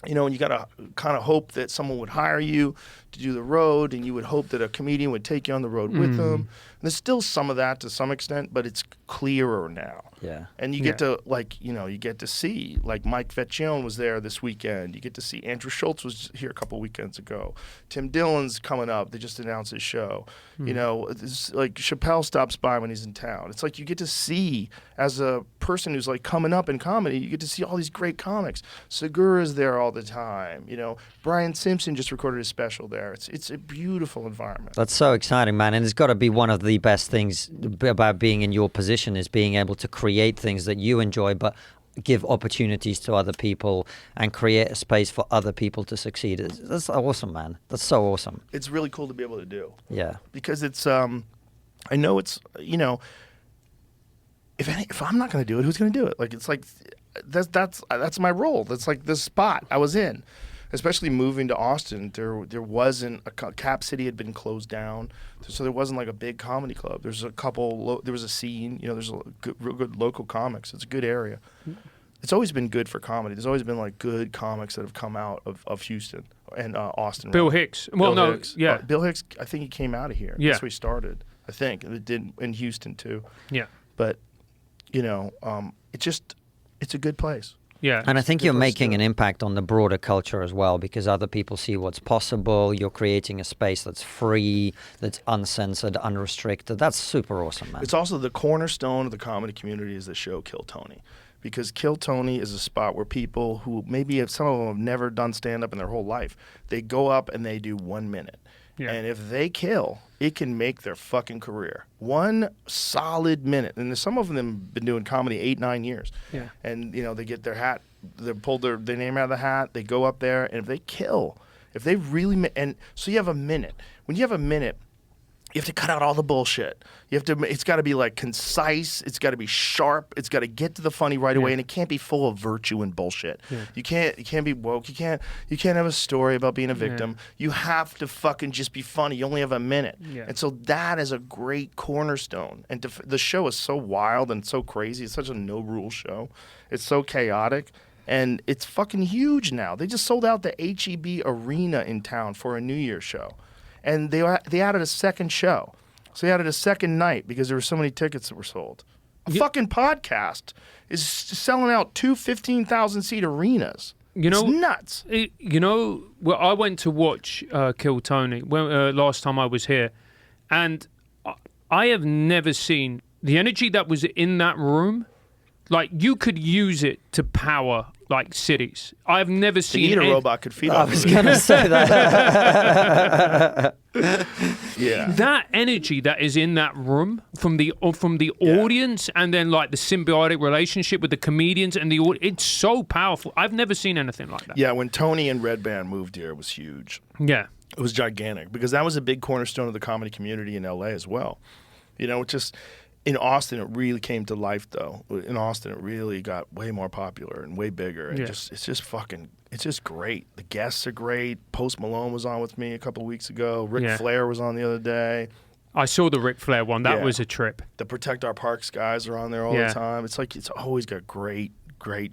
You know, and you got to kind of hope that someone would hire you to do the road, and you would hope that a comedian would take you on the road with them. And there's still some of that to some extent, but it's clearer now. Yeah. And you get to, like, you know, you get to see, like, Mike Vecchione was there this weekend. You get to see Andrew Schultz was here a couple weekends ago. Tim Dillon's coming up. They just announced his show. You know, it's like Chappelle stops by when he's in town. It's like you get to see, as a person who's, like, coming up in comedy, you get to see all these great comics. Segura's there all the time. You know, Brian Simpson just recorded his special there. It's a beautiful environment. That's so exciting, man. And it's got to be one of the best things about being in your position is being able to create things that you enjoy, but give opportunities to other people and create a space for other people to succeed. That's awesome, man. That's so awesome. It's really cool to be able to do. Yeah. Because it's, I know it's, you know, if I'm not going to do it, who's going to do it? Like, it's like, that's my role. That's like the spot I was in. Especially moving to Austin, there wasn't Cap City had been closed down, so there wasn't like a big comedy club. There's a couple. There was a scene. You know, there's real good local comics. It's a good area. It's always been good for comedy. There's always been like good comics that have come out of Houston and Austin. Bill rather. Hicks. Well, Bill no, Hicks. yeah. Bill Hicks. I think he came out of here. Yeah. That's where he started. I think it did in Houston too. Yeah. But you know, it's a good place. Yeah. And I think you're making an impact on the broader culture as well, because other people see what's possible. You're creating a space that's free, that's uncensored, unrestricted. That's super awesome, man. It's also the cornerstone of the comedy community is the show Kill Tony. Because Kill Tony is a spot where people who maybe some of them have never done stand-up in their whole life, they go up and they do 1 minute. Yeah. And if they kill, it can make their fucking career. 1 solid minute. And some of them have been doing comedy 8-9 years. Yeah. And, you know, they get their hat, they pull their name out of the hat, they go up there, and if they kill, if they really, and so you have a minute. When you have a minute, You have to cut out all the bullshit. It's got to be like concise. It's got to be sharp. It's got to get to the funny right away, and it can't be full of virtue and bullshit. Yeah. You can't be woke. You can't have a story about being a victim. You have to fucking just be funny. You only have a minute, and so that is a great cornerstone. And the show is so wild and so crazy. It's such a no rule show. It's so chaotic. And it's fucking huge now. They just sold out the HEB Arena in town for a New Year's show. And they added a second show. So they added a second night because there were so many tickets that were sold. A fucking podcast is selling out 15,000-seat arenas. It's nuts. Well, I went to watch Kill Tony last time I was here. And I have never seen the energy that was in that room. Like, you could use it to power, like, cities. I've never seen... a robot could feed I was going to say that. Yeah. That energy that is in that room from the audience, and then, like, the symbiotic relationship with the comedians and the audience, it's so powerful. I've never seen anything like that. Yeah, when Tony and Red Band moved here, it was huge. Yeah. It was gigantic because that was a big cornerstone of the comedy community in L.A. as well. Just... In Austin, it really came to life, though. In Austin, it really got way more popular and way bigger. And it's just great. The guests are great. Post Malone was on with me a couple of weeks ago. Ric Flair was on the other day. I saw the Ric Flair one. That was a trip. The Protect Our Parks guys are on there all the time. It's like it's always got great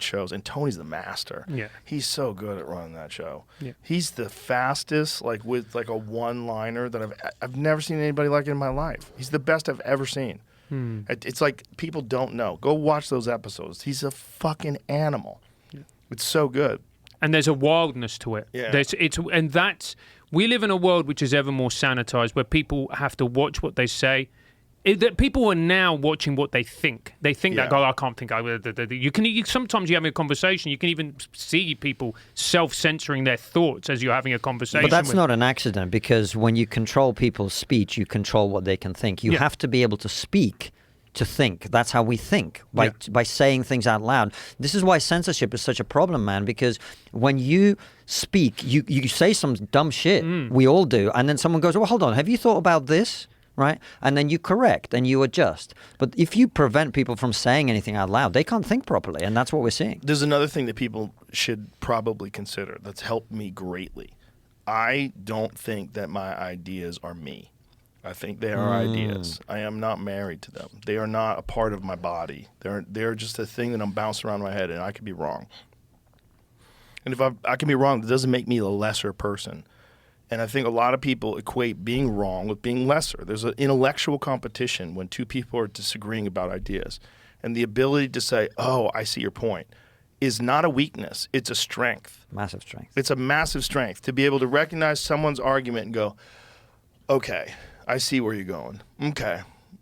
shows. And Tony's the master. Yeah. He's so good at running that show. Yeah. He's the fastest, with a one-liner that I've never seen anybody like it in my life. He's the best I've ever seen. It's like people don't know. Go watch those episodes. He's a fucking animal. Yeah. It's so good. And there's a wildness to it. Yeah. We live in a world which is ever more sanitized, where people have to watch what they say. That people are now watching what they think. They think that, I can't think. Sometimes you're having a conversation, you can even see people self-censoring their thoughts as you're having a conversation. But that's not an accident, because when you control people's speech, you control what they can think. You have to be able to speak to think. That's how we think, by saying things out loud. This is why censorship is such a problem, man, because when you speak, you say some dumb shit. We all do. And then someone goes, well, hold on, have you thought about this? Right? And then you correct and you adjust. But if you prevent people from saying anything out loud, they can't think properly. And that's what we're seeing. There's another thing that people should probably consider that's helped me greatly. I don't think that my ideas are me. I think they are ideas. I am not married to them. They are not a part of my body. They're just a thing that I'm bouncing around my head, and I could be wrong. And if I can be wrong, it doesn't make me a lesser person. And I think a lot of people equate being wrong with being lesser. There's an intellectual competition when two people are disagreeing about ideas. And the ability to say, oh, I see your point, is not a weakness. It's a strength. Massive strength. It's a massive strength to be able to recognize someone's argument and go, okay, I see where you're going. Okay,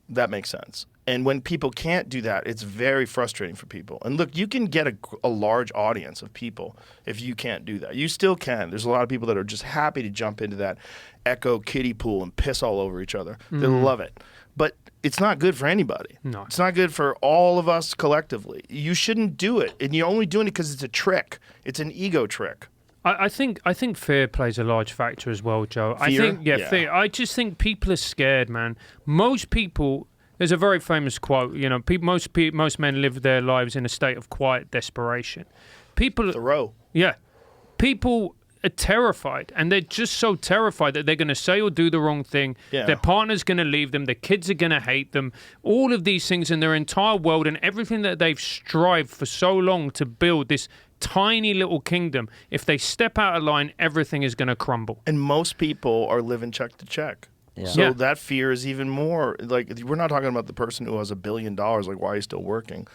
that makes sense. And when people can't do that, it's very frustrating for people. And look, you can get a large audience of people if you can't do that. You still can. There's a lot of people that are just happy to jump into that echo kiddie pool and piss all over each other. They love it. But it's not good for anybody. No. It's not good for all of us collectively. You shouldn't do it. And you're only doing it because it's a trick. It's an ego trick. I think fear plays a large factor as well, Joe. Fear? Fear. I just think people are scared, man. Most people... There's a very famous quote, most men live their lives in a state of quiet desperation. Thoreau. Yeah. People are terrified, and they're just so terrified that they're going to say or do the wrong thing. Yeah. Their partner's going to leave them. Their kids are going to hate them. All of these things in their entire world and everything that they've strived for so long to build, this tiny little kingdom, if they step out of line, everything is going to crumble. And most people are living check to check. Yeah. So that fear is even more, we're not talking about the person who has $1 billion, why he's still working.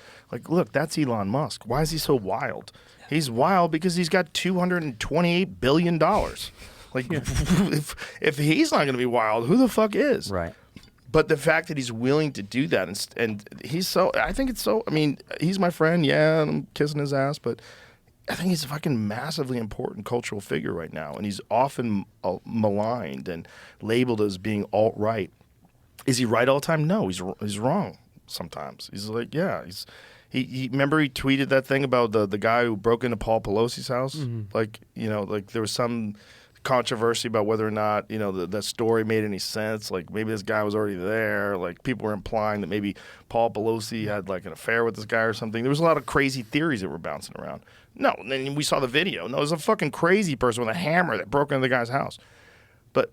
Look, that's Elon Musk. Why is he so wild? Yeah. He's wild because he's got $228 billion. If he's not going to be wild, who the fuck is? Right. But the fact that he's willing to do that, and he's he's my friend, yeah, and I'm kissing his ass, but I think he's a fucking massively important cultural figure right now, and he's often maligned and labeled as being alt-right. Is he right all the time? No, he's wrong sometimes. He's he remember he tweeted that thing about the guy who broke into Paul Pelosi's house? Mm-hmm. There was some controversy about whether or not, that story made any sense. Like, maybe this guy was already there. Like, people were implying that maybe Paul Pelosi had, like, an affair with this guy or something. There was a lot of crazy theories that were bouncing around. No, and then we saw the video. No, it was a fucking crazy person with a hammer that broke into the guy's house. But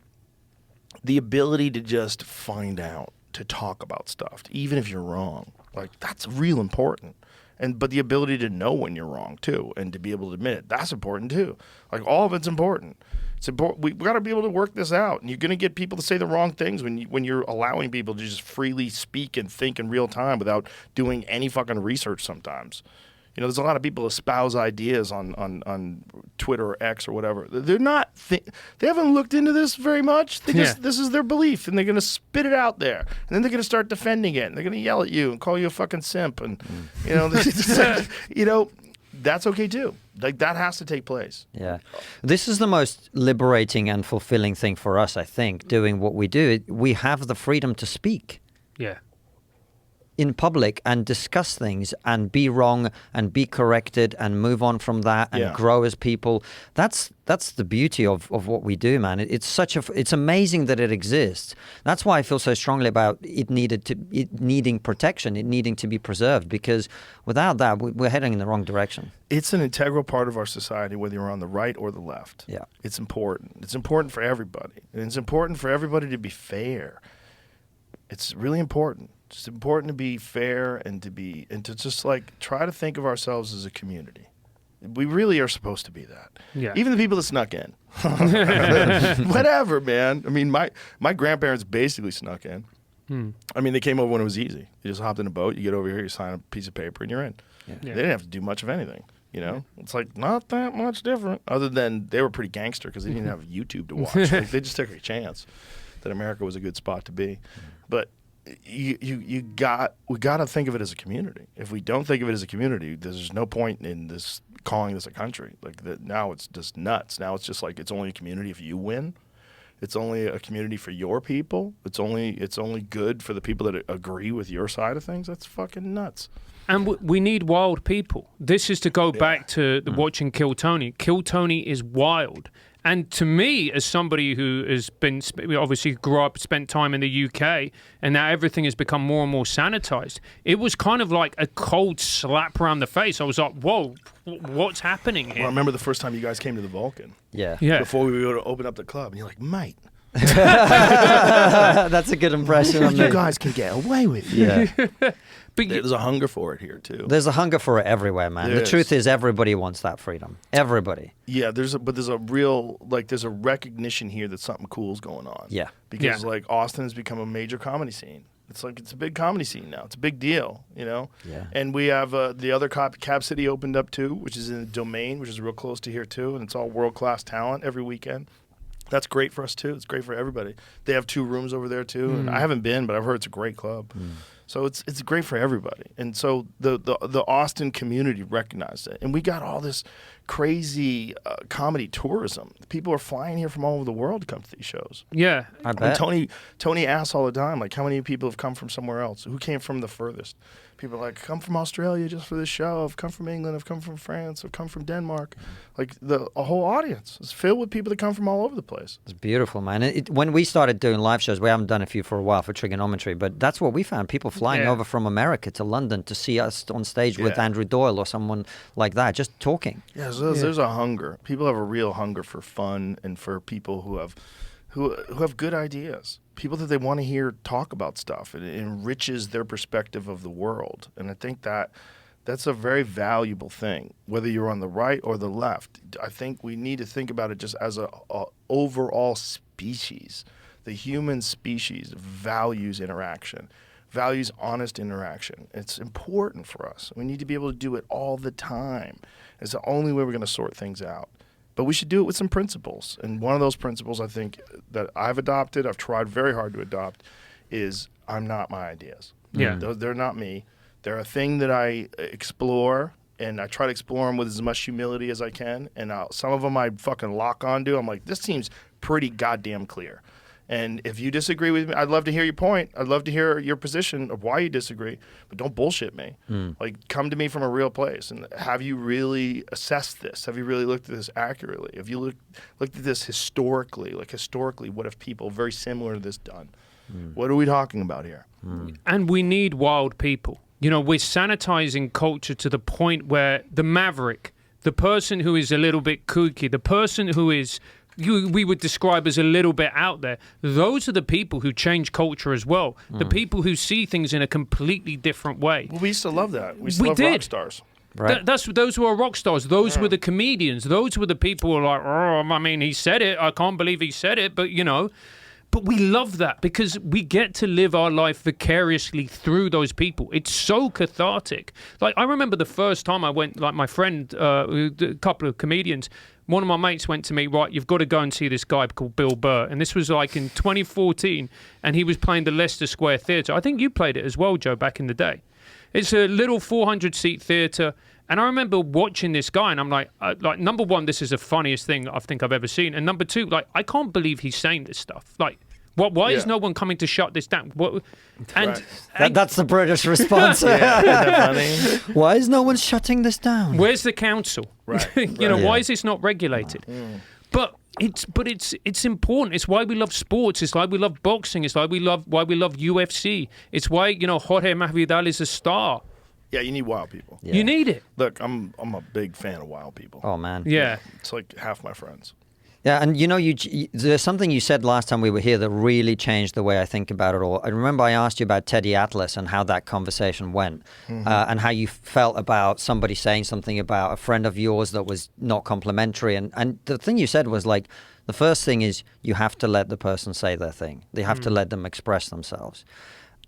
the ability to just find out, to talk about stuff, even if you're wrong, like, that's real important. But the ability to know when you're wrong too, and to be able to admit it, that's important too. Like, all of it's important. It's important. We've got to be able to work this out. And you're going to get people to say the wrong things when you're allowing people to just freely speak and think in real time without doing any fucking research sometimes. There's a lot of people espouse ideas on Twitter or X or whatever. They're not. They haven't looked into this very much. This is their belief, and they're going to spit it out there, and then they're going to start defending it, and they're going to yell at you and call you a fucking simp, and that's okay too. Like, that has to take place. Yeah, this is the most liberating and fulfilling thing for us, I think. Doing what we do, we have the freedom to speak. Yeah. In public and discuss things and be wrong and be corrected and move on from that and grow as people. That's the beauty of what we do, man. It's amazing that it exists. That's why I feel so strongly about it needing protection, it needing to be preserved, because without that, we're heading in the wrong direction. It's an integral part of our society, whether you're on the right or the left. Yeah. It's important. It's important for everybody. And it's important for everybody to be fair. It's really important. It's important to be fair and to just, like, try to think of ourselves as a community. We really are supposed to be that. Yeah. Even the people that snuck in. Whatever, man. I mean, my grandparents basically snuck in. I mean, they came over when it was easy. You just hopped in a boat, you get over here, you sign a piece of paper, and you're in. Yeah. They didn't have to do much of anything. It's like not that much different, other than they were pretty gangster because they didn't have YouTube to watch. Like, they just took a chance that America was a good spot to be. But we got to think of it as a community. If we don't think of it as a community, there's no point in this calling this a country. Like, that now it's just nuts. Now it's just like it's only a community if you win. It's only a community for your people. It's only good for the people that agree with your side of things. That's fucking nuts. And we need wild people. This is to go back to watching Kill Tony. Kill Tony is wild. And to me, as somebody who has been, obviously grew up, spent time in the UK, and now everything has become more and more sanitized, it was kind of like a cold slap around the face. I was like, whoa, what's happening here? Well, I remember the first time you guys came to the Vulcan. Yeah. Before we were able to open up the club, and you're like, mate. That's a good impression on me. You guys can get away with it. Yeah. But There's a hunger for it here too. There's a hunger for it everywhere, man. The truth is, everybody wants that freedom. Everybody. Yeah, there's a real, like, there's a recognition here that something cool's going on. Yeah. Because like, Austin has become a major comedy scene. It's like, it's a big comedy scene now. It's a big deal, Yeah. And we have the other Cap City opened up too, which is in the Domain, which is real close to here too, and it's all world-class talent every weekend. That's great for us too. It's great for everybody. They have 2 rooms over there too, and I haven't been, but I've heard it's a great club. So it's great for everybody. And so the Austin community recognized it. And we got all this crazy comedy tourism. People are flying here from all over the world to come to these shows. yeah. I bet. Tony asks all the time, like, how many people have come from somewhere else? Who came from the furthest? People are like, come from Australia just for this show. I've come from England. I've come from France. I've come from Denmark. Like, a whole audience is filled with people that come from all over the place. It's beautiful, man. When we started doing live shows, we haven't done a few for a while for Trigonometry, but that's what we found. People flying over from America to London to see us on stage with Andrew Doyle or someone like that, just talking. Yeah, there's a hunger. People have a real hunger for fun and for people who have good ideas. People that they want to hear talk about stuff. It enriches their perspective of the world. And I think that's a very valuable thing, whether you're on the right or the left. I think we need to think about it just as a overall species. The human species values interaction, values honest interaction. It's important for us. We need to be able to do it all the time. It's the only way we're going to sort things out. But we should do it with some principles. And one of those principles, I think, that I've adopted, I've tried very hard to adopt, is I'm not my ideas. Yeah. They're not me. They're a thing that I explore, and I try to explore them with as much humility as I can. And some of them I fucking lock onto. I'm like, this seems pretty goddamn clear. And if you disagree with me, I'd love to hear your point. I'd love to hear your position of why you disagree, but don't bullshit me. Like, come to me from a real place. And have you really assessed this? Have you really looked at this accurately? Have you looked at this historically? Like, historically, what have people very similar to this done? What are we talking about here? And we need wild people. You know, we're sanitizing culture to the point where the maverick, the person who is a little bit kooky, the person who is we would describe as a little bit out there, those are the people who change culture as well. The people who see things in a completely different way. Well, we used to love that. We used to love rock stars. Right. Those were rock stars. Those were the comedians. Those were the people who are like, oh, I mean, he said it. I can't believe he said it. But, you know, but we love that because we get to live our life vicariously through those people. It's so cathartic. Like, I remember the first time I went, like my friend, a couple of comedians, one of my mates went to me, right, you've got to go and see this guy called Bill Burr. And this was like in 2014, and he was playing the Leicester Square Theatre. I think you played it as well, Joe, back in the day. It's a little 400-seat theatre. And I remember watching this guy, and I'm like, number one, this is the funniest thing I think I've ever seen. And number two, like, I can't believe he's saying this stuff. Like, why is no one coming to shut this down? That's the British response. Isn't that funny? Why is no one shutting this down? Where's the council? Right. You know, why is this not regulated? But it's important. It's why we love sports. It's why we love boxing. It's why we love UFC. It's why, you know, Jorge Masvidal is a star. Yeah, you need wild people. You need it. Look, I'm a big fan of wild people. Oh, man. Yeah. It's like half my friends. Yeah, and you know, there's something you said last time we were here that really changed the way I think about it all. I remember I asked you about Teddy Atlas and how that conversation went, and how you felt about somebody saying something about a friend of yours that was not complimentary. And the thing you said was like, the first thing is you have to let the person say their thing. They have to let them express themselves.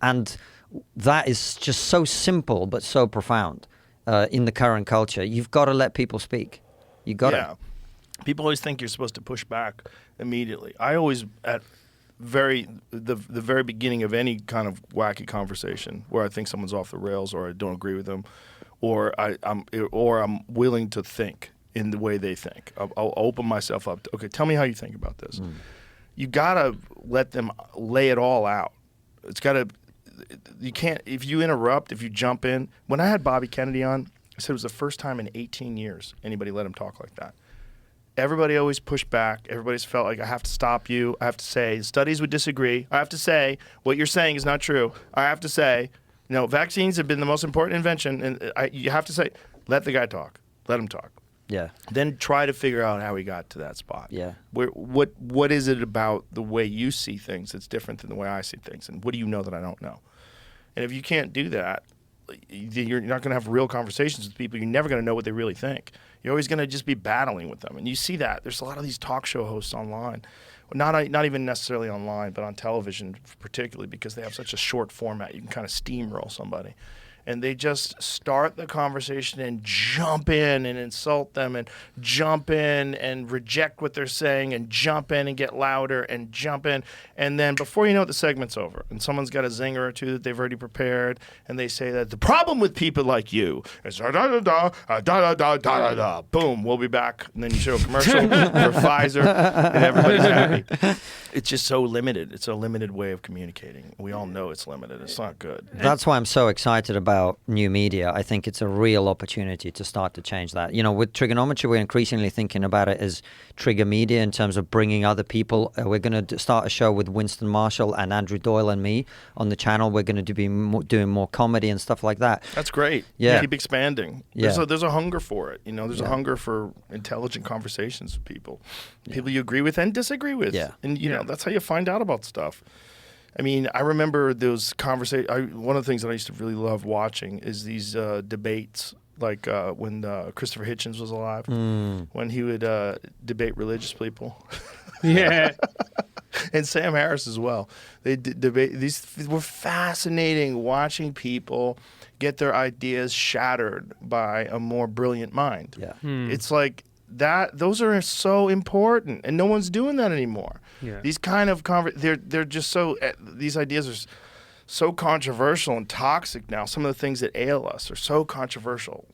And that is just so simple but so profound in the current culture. You've got to let people speak. You got to. People always think you're supposed to push back immediately. I always, at the very beginning of any kind of wacky conversation where I think someone's off the rails or I don't agree with them, or I'm willing to think in the way they think. I'll open myself up to, okay, tell me how you think about this. You gotta let them lay it all out. It's gotta. You can't, if you interrupt, if you jump in. When I had Bobby Kennedy on, I said it was the first time in 18 years anybody let him talk like that. Everybody always pushed back. Everybody's felt like I have to stop you. I have to say studies would disagree. I have to say what you're saying is not true. I have to say, you know, vaccines have been the most important invention, and you have to say, let the guy talk. Let him talk. Yeah. Then try to figure out how he got to that spot. Yeah. What is it about the way you see things that's different than the way I see things, and what do you know that I don't know? And if you can't do that, you're not going to have real conversations with people. You're never going to know what they really think. You're always going to just be battling with them. And you see that. There's a lot of these talk show hosts online. Not even necessarily online, but on television particularly, because they have such a short format. You can kind of steamroll somebody. And they just start the conversation and jump in and insult them and jump in and reject what they're saying and jump in and get louder and jump in. And then before you know it, the segment's over. And someone's got a zinger or two that they've already prepared. And they say that the problem with people like you is da-da-da-da. Boom, we'll be back. And then you show a commercial for Pfizer and everybody's happy. It's just so limited. It's a limited way of communicating. We all know it's limited. It's not good. That's why I'm so excited about new media. I think it's a real opportunity to start to change that. You know, with Trigonometry, we're increasingly thinking about it as trigger media in terms of bringing other people. We're going to start a show with Winston Marshall and Andrew Doyle and me on the channel. We're going to be doing more comedy and stuff like that. That's great. Yeah. Keep expanding. Yeah. There's a hunger for it. You know, there's a hunger for intelligent conversations with people. People you agree with and disagree with. Yeah. And, you know, that's how you find out about stuff. I mean, I remember those conversations. One of the things that I used to really love watching is these debates, like when Christopher Hitchens was alive, when he would debate religious people. Yeah. And Sam Harris as well. They debate. These were fascinating, watching people get their ideas shattered by a more brilliant mind. Yeah. It's like that. Those are so important, and no one's doing that anymore. Yeah. These kind of they're just so. These ideas are so controversial and toxic now. Some of the things that ail us are so controversial.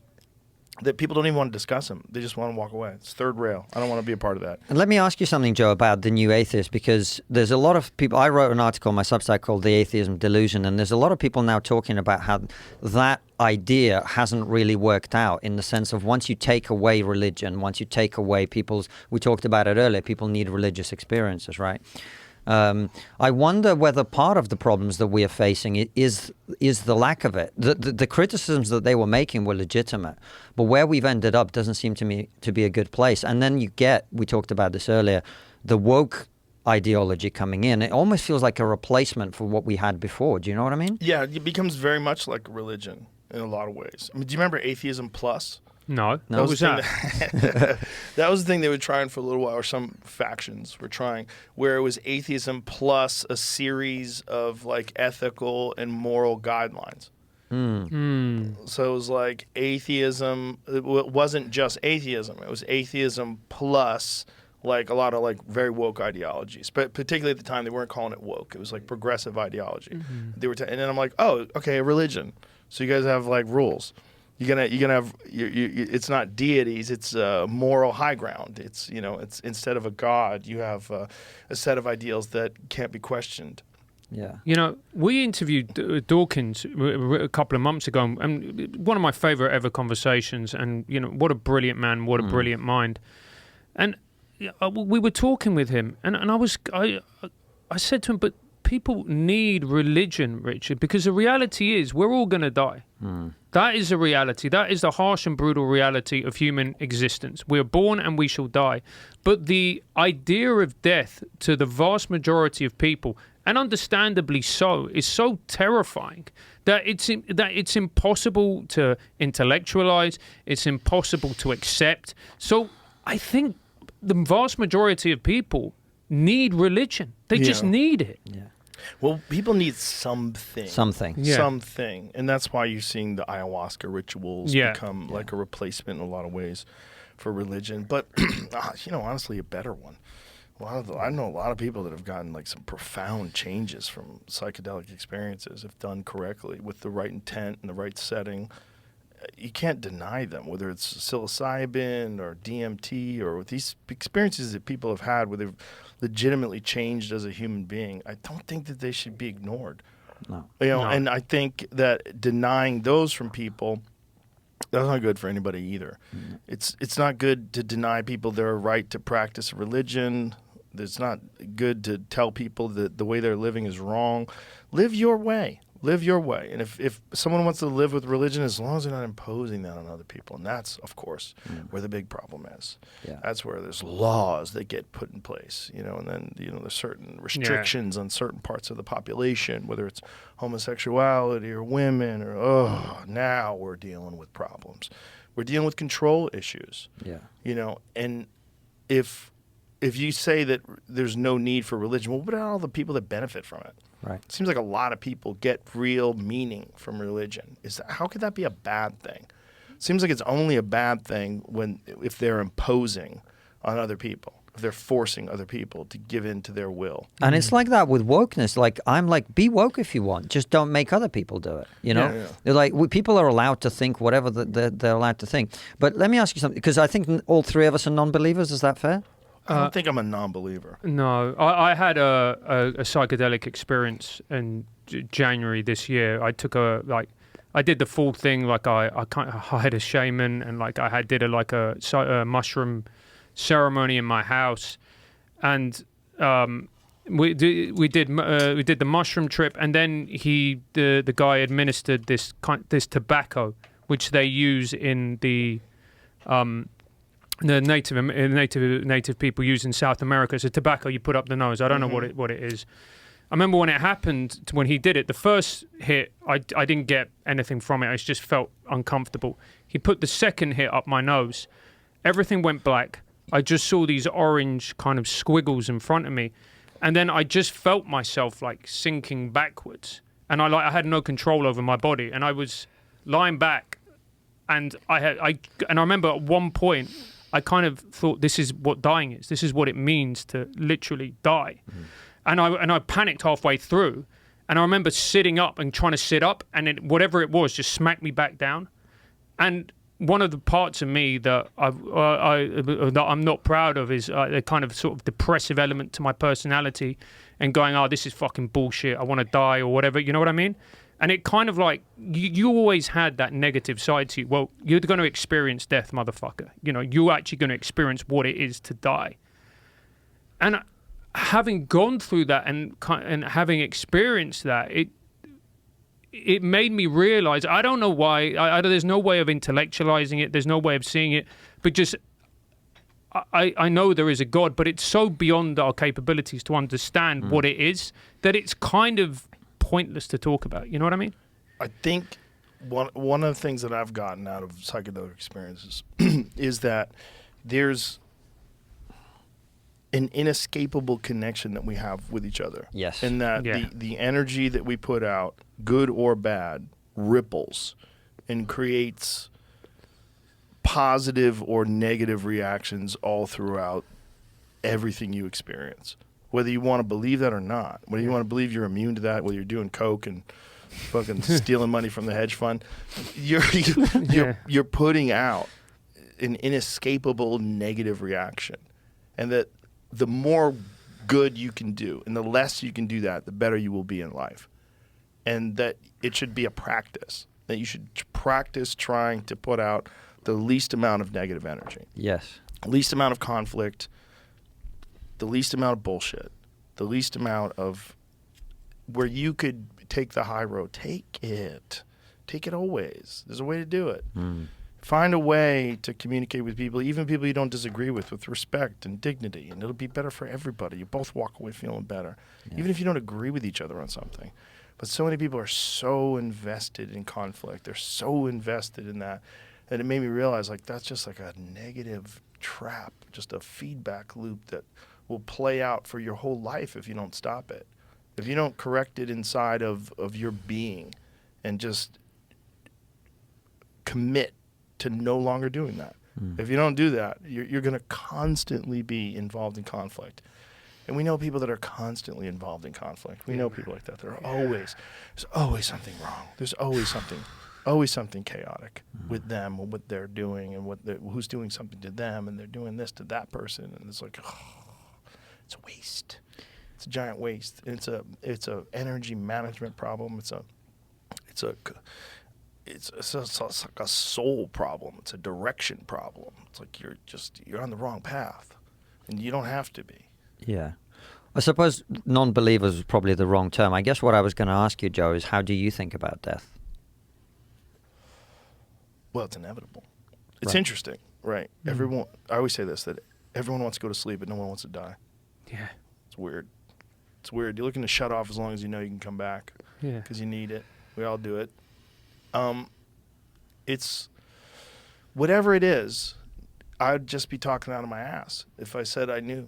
that people don't even want to discuss them. They just want to walk away. It's third rail. I don't want to be a part of that. And let me ask you something, Joe, about the new atheist, because there's a lot of people. I wrote an article on my Substack called The Atheism Delusion, and there's a lot of people now talking about how that idea hasn't really worked out, in the sense of once you take away religion, once you take away people's, we talked about it earlier, people need religious experiences, right? I wonder whether part of the problems that we are facing is the lack of it. The criticisms that they were making were legitimate, but where we've ended up doesn't seem to me to be a good place. And then you get, we talked about this earlier, the woke ideology coming in. It almost feels like a replacement for what we had before. Do you know what I mean? Yeah, it becomes very much like religion in a lot of ways. I mean, do you remember Atheism Plus? No. What was that? That was the thing they were trying for a little while, or some factions were trying, where it was atheism plus a series of like ethical and moral guidelines. So it was like atheism. It wasn't just atheism. It was atheism plus like a lot of like very woke ideologies. But particularly at the time, they weren't calling it woke. It was like progressive ideology. They were, and then I'm like, oh, okay, religion. So you guys have like rules. You're gonna have it's not deities, it's moral high ground. It's it's instead of a god, you have a set of ideals that can't be questioned. Yeah. We interviewed Dawkins a couple of months ago, and one of my favorite ever conversations. And what a brilliant man, what a brilliant mind. And we were talking with him, and I said to him, but people need religion, Richard, because the reality is we're all going to die. That is a reality. That is the harsh and brutal reality of human existence. We're born and we shall die. But the idea of death to the vast majority of people, and understandably so, is so terrifying that it's impossible to intellectualize. It's impossible to accept. So I think the vast majority of people need religion. They just need it. Yeah. Well, people need something. Yeah. Something. And that's why you're seeing the ayahuasca rituals become like a replacement in a lot of ways for religion. But, honestly, a better one. I know a lot of people that have gotten like some profound changes from psychedelic experiences, if done correctly, with the right intent and the right setting. You can't deny them, whether it's psilocybin or DMT or with these experiences that people have had where they've legitimately changed as a human being. I don't think that they should be ignored. No. And I think that denying those from people, that's not good for anybody either. It's not good to deny people their right to practice religion. It's not good to tell people that the way they're living is wrong. Live your way. Live your way. And if someone wants to live with religion, as long as they're not imposing that on other people, and that's, of course, where the big problem is. Yeah. That's where there's laws that get put in place, and then, there's certain restrictions on certain parts of the population, whether it's homosexuality or women or, now we're dealing with problems. We're dealing with control issues. Yeah. And if you say that there's no need for religion, well, what about all the people that benefit from it? Right. It seems like a lot of people get real meaning from religion. How could that be a bad thing? It seems like it's only a bad thing if they're imposing on other people, if they're forcing other people to give in to their will. And it's like that with wokeness. Like, I'm like, be woke if you want. Just don't make other people do it. They're like, people are allowed to think whatever they're allowed to think. But let me ask you something, because I think all three of us are non-believers. Is that fair? I don't think I'm a non-believer. No, I had a psychedelic experience in January this year. I took I did the full thing. Like I hired a shaman, and like I did a mushroom ceremony in my house, and we did the mushroom trip, and then the guy administered this tobacco, which they use in the native people use in South America. It's a tobacco you put up the nose. I don't know what it is. I remember when it happened, when he did it, the first hit, I didn't get anything from it. I just felt uncomfortable. He put the second hit up my nose. Everything went black. I just saw these orange kind of squiggles in front of me. And then I just felt myself like sinking backwards. And I had no control over my body. And I was lying back. And I remember at one point, I kind of thought, this is what dying is. This is what it means to literally die. And I panicked halfway through. And I remember sitting up and trying to sit up, and whatever it was just smacked me back down. And one of the parts of me that that I'm not proud of is a kind of sort of depressive element to my personality, and going, oh, this is fucking bullshit, I want to die or whatever, you know what I mean? And it kind of like, you always had that negative side to you. Well, you're going to experience death, motherfucker. You know, you're actually going to experience what it is to die. And having gone through that and having experienced that, it made me realize, I don't know why, there's no way of intellectualizing it, there's no way of seeing it, but just, I know there is a God, but it's so beyond our capabilities to understand what it is, that it's kind of pointless to talk about. You know what I mean? I think one of the things that I've gotten out of psychedelic experiences is that there's an inescapable connection that we have with each other. Yes. And that the energy that we put out, good or bad, ripples and creates positive or negative reactions all throughout everything you experience. Whether you want to believe that or not, whether you want to believe you're immune to that, whether you're doing coke and fucking stealing money from the hedge fund, you're putting out an inescapable negative reaction. And that the more good you can do and the less you can do that, the better you will be in life. And that it should be a practice, that you should practice trying to put out the least amount of negative energy. Yes. Least amount of conflict, the least amount of bullshit, the least amount of where you could take the high road. Take it. Take it always. There's a way to do it. Find a way to communicate with people, even people you don't disagree with respect and dignity, and it'll be better for everybody. You both walk away feeling better, even if you don't agree with each other on something. But so many people are so invested in conflict. They're so invested in that it made me realize, like, that's just like a negative trap, just a feedback loop that will play out for your whole life if you don't stop it. If you don't correct it inside of your being and just commit to no longer doing that. If you don't do that, you're going to constantly be involved in conflict. And we know people that are constantly involved in conflict. We know people like that. There's always something wrong. There's always something chaotic with them and what they're doing and who's doing something to them, and they're doing this to that person. And it's like, it's a waste. It's a giant waste. And it's a energy management problem. It's like a soul problem. It's a direction problem. It's like you're on the wrong path, and you don't have to be. Yeah. I suppose non-believers is probably the wrong term. I guess what I was going to ask you, Joe, is how do you think about death? Well, it's inevitable. It's Right. interesting, right? I always say this, that everyone wants to go to sleep, but no one wants to die. Yeah. It's weird. You're looking to shut off as long as you know you can come back. Yeah. Because you need it. We all do it. It's whatever it is, I'd just be talking out of my ass if I said I knew.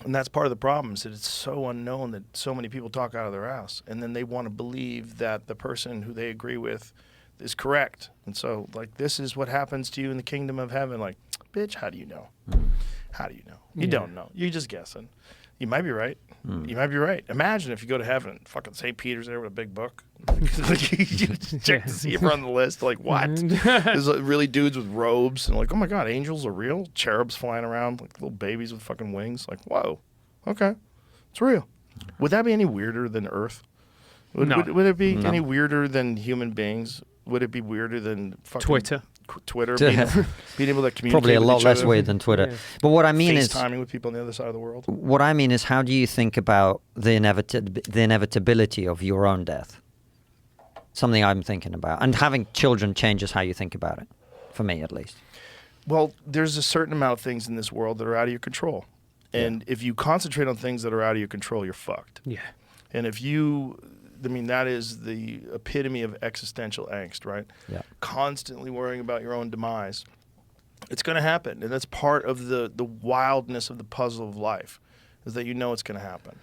And that's part of the problem, is that it's so unknown that so many people talk out of their ass, and then they want to believe that the person who they agree with is correct. And so, like, this is what happens to you in the kingdom of heaven. Like, bitch, how do you know? How do you know? You don't know. You're just guessing. You might be right. You might be right. Imagine if you go to heaven, fucking St. Peter's there with a big book. You just check to see if we're on the list. Like, what? There's really dudes with robes, and like, oh my God, angels are real? Cherubs flying around like little babies with fucking wings. Like, whoa. Okay. It's real. Would that be any weirder than Earth? Would it be any weirder than human beings? Would it be weirder than fucking Twitter being able to communicate Probably a with lot each less other? weird than Twitter. Yeah. But what I mean is, FaceTiming with people on the other side of the world. What I mean is, how do you think about the inevitability of your own death? Something I'm thinking about. And having children changes how you think about it, for me at least. Well, there's a certain amount of things in this world that are out of your control. And if you concentrate on things that are out of your control, you're fucked. Yeah. And that is the epitome of existential angst, right? Yeah. Constantly worrying about your own demise. It's going to happen. And that's part of the wildness of the puzzle of life, is that you know it's going to happen.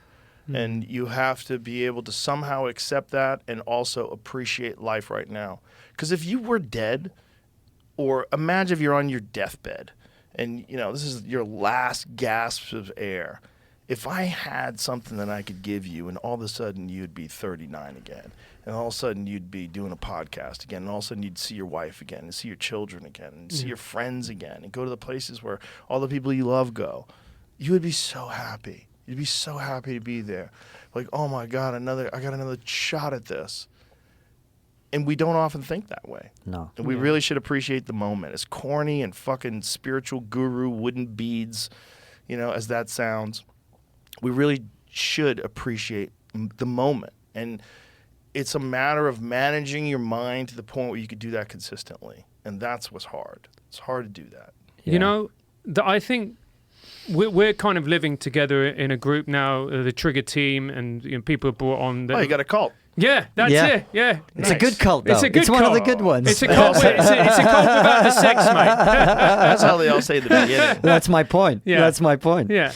And you have to be able to somehow accept that and also appreciate life right now. Because if you were dead, or imagine if you're on your deathbed and, this is your last gasps of air, if I had something that I could give you and all of a sudden you'd be 39 again, and all of a sudden you'd be doing a podcast again, and all of a sudden you'd see your wife again, and see your children again, and see your friends again, and go to the places where all the people you love go, you would be so happy. You'd be so happy to be there. Like, oh my God, I got another shot at this. And we don't often think that way. No. And we really should appreciate the moment. As corny and fucking spiritual guru wooden beads, as that sounds, we really should appreciate the moment. And it's a matter of managing your mind to the point where you could do that consistently. And that's what's hard. It's hard to do that. Yeah. I think we're kind of living together in a group now, the Trigger team, and people are brought on. You got a cult. Yeah, that's Yeah. it. Yeah, It's a good cult, though. It's a good one of the cult. good ones. It's a cult. It's a cult without the sex, mate. That's how they all say at the beginning. That's my point. Yeah. That's my point. Yeah,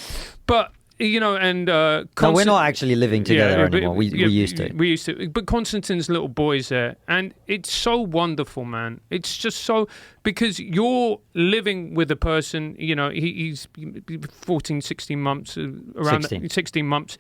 but and No, we're not actually living together anymore. We used to. We used to. But Konstantin's little boy's there, and it's so wonderful, man. It's just so, because you're living with a person. He's 14, 16 months, around 16 months,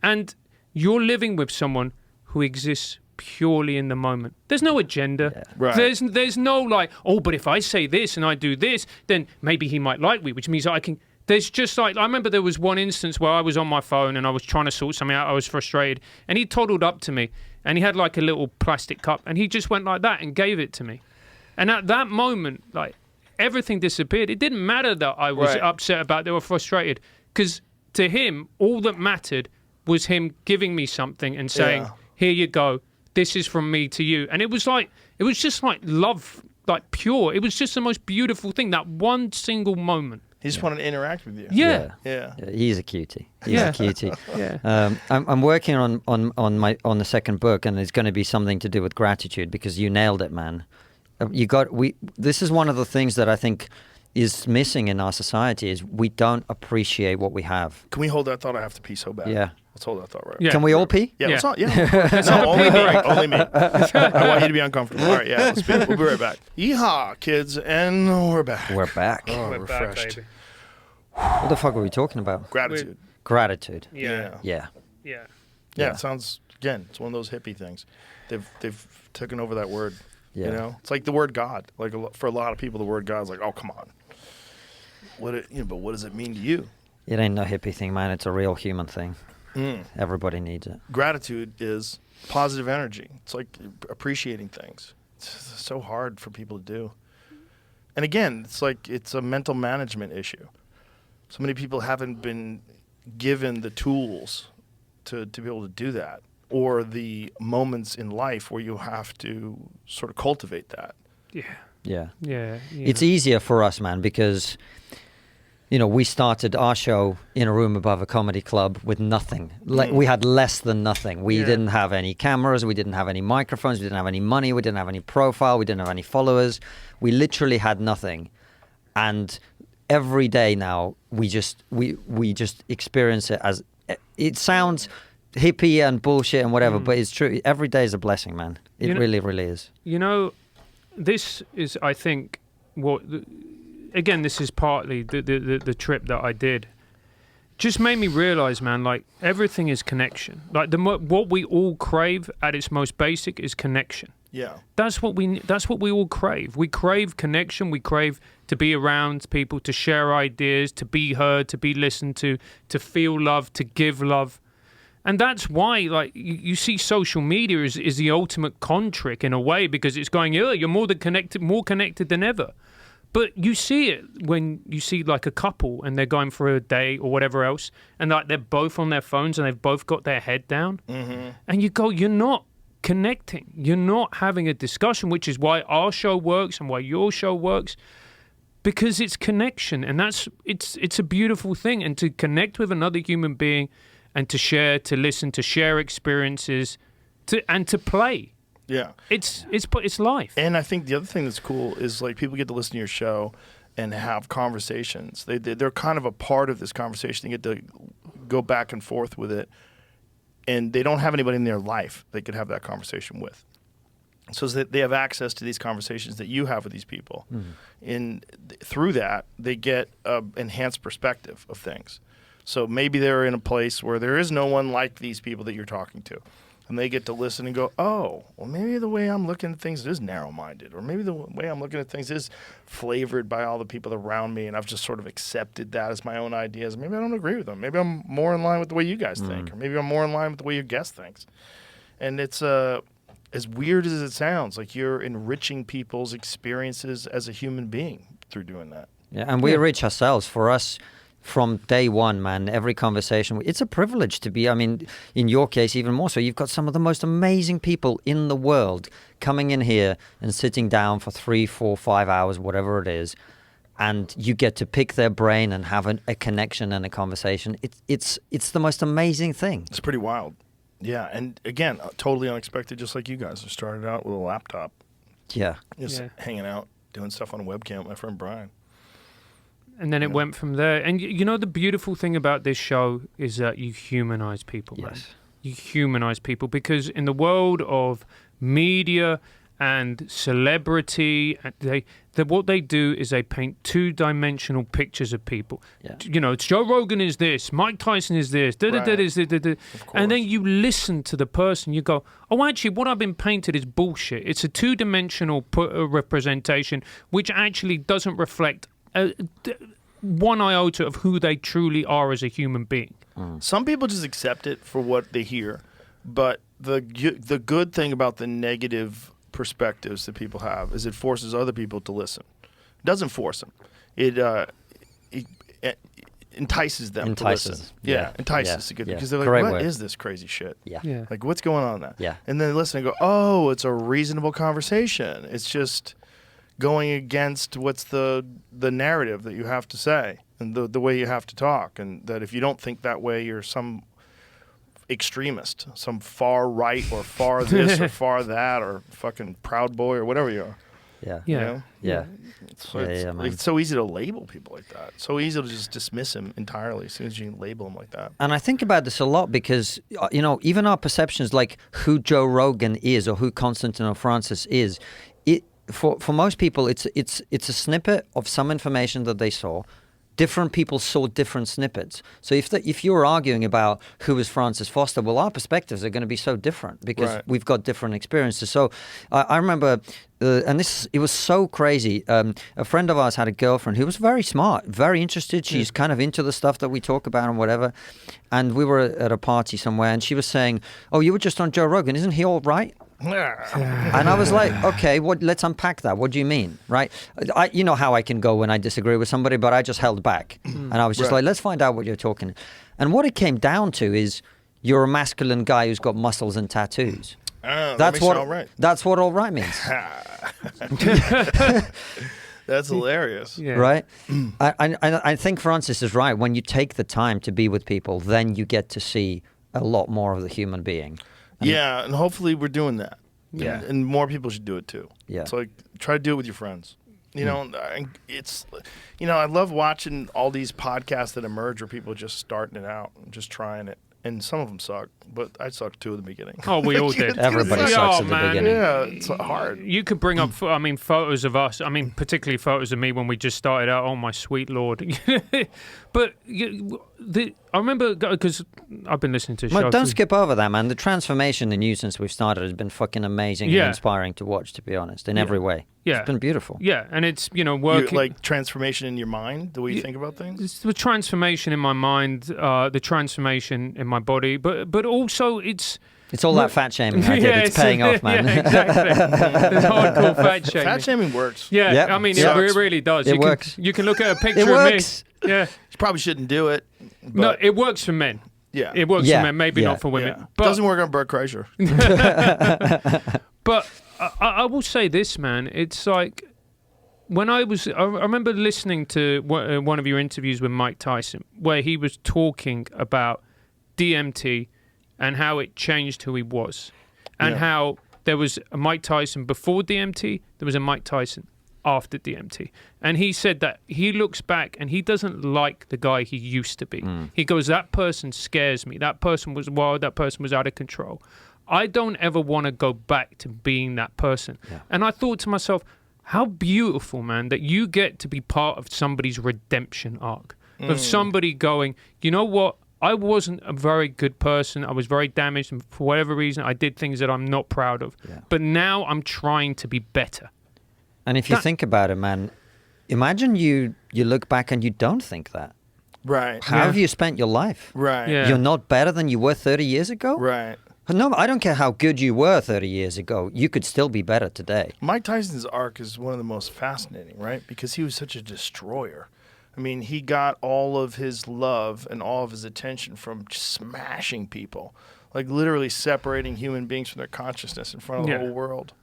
and you're living with someone who exists purely in the moment. There's no agenda. Yeah. Right. There's no like, but if I say this and I do this, then maybe he might like me, which means I can. There's just like, I remember there was one instance where I was on my phone and I was trying to sort something out. I was frustrated, and he toddled up to me, and he had like a little plastic cup, and he just went like that and gave it to me. And at that moment, like, everything disappeared. It didn't matter that I was upset about it or frustrated, because to him, all that mattered was him giving me something and saying, here you go, this is from me to you. And it was just like love, like pure. It was just the most beautiful thing, that one single moment. He just wanted to interact with you. Yeah. Yeah, he's a cutie. He's Yeah. a cutie. Yeah. I'm working on the second book, and it's going to be something to do with gratitude, because you nailed it, man. This is one of the things that I think is missing in our society, is we don't appreciate what we have. Can we hold that thought? I have to pee so bad. Yeah. Let's hold that thought right. Yeah. Can we all pee? Yeah, Yeah. let's not. Yeah. No, only me. Only me. I want you to be uncomfortable. All right, yeah. Let's be, we'll be right back. Yeehaw, kids, and we're back. We're back. Oh, We're back, refreshed. baby. What the fuck were we talking about? Gratitude. Gratitude. Yeah. Yeah. Yeah. Yeah, it sounds, again, it's one of those hippie things. They've taken over that word. Yeah. It's like the word God. Like for a lot of people, the word God is like, oh, come on. But what does it mean to you? It ain't no hippie thing, man. It's a real human thing. Mm. Everybody needs it. Gratitude is positive energy. It's like appreciating things. It's so hard for people to do. And again, it's a mental management issue. So many people haven't been given the tools to be able to do that, or the moments in life where you have to sort of cultivate that. Yeah. Yeah. Yeah. It's easier for us, man, because we started our show in a room above a comedy club with nothing. We had less than nothing. We didn't have any cameras. We didn't have any microphones. We didn't have any money. We didn't have any profile. We didn't have any followers. We literally had nothing. And every day now, we just experience it as, it sounds hippie and bullshit and whatever, but it's true. Every day is a blessing, man. It really, really is. This is, I think, again, this is partly the trip that I did. Just made me realize, man, like, everything is connection. Like, what we all crave at its most basic is connection. Yeah. That's what we all crave. We crave connection. We crave to be around people, to share ideas, to be heard, to be listened to feel love, to give love. And that's why, like, you see social media is the ultimate con trick in a way, because it's going, you're more connected than ever. But you see it when you see like a couple and they're going for a date or whatever else, and like they're both on their phones and they've both got their head down. Mm-hmm. And you go, you're not connecting. You're not having a discussion, which is why our show works and why your show works, because it's connection. And it's a beautiful thing. And to connect with another human being and to share, to listen, to share experiences, and to play. Yeah. It's life. And I think the other thing that's cool is, like, people get to listen to your show and have conversations. They're kind of a part of this conversation. They get to go back and forth with it. And they don't have anybody in their life they could have that conversation with. So that they have access to these conversations that you have with these people. Mm. And through that, they get an enhanced perspective of things. So maybe they're in a place where there is no one like these people that you're talking to. And they get to listen and go, oh, well, maybe the way I'm looking at things is narrow-minded. Or maybe the way I'm looking at things is flavored by all the people around me, and I've just sort of accepted that as my own ideas. Maybe I don't agree with them. Maybe I'm more in line with the way you guys think. Or maybe I'm more in line with the way your guest thinks. And it's as weird as it sounds, like you're enriching people's experiences as a human being through doing that. Yeah, and we enrich ourselves. For us, from day one, man, every conversation, it's a privilege to be, I mean, in your case, even more so. You've got some of the most amazing people in the world coming in here and sitting down for 3, 4, 5 hours, whatever it is, and you get to pick their brain and have a connection and a conversation. It's the most amazing thing. It's pretty wild. Yeah, and again, totally unexpected, just like you guys. I started out with a laptop, Yeah. just hanging out, doing stuff on a webcam with my friend Brian. And then it went from there. And you know, the beautiful thing about this show is that you humanize people, man. Yes. You humanize people, because in the world of media and celebrity, what they do is they paint two-dimensional pictures of people. Yeah. You know, Joe Rogan is this, Mike Tyson is this, is this, and then you listen to the person, you go, oh, actually, what I've been painted is bullshit. It's a two-dimensional representation, which actually doesn't reflect one iota of who they truly are as a human being. Some people just accept it for what they hear, but the good thing about the negative perspectives that people have is it forces other people to listen. It doesn't force them. It entices them to listen. Entices. Because they're like, Great what word. is this crazy shit? Yeah. Like, what's going on there? Yeah. And then they listen and go, oh, it's a reasonable conversation. It's just going against what's the narrative that you have to say and the way you have to talk, and that if you don't think that way, you're some extremist, some far right or far this or far that or fucking Proud Boy or whatever you are. Yeah. Yeah. You know? Yeah. Man. It's so easy to label people like that. So easy to just dismiss him entirely as soon as you can label him like that. And I think about this a lot because, you know, even our perceptions, like who Joe Rogan is or who Konstantin or Francis is, for most people, it's a snippet of some information that they saw. Different people saw different snippets. So if you're arguing about who is Francis Foster, well, our perspectives are going to be so different because we've got different experiences. So I remember, and it was so crazy. A friend of ours had a girlfriend who was very smart, very interested. She's kind of into the stuff that we talk about and whatever. And we were at a party somewhere, and she was saying, "Oh, you were just on Joe Rogan. Isn't he all right?" And I was like, okay, let's unpack that. What do you mean, right? You know how I can go when I disagree with somebody, but I just held back. And I was just like, let's find out what you're talking. And what it came down to is you're a masculine guy who's got muscles and tattoos. That's what all right. That's what all right means. That's hilarious. Yeah. Right? I think Francis is right. When you take the time to be with people, then you get to see a lot more of the human being. Yeah, and hopefully we're doing that. Yeah. And more people should do it too. Yeah. So like, try to do it with your friends. You know, it's, you know, I love watching all these podcasts that emerge where people are just starting it out and just trying it. And some of them suck, but I sucked too at the beginning. Oh, we all did. Everybody sucks at the beginning. Yeah, it's hard. You could bring up, photos of us. I mean, particularly photos of me when we just started out. Oh, my sweet Lord. But I remember, because I've been listening to the show. Don't skip over that, man. The transformation in you since we've started has been fucking amazing and inspiring to watch, to be honest, in every way. Yeah. It's been beautiful. Yeah, and it's, working. Like transformation in your mind, the way you think about things? It's the transformation in my mind, the transformation in my body, but also it's all that fat shaming I did. It's paying off, man. Yeah, exactly. It's hardcore fat shaming. Fat shaming works. Yeah, Yep. I mean, Sucks. it really does. It works. You can look at a picture It of works. me. Yeah. You probably shouldn't do it. But No, it works for men. yeah. It works Yeah. for men, maybe Yeah. not for women. Yeah. But Doesn't work on Bert Kreischer. But I will say this, man. It's like when I remember listening to one of your interviews with Mike Tyson, where he was talking about DMT and how it changed who he was, and how there was a Mike Tyson before DMT, there was a Mike Tyson after DMT. And he said that he looks back and he doesn't like the guy he used to be. He goes, that person scares me. That person was wild. That person was out of control. I don't ever want to go back to being that person. Yeah. And I thought to myself, how beautiful, man, that you get to be part of somebody's redemption arc. of somebody going, you know what? I wasn't a very good person. I was very damaged, and for whatever reason, I did things that I'm not proud of. Yeah. But now I'm trying to be better. And if you think about it, man, imagine you look back and you don't think that. Right. How have you spent your life? Right. Yeah. You're not better than you were 30 years ago? Right. No, I don't care how good you were 30 years ago. You could still be better today. Mike Tyson's arc is one of the most fascinating, right? Because he was such a destroyer. I mean, he got all of his love and all of his attention from smashing people, like literally separating human beings from their consciousness in front of the whole world.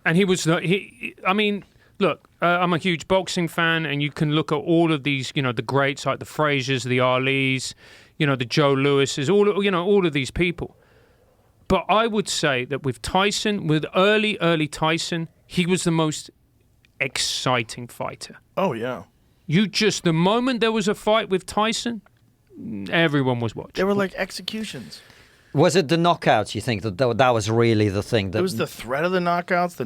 And he was, I mean, look, I'm a huge boxing fan, and you can look at all of these, the greats like the Frazers, the Alis, the Joe Lewises, all of these people. But I would say that with Tyson, with early Tyson, he was the most exciting fighter. Oh, yeah. The moment there was a fight with Tyson, everyone was watching. They were like executions. Was it the knockouts, you think, that was really the thing? It was the threat of the knockouts,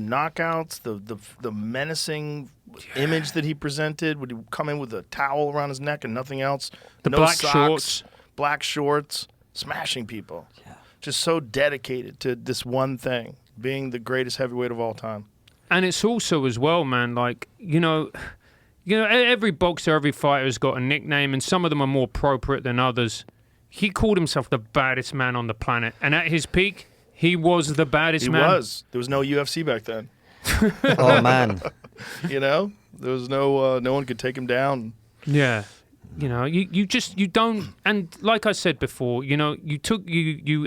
the menacing image that he presented. Would he come in with a towel around his neck and nothing else? The no black socks, shorts. Black shorts, smashing people. Yeah. Just so dedicated to this one thing, being the greatest heavyweight of all time. And it's also as well, man, like, every boxer, every fighter has got a nickname, and some of them are more appropriate than others. He called himself the baddest man on the planet, and at his peak, he was the baddest man. He was. There was no UFC back then. Oh, man. There was no one could take him down. Yeah. You don't, and like I said before, you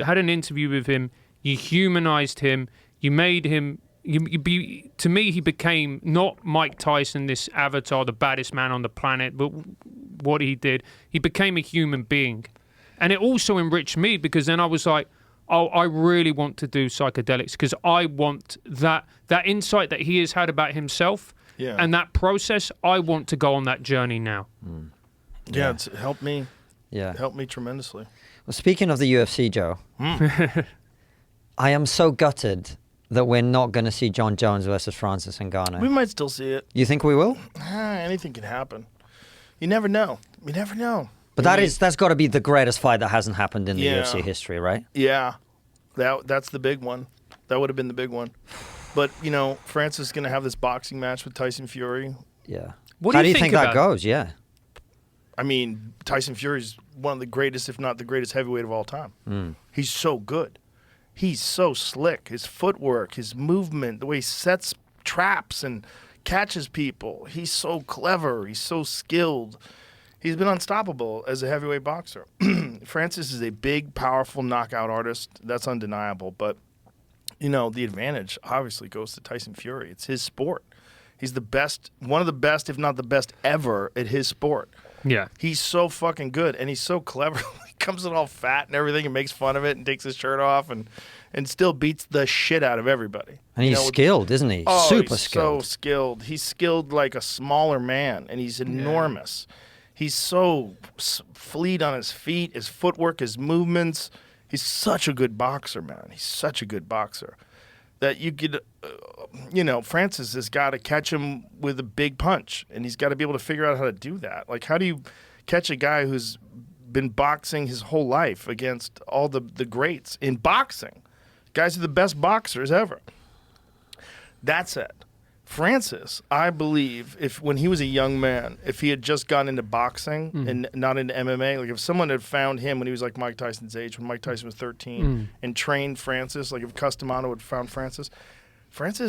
had an interview with him, you humanized him, you made him, to me, he became not Mike Tyson, this avatar, the baddest man on the planet, but what he did, he became a human being. And it also enriched me, because then I was like, oh, I really want to do psychedelics, because I want that insight that he has had about himself, and that process, I want to go on that journey now. Yeah, it's helped me. Yeah. It helped me tremendously. Well, speaking of the UFC, Joe, I am so gutted that we're not going to see John Jones versus Francis Ngannou. We might still see it. You think we will? Anything can happen. You never know. You never know. But that's got to be the greatest fight that hasn't happened in the UFC history, right? Yeah. That's the big one. That would have been the big one. But, Francis is going to have this boxing match with Tyson Fury. Yeah. What How do you think that goes? Yeah. I mean, Tyson Fury's one of the greatest, if not the greatest heavyweight of all time. He's so good. He's so slick. His footwork, his movement, the way he sets traps and catches people. He's so clever. He's so skilled. He's been unstoppable as a heavyweight boxer. Francis is a big, powerful knockout artist. That's undeniable. But, the advantage obviously goes to Tyson Fury. It's his sport. He's the best, one of the best, if not the best ever at his sport. Yeah. He's so fucking good, and he's so clever. He comes in all fat and everything and makes fun of it and takes his shirt off and still beats the shit out of everybody. And he's skilled, isn't he? Oh, Super he's skilled. so skilled. He's skilled like a smaller man, and he's enormous. He's so fleet on his feet, his footwork, his movements. He's such a good boxer, man. He's such a good boxer that you could, Francis has got to catch him with a big punch, and he's got to be able to figure out how to do that. Like, how do you catch a guy who's been boxing his whole life against all the greats in boxing? Guys are the best boxers ever. That's it. Francis, I believe, when he was a young man, if he had just gotten into boxing and not into MMA, like if someone had found him when he was like Mike Tyson's age, when Mike Tyson was 13, and trained Francis, like if Customano had found Francis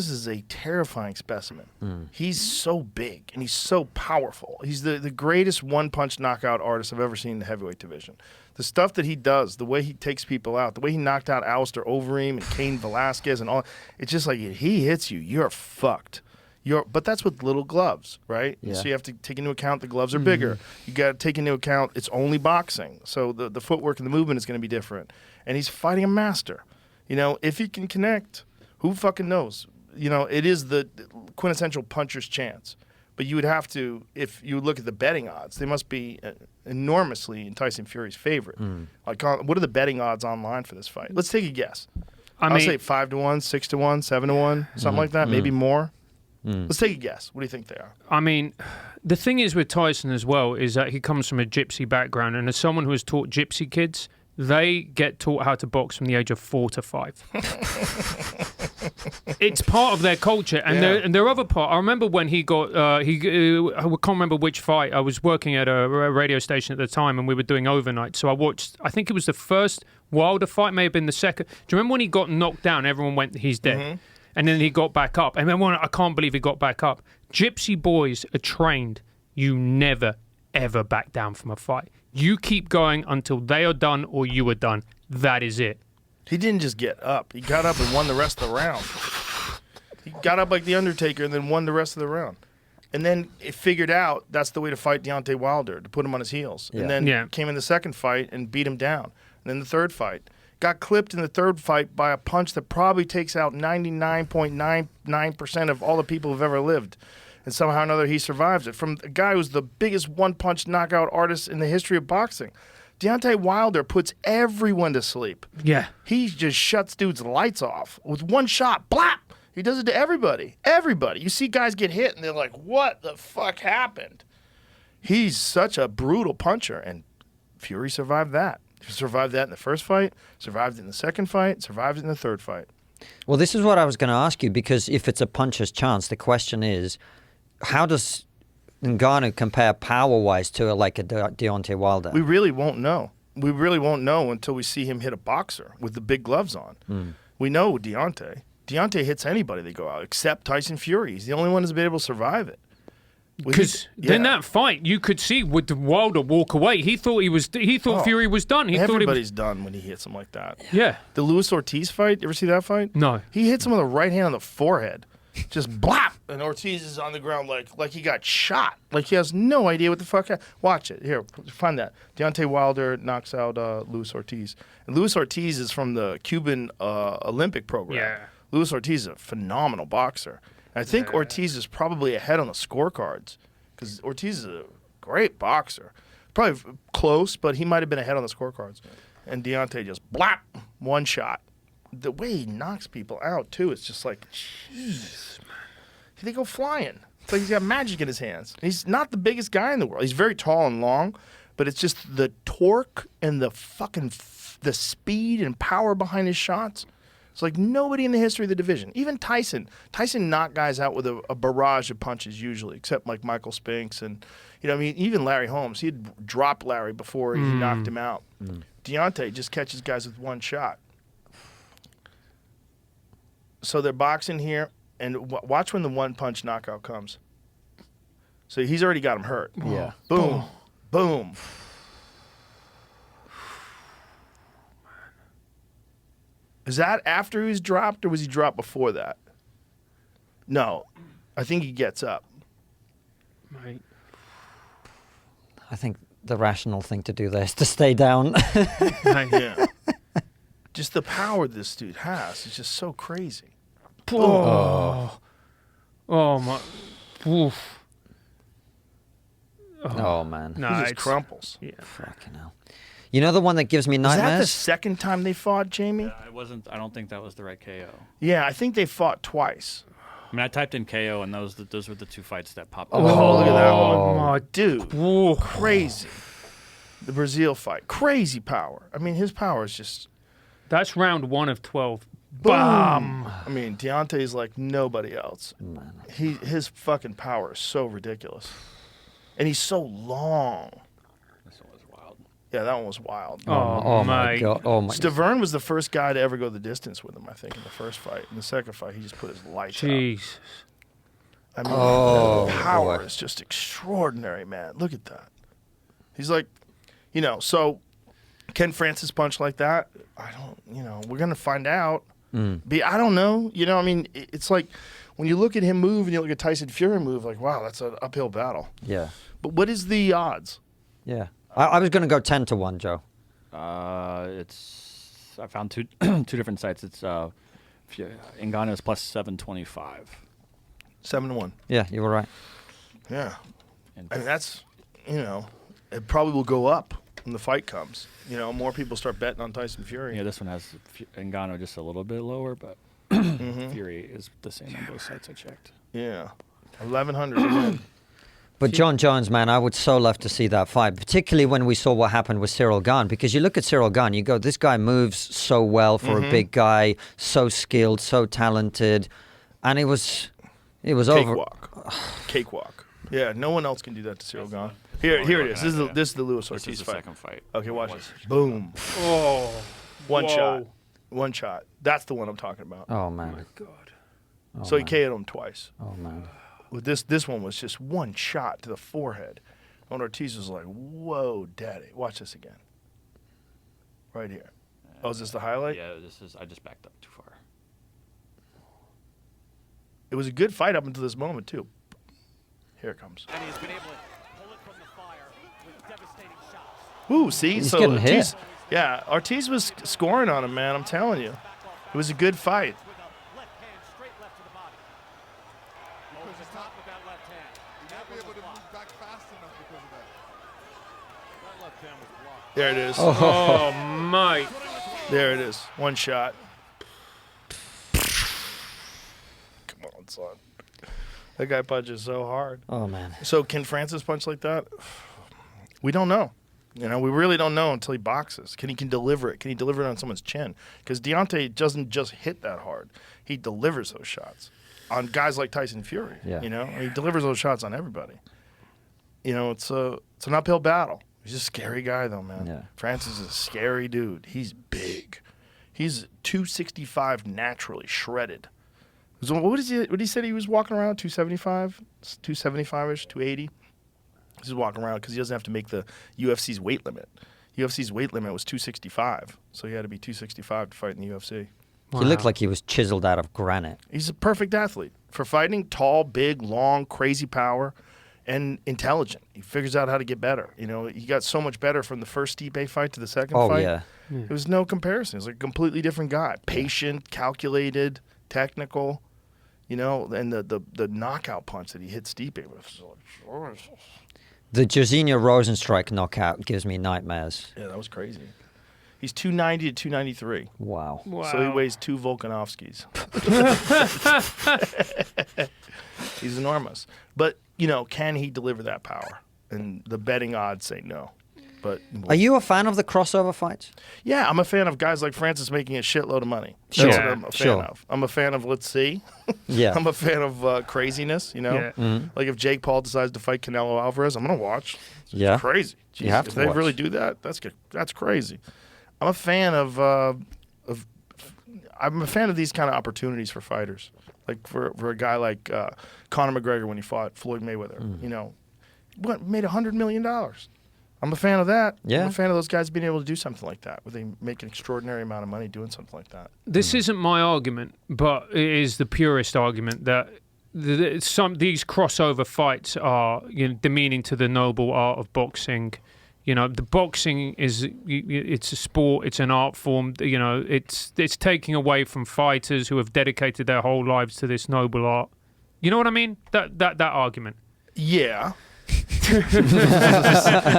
is a terrifying specimen. He's so big and he's so powerful. He's the greatest one-punch knockout artist I've ever seen in the heavyweight division. The stuff that he does, the way he takes people out, the way he knocked out Alistair Overeem and Cain Velasquez and all, it's just like if he hits you, you're fucked. But that's with little gloves, right? Yeah. So you have to take into account the gloves are bigger. You got to take into account it's only boxing. So the footwork and the movement is going to be different. And he's fighting a master. If he can connect, who fucking knows? It is the quintessential puncher's chance. But you would have to, if you look at the betting odds, they must be enormously in Tyson Fury's favorite. Like, what are the betting odds online for this fight? Let's take a guess. I'll say 5-1, 6-1, 7-1, something like that, maybe more. Let's take a guess. What do you think they are? I mean, the thing is with Tyson as well is that he comes from a gypsy background, and as someone who has taught gypsy kids, they get taught how to box from the age of 4 to 5. It's part of their culture, and their other part. I remember when he got I can't remember which fight. I was working at a radio station at the time, and we were doing overnight. So I watched. I think it was the first Wilder fight, may have been the second. Do you remember when he got knocked down? Everyone went, "He's dead." Mm-hmm. And then he got back up. And then I can't believe he got back up. Gypsy boys are trained. You never, ever back down from a fight. You keep going until they are done or you are done. That is it. He didn't just get up. He got up and won the rest of the round. He got up like The Undertaker and then won the rest of the round. And then it figured out that's the way to fight Deontay Wilder, to put him on his heels. Yeah. And then came in the second fight and beat him down. And then the third fight. Got clipped in the third fight by a punch that probably takes out 99.99% of all the people who've ever lived. And somehow or another, he survives it. From a guy who's the biggest one-punch knockout artist in the history of boxing. Deontay Wilder puts everyone to sleep. Yeah. He just shuts dudes' lights off with one shot. Blap! He does it to everybody. Everybody. You see guys get hit, and they're like, what the fuck happened? He's such a brutal puncher, and Fury survived that. He survived that in the first fight, survived it in the second fight, survived it in the third fight. Well, this is what I was going to ask you, because if it's a puncher's chance, the question is, how does Ngannou compare power-wise to like a Deontay Wilder? We really won't know. We really won't know until we see him hit a boxer with the big gloves on. We know Deontay. Deontay hits anybody they go out, except Tyson Fury. He's the only one who's been able to survive it. Because in that fight, you could see would Wilder walk away. He thought Fury was done. Everybody's done when he hits him like that. Yeah. The Luis Ortiz fight. You ever see that fight? No. He hits him with a right hand on the forehead, just blap, and Ortiz is on the ground like he got shot. Like he has no idea what the fuck. Watch it here. Find that. Deontay Wilder knocks out Luis Ortiz, and Luis Ortiz is from the Cuban Olympic program. Yeah. Luis Ortiz is a phenomenal boxer. I think Ortiz is probably ahead on the scorecards because Ortiz is a great boxer. Probably close, but he might have been ahead on the scorecards. And Deontay just blap, one shot. The way he knocks people out, too, it's just like, jeez. They go flying. It's like he's got magic in his hands. He's not the biggest guy in the world. He's very tall and long, but it's just the torque and the fucking the speed and power behind his shots. It's like nobody in the history of the division. Even Tyson. Tyson knocked guys out with a barrage of punches usually, except like Michael Spinks and, even Larry Holmes. He had dropped Larry before he knocked him out. Deontay just catches guys with one shot. So they're boxing here, and watch when the one-punch knockout comes. So he's already got him hurt. Yeah. Boom. Boom. Is that after he was dropped, or was he dropped before that? No. I think he gets up. Right. I think the rational thing to do there is to stay down. Yeah. Just the power this dude has is just so crazy. Oh my. Oof. Oh, man. No, He just it's- crumples. Yeah. Fucking hell. You know the one that gives me Was that the nightmares? second time they fought, Jamie? I don't think that was the right KO. Yeah, I think they fought twice. I mean, I typed in KO, and those were the two fights that popped up. Oh, look at that one. Oh my Dude, Ooh. crazy. The Brazil fight. Crazy power. I mean, his power is just... That's round 1 of 12. Boom! I mean, Deontay's like nobody else. His fucking power is so ridiculous. And he's so long. This one was wild. Yeah, that one was wild. Oh my mate. god. Oh my. Stavern was the first guy to ever go the distance with him, I think, in the first fight. In the second fight, he just put his lights Jeez. up. I mean, the power is just extraordinary, man. Look at that. He's like, so can Francis punch like that? I don't, we're going to find out. I don't know. It's like when you look at him move and you look at Tyson Fury move, like, wow, that's an uphill battle. Yeah. But what is the odds? Yeah. I was going to go 10-1, Joe. I found two different sites. It's Ngannou is plus 725. 7-1. Yeah, you were right. Yeah. I mean, that's, it probably will go up when the fight comes. More people start betting on Tyson Fury. Yeah, this one has Ngannou just a little bit lower, but Fury is the same on both sites I checked. Yeah, 1,100. But John Jones, man, I would so love to see that fight, particularly when we saw what happened with Cyril Gane. Because you look at Cyril Gane, you go, this guy moves so well for a big guy, so skilled, so talented, and it was over. Cakewalk. Yeah, no one else can do that to Cyril Gane. Here it is. This is the Luis This Ortiz is the fight. second fight. Okay, watch this. Boom. Oh, One whoa. shot. One shot. That's the one I'm talking about. Oh man. My God. So he KO'd him twice. Oh man. With this one was just one shot to the forehead. And Ortiz was like, "Whoa, daddy!" Watch this again. Right here. Oh, is this the highlight? Yeah, I just backed up too far. It was a good fight up until this moment too. Here it comes. And he's been able to pull it from the fire with devastating shots. Ooh, see? He's so getting Ortiz, hit. yeah, Ortiz was scoring on him, man. I'm telling you. It was a good fight. With a left hand straight left to the body. Over the top with that left hand. That was blocked. back fast enough because of that. That left hand was blocked. There it is. Oh, mate. There it is. One shot. Come on, son. That guy punches so hard. Oh man. So can Francis punch like that? We don't know. You know, we really don't know until he boxes. Can he deliver it? Can he deliver it on someone's chin? Because Deontay doesn't just hit that hard. He delivers those shots on guys like Tyson Fury. Yeah. You know, he delivers those shots on everybody. You know, it's an uphill battle. He's a scary guy, though, man. Yeah. Francis is a scary dude. He's big. He's 265 naturally shredded. So what did he say he was walking around? 275, 275ish, 280. He's walking around because he doesn't have to make the UFC's weight limit. UFC's weight limit was 265, so he had to be 265 to fight in the UFC. He looked like he was chiseled out of granite. He's a perfect athlete for fighting. Tall, big, long, crazy power, and intelligent. He figures out how to get better. You know, he got so much better from the first Stipe fight to the second Oh fight. yeah. There was no comparison. He was like a completely different guy. Patient, calculated, technical. You know, and the knockout punch that he hit Stipe with. The Jairzinho Rosenstrike knockout gives me nightmares. Yeah, that was crazy. He's 290 to 293. Wow. So he weighs 2 Volkanovskis. He's enormous. But, you know, can he deliver that power? And the betting odds say no. But Are you a fan of the crossover fights? yeah, I'm a fan of guys like Francis making a shitload of money. Sure, That's what I'm a fan sure. of. I'm a fan of let's see. Yeah. I'm a fan of craziness, you know? Yeah. Mm-hmm. Like if Jake Paul decides to fight Canelo Alvarez, I'm going to watch. It's Yeah. crazy. You have if to they watch. really do that, that's good. That's crazy. I'm a fan of these kind of opportunities for fighters. Like for a guy like Conor McGregor when he fought Floyd Mayweather, Mm. you know, made $100 million. I'm a fan of that. Yeah. I'm a fan of those guys being able to do something like that, where they make an extraordinary amount of money doing something like that. This isn't my argument, but it is the purest argument that these crossover fights are demeaning to the noble art of boxing. You know, the boxing it's a sport, it's an art form. You know, it's taking away from fighters who have dedicated their whole lives to this noble art. You know what I mean? That argument. Yeah.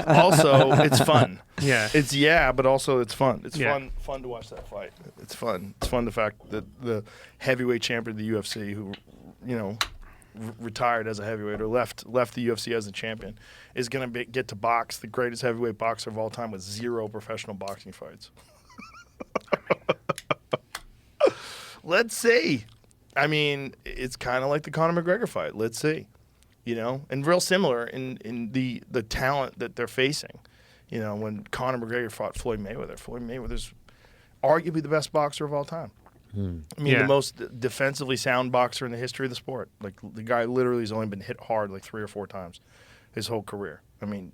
Also, it's fun. Yeah. But also it's fun. It's Yeah. fun to watch that fight. It's fun. It's fun the fact that the heavyweight champion of the UFC, who, you know, retired as a heavyweight or left the UFC as a champion, is going to get to box the greatest heavyweight boxer of all time with 0 professional boxing fights. Let's see. I mean, it's kind of like the Conor McGregor fight. Let's see. You know, and real similar in the talent that they're facing. You know, when Conor McGregor fought Floyd Mayweather's arguably the best boxer of all time. I mean, Yeah. the most defensively sound boxer in the history of the sport. Like, the guy literally has only been hit hard like 3 or 4 times his whole career. I mean,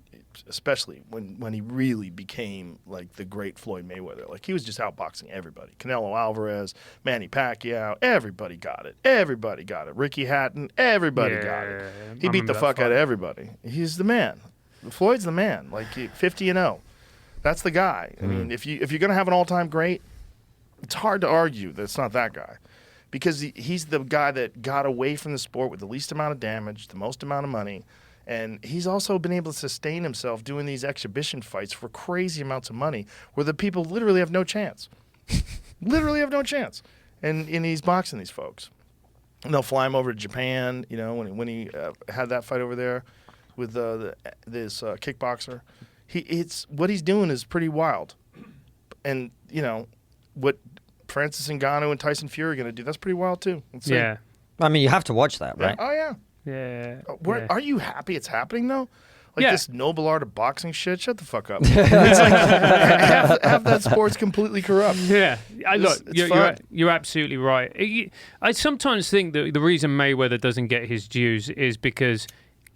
especially when he really became like the great Floyd Mayweather. Like, he was just outboxing everybody. Canelo Alvarez, Manny Pacquiao, everybody got it. Everybody got it. Ricky Hatton, everybody got it. He I beat the remember that fuck out fight. of everybody. He's the man. Floyd's the man. Like, 50-0. That's the guy. I mean, if you're gonna have an all-time great, it's hard to argue that it's not that guy, because he's the guy that got away from the sport with the least amount of damage, the most amount of money, and he's also been able to sustain himself doing these exhibition fights for crazy amounts of money where the people literally have no chance. Literally have no chance. And he's boxing these folks. And they'll fly him over to Japan, you know, when he had that fight over there with this kickboxer. It's what he's doing is pretty wild. And, you know, what Francis Ngannou and Tyson Fury are going to do, that's pretty wild too. Let's see. Yeah. I mean, you have to watch that, right? Oh, yeah. Yeah. Yeah. Are you happy it's happening, though? Like Yeah. this noble art of boxing shit? Shut the fuck up. It's like half that sport's completely corrupt. Yeah, look, it's fun. you're absolutely right. I sometimes think that the reason Mayweather doesn't get his dues is because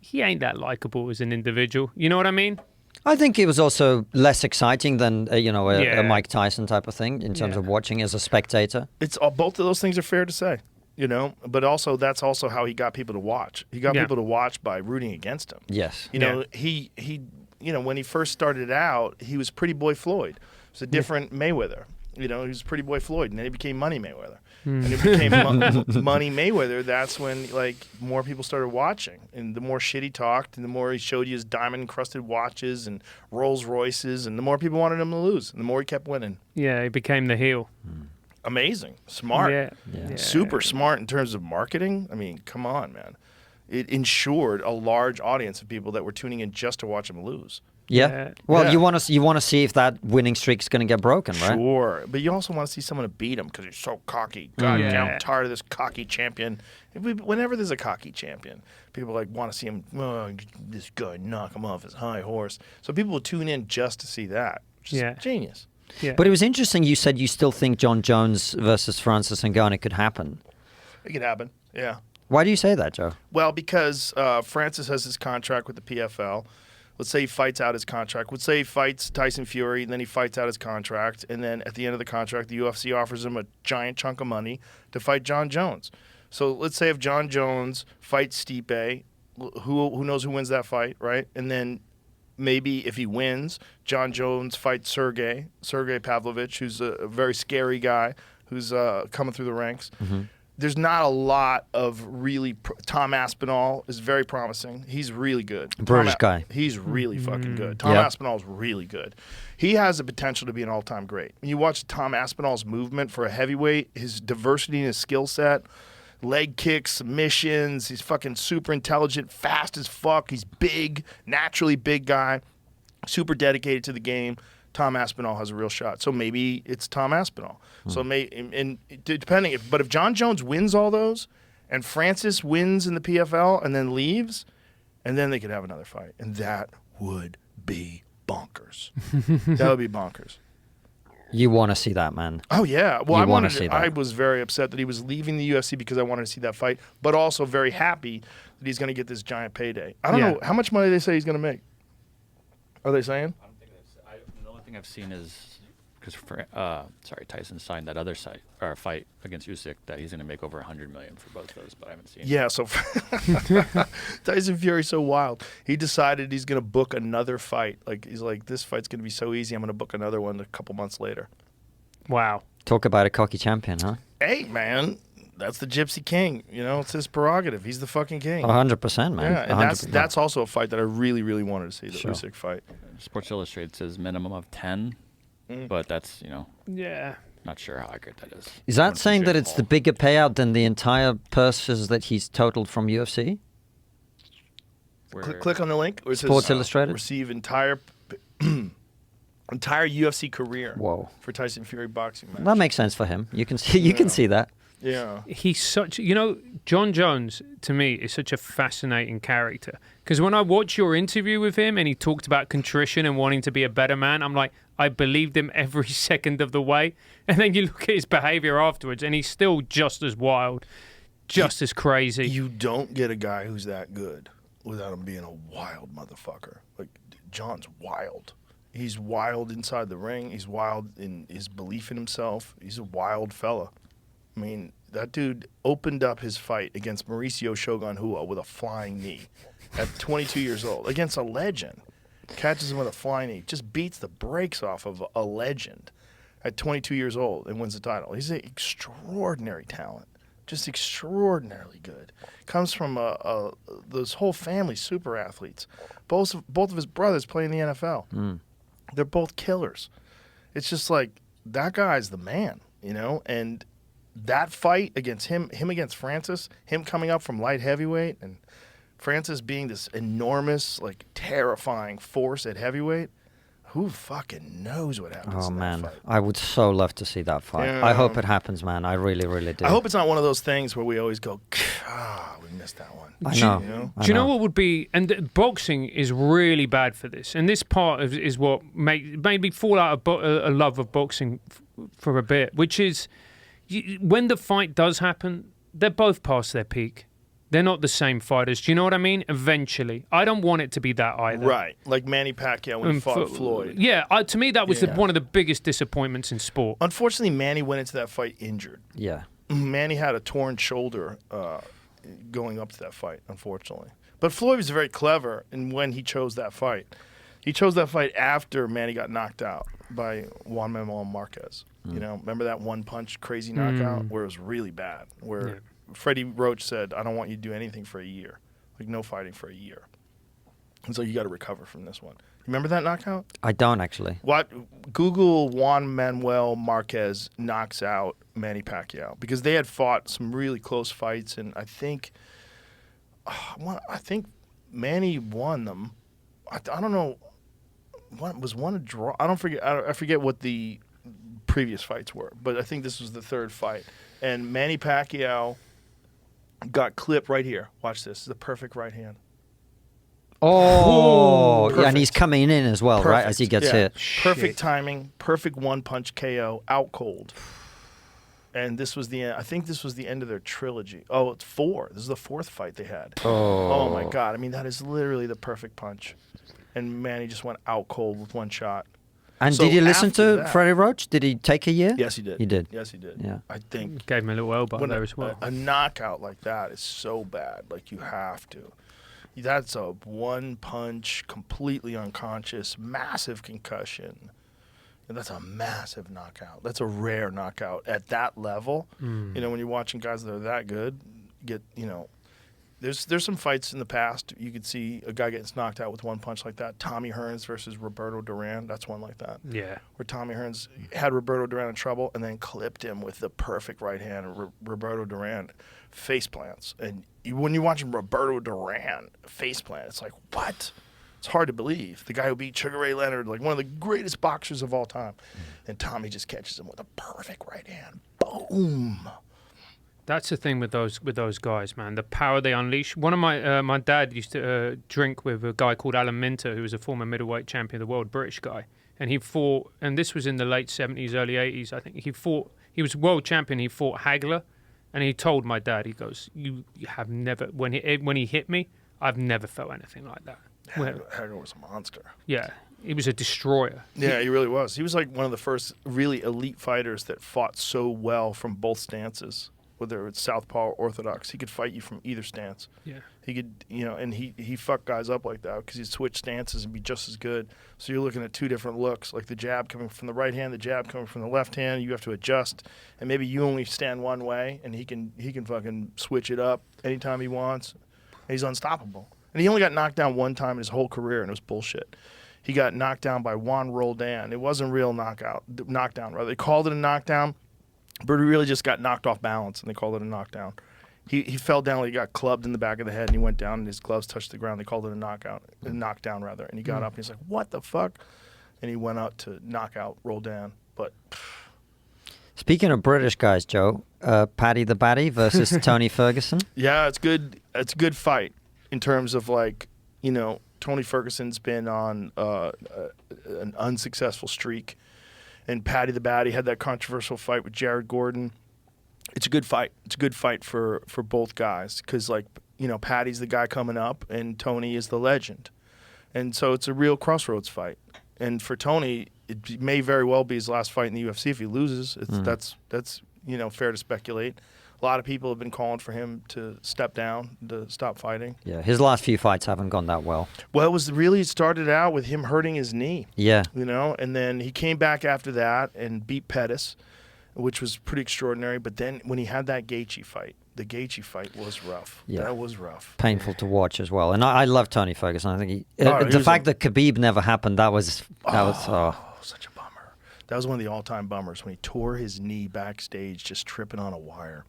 he ain't that likable as an individual. You know what I mean? I think it was also less exciting than, Yeah. a Mike Tyson type of thing in terms of watching as a spectator. It's both of those things are fair to say, you know, but also that's also how he got people to watch. He got Yeah. people to watch by rooting against him. Yes. You know, he when he first started out, he was Pretty Boy Floyd. It was a different Mayweather. You know, he was Pretty Boy Floyd, and then he became Money Mayweather. And he became Money Mayweather. That's when, like, more people started watching. And the more shit he talked, and the more he showed you his diamond-encrusted watches and Rolls Royces, and the more people wanted him to lose, and the more he kept winning. Yeah, he became the heel. Amazing. Smart. Yeah. Super smart in terms of marketing. I mean, come on, man. It ensured a large audience of people that were tuning in just to watch him lose. Yeah. Yeah. Well, Yeah. you want to see if that winning streak is going to get broken, right? Sure, but you also want to see someone to beat him because he's so cocky. God, Yeah. I'm tired of this cocky champion. Whenever there's a cocky champion, people like want to see him. Oh, this guy knock him off his high horse. So people will tune in just to see that, which is Yeah. genius. Yeah. But it was interesting. You said you still think John Jones versus Francis Ngannou could happen. It could happen. Yeah. Why do you say that, Joe? Well, because Francis has his contract with the PFL. Let's say he fights out his contract. Let's say he fights Tyson Fury, and then he fights out his contract. And then at the end of the contract, the UFC offers him a giant chunk of money to fight John Jones. So let's say if John Jones fights Stipe, who knows who wins that fight, right? And then maybe if he wins, John Jones fights Sergey Pavlovich, who's a very scary guy who's coming through the ranks. There's not a lot of really. Tom Aspinall is very promising. He's really good. British guy. He's really fucking good. Tom Yeah. Aspinall is really good. He has the potential to be an all-time great. When you watch Tom Aspinall's movement for a heavyweight, his diversity in his skill set, leg kicks, submissions, he's fucking super intelligent, fast as fuck. He's big, naturally big guy, super dedicated to the game. Tom Aspinall has a real shot. So maybe it's Tom Aspinall. So depending, but if John Jones wins all those, and Francis wins in the PFL and then leaves, and then they could have another fight, and that would be bonkers. That would be bonkers. You want to see that, man. Oh yeah. Well, You wanna see that. I was very upset that he was leaving the UFC because I wanted to see that fight, but also very happy that he's going to get this giant payday. I don't Yeah. know how much money they say he's going to make. Are they saying? I don't think the only thing I've seen is because Tyson signed that other fight against Usyk that he's going to make over $100 million for both those, but I haven't seen. Yeah, so Tyson Fury's so wild. He decided he's going to book another fight. Like he's like, this fight's going to be so easy. I'm going to book another one a couple months later. Wow. Talk about a cocky champion, huh? Hey, man, that's the Gypsy King. You know, it's his prerogative. He's the fucking king. 100%, man. Yeah, and 100%. that's also a fight that I really, really wanted to see. The Usyk fight. Sports Illustrated says minimum of 10, but that's Yeah. not sure how accurate that is. Is that saying that it's the bigger payout than the entire purses that he's totaled from UFC? Click on the link. Where it says, Sports Illustrated? Receive entire UFC career. Whoa. For Tyson Fury boxing match. That makes sense for him. You can see. You can see that. Yeah. He's such, John Jones to me is such a fascinating character because when I watch your interview with him and he talked about contrition and wanting to be a better man, I'm like, I believed him every second of the way. And then you look at his behavior afterwards and he's still just as wild, just as crazy. You don't get a guy who's that good without him being a wild motherfucker. Like, John's wild. He's wild inside the ring. He's wild in his belief in himself. He's a wild fella. I mean, that dude opened up his fight against Mauricio Shogun Rua with a flying knee at 22 years old against a legend. Catches him with a flying knee, just beats the brakes off of a legend at 22 years old and wins the title. He's an extraordinary talent, just extraordinarily good. Comes from this whole family super athletes. Both of his brothers play in the NFL. They're both killers. It's just like that guy's the man, and that fight against him against Francis, him coming up from light heavyweight, and Francis being this enormous, like terrifying force at heavyweight. Who fucking knows what happens? Oh in man, that fight? I would so love to see that fight. Yeah. I hope it happens, man. I really, really do. I hope it's not one of those things where we always go, we missed that one. I know. You know? Do you know what would be? And boxing is really bad for this. And this part is what made me fall out of a love of boxing for a bit, which is when the fight does happen, they're both past their peak. They're not the same fighters. Do you know what I mean? Eventually. I don't want it to be that either. Right. Like Manny Pacquiao when he fought Floyd. Yeah, to me, that was one of the biggest disappointments in sport. Unfortunately, Manny went into that fight injured. Yeah. Manny had a torn shoulder going up to that fight, unfortunately. But Floyd was very clever in when he chose that fight. He chose that fight after Manny got knocked out by Juan Manuel Marquez. You know, remember that one-punch crazy knockout where it was really bad, where Freddie Roach said, I don't want you to do anything for a year. Like, no fighting for a year. And so you got to recover from this one. You remember that knockout? I don't actually. Google Juan Manuel Marquez knocks out Manny Pacquiao, because they had fought some really close fights, and I think Manny won them. I don't know. Was one a draw? I forget what the previous fights were, but I think this was the third fight. And Manny Pacquiao got clipped right here. Watch this. This is the perfect right hand. Oh, Perfect. yeah, and he's coming in as well, right, Perfect. as he gets Yeah. hit. Perfect timing, perfect one-punch KO, out cold. And this was I think this was the end of their trilogy. Oh, it's 4. This is the 4th fight they had. Oh my God. I mean, that is literally the perfect punch. And Manny just went out cold with one shot. And So did you listen after to that- Freddie Roach? Did he take a year? Yes, he did. He did. Yes, he did. Yeah. I think Gave him a little elbow when there as well. a knockout like that is so bad. Like, you have to. That's a one-punch, completely unconscious, massive concussion. And that's a massive knockout. That's a rare knockout at that level. You know, when you're watching guys that are that good, there's some fights in the past you could see a guy getting knocked out with one punch like that. Tommy Hearns versus Roberto Duran. That's one like that. Yeah. Where Tommy Hearns had Roberto Duran in trouble and then clipped him with the perfect right hand. Roberto Duran face plants. And when you're watching Roberto Duran face plant, it's like, what? It's hard to believe. The guy who beat Sugar Ray Leonard, like one of the greatest boxers of all time. And Tommy just catches him with a perfect right hand. Boom. That's the thing with those guys, man. The power they unleash. One of my dad used to drink with a guy called Alan Minter, who was a former middleweight champion of the world, British guy, and he fought. And this was in the late 70s, early 80s, I think. He was world champion. He fought Hagler, and he told my dad, he goes, "You have never when he hit me, I've never felt anything like that." Hagler was a monster. Yeah, he was a destroyer. Yeah, he really was. He was like one of the first really elite fighters that fought so well from both stances. Whether it's southpaw or orthodox, he could fight you from either stance. Yeah, he could, and he fucked guys up like that because he'd switch stances and be just as good. So you're looking at two different looks, like the jab coming from the right hand, the jab coming from the left hand. You have to adjust, and maybe you only stand one way, and he can fucking switch it up anytime he wants. And he's unstoppable. And he only got knocked down one time in his whole career, and it was bullshit. He got knocked down by Juan Roldan. It wasn't a real knockdown. Rather, they called it a knockdown. But he really just got knocked off balance, and they called it a knockdown. He fell down, like he got clubbed in the back of the head, and he went down, and his gloves touched the ground. They called it a knockdown, rather. And he got up, and he's like, what the fuck? And he went out to knock out Roldan. But speaking of British guys, Joe, Paddy the Baddy versus Tony Ferguson. yeah, it's good. It's a good fight in terms of, like, Tony Ferguson's been on an unsuccessful streak. And Paddy the Baddy had that controversial fight with Jared Gordon. It's a good fight. It's a good fight for both guys because, like, Paddy's the guy coming up and Tony is the legend. And so it's a real crossroads fight. And for Tony, it may very well be his last fight in the UFC if he loses. That's fair to speculate. A lot of people have been calling for him to step down, to stop fighting. Yeah, his last few fights haven't gone that well. Well, it started out with him hurting his knee. Yeah. And then he came back after that and beat Pettis, which was pretty extraordinary. But then when he had that Gaethje fight, the Gaethje fight was rough. Yeah. That was rough. Painful to watch as well. And I love Tony Ferguson. I think the fact that Khabib never happened, that was such a bummer. That was one of the all-time bummers when he tore his knee backstage just tripping on a wire.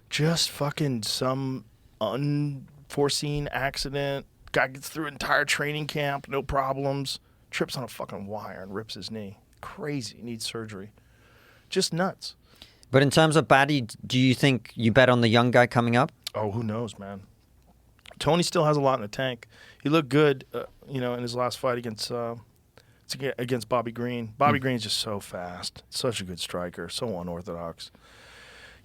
Just fucking some unforeseen accident. Guy gets through an entire training camp, no problems. Trips on a fucking wire and rips his knee. Crazy. Needs surgery. Just nuts. But in terms of baddie, do you think you bet on the young guy coming up? Oh, who knows, man. Tony still has a lot in the tank. He looked good, in his last fight against Bobby Green. Bobby Green's just so fast. Such a good striker. So unorthodox.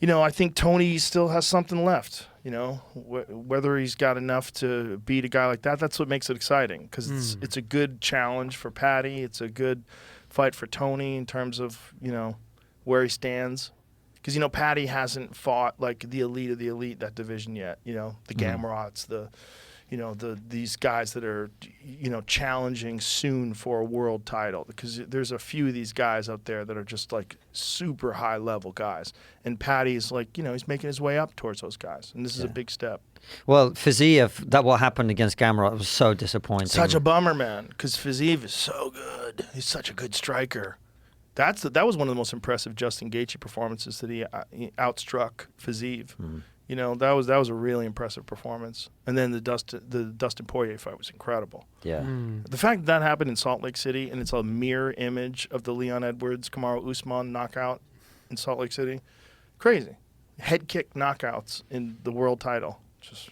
I think Tony still has something left. Whether he's got enough to beat a guy like that, that's what makes it exciting. Because it's a good challenge for Paddy. It's a good fight for Tony in terms of, where he stands. Because, Paddy hasn't fought like the elite of the elite, that division yet. The Gamrots, these guys that are, challenging soon for a world title. Because there's a few of these guys out there that are just like super high level guys. And Paddy's like, he's making his way up towards those guys. And this is a big step. Well, Fiziev, what happened against Gamrot was so disappointing. Such a bummer, man. Because Fiziev is so good. He's such a good striker. That was one of the most impressive Justin Gaethje performances that he outstruck Fiziev. That was a really impressive performance. And then the Dustin Poirier fight was incredible. Yeah. The fact that happened in Salt Lake City and it's a mirror image of the Leon Edwards Kamaru Usman knockout in Salt Lake City, crazy. Head kick knockouts in the world title. Just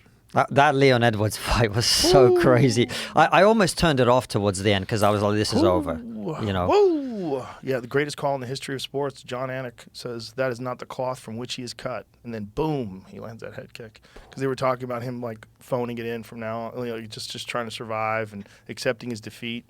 that Leon Edwards fight was so crazy. I almost turned it off towards the end because I was like, this is over. Whoa. Yeah, the greatest call in the history of sports. John Anik says that is not the cloth from which he is cut. And then boom, he lands that head kick. Because they were talking about him like phoning it in from now on, just trying to survive and accepting his defeat.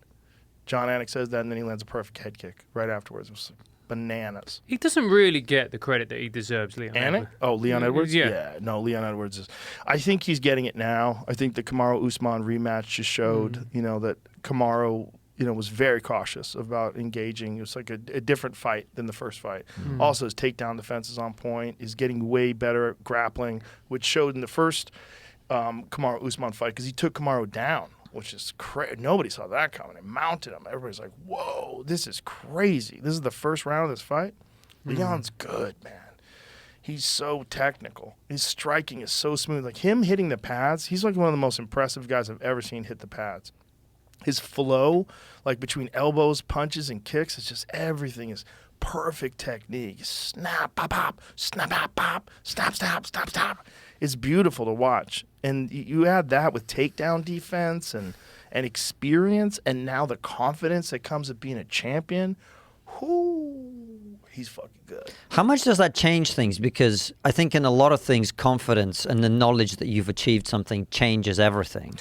John Anik says that, and then he lands a perfect head kick right afterwards. It was bananas. He doesn't really get the credit that he deserves, Leon Edwards. Oh, Leon Edwards? Yeah. No, Leon Edwards is... I think he's getting it now. I think the Kamaru-Usman rematch just showed, that Kamaru, was very cautious about engaging. It was like a different fight than the first fight. Also, his takedown defense is on point. He's getting way better at grappling, which showed in the first Kamaru-Usman fight because he took Kamaru down, which is crazy. Nobody saw that coming. They mounted him. Everybody's like, whoa, this is crazy. This is the first round of this fight? Leon's good, man. He's so technical. His striking is so smooth. Like him hitting the pads, he's like one of the most impressive guys I've ever seen hit the pads. His flow, like between elbows, punches, and kicks, it's just everything is perfect technique. Snap, pop, pop, snap, pop, pop, snap, snap, snap, snap. It's beautiful to watch. And you add that with takedown defense and experience, and now the confidence that comes with being a champion. He's fucking good. How much does that change things? Because I think in a lot of things, confidence and the knowledge that you've achieved something changes everything.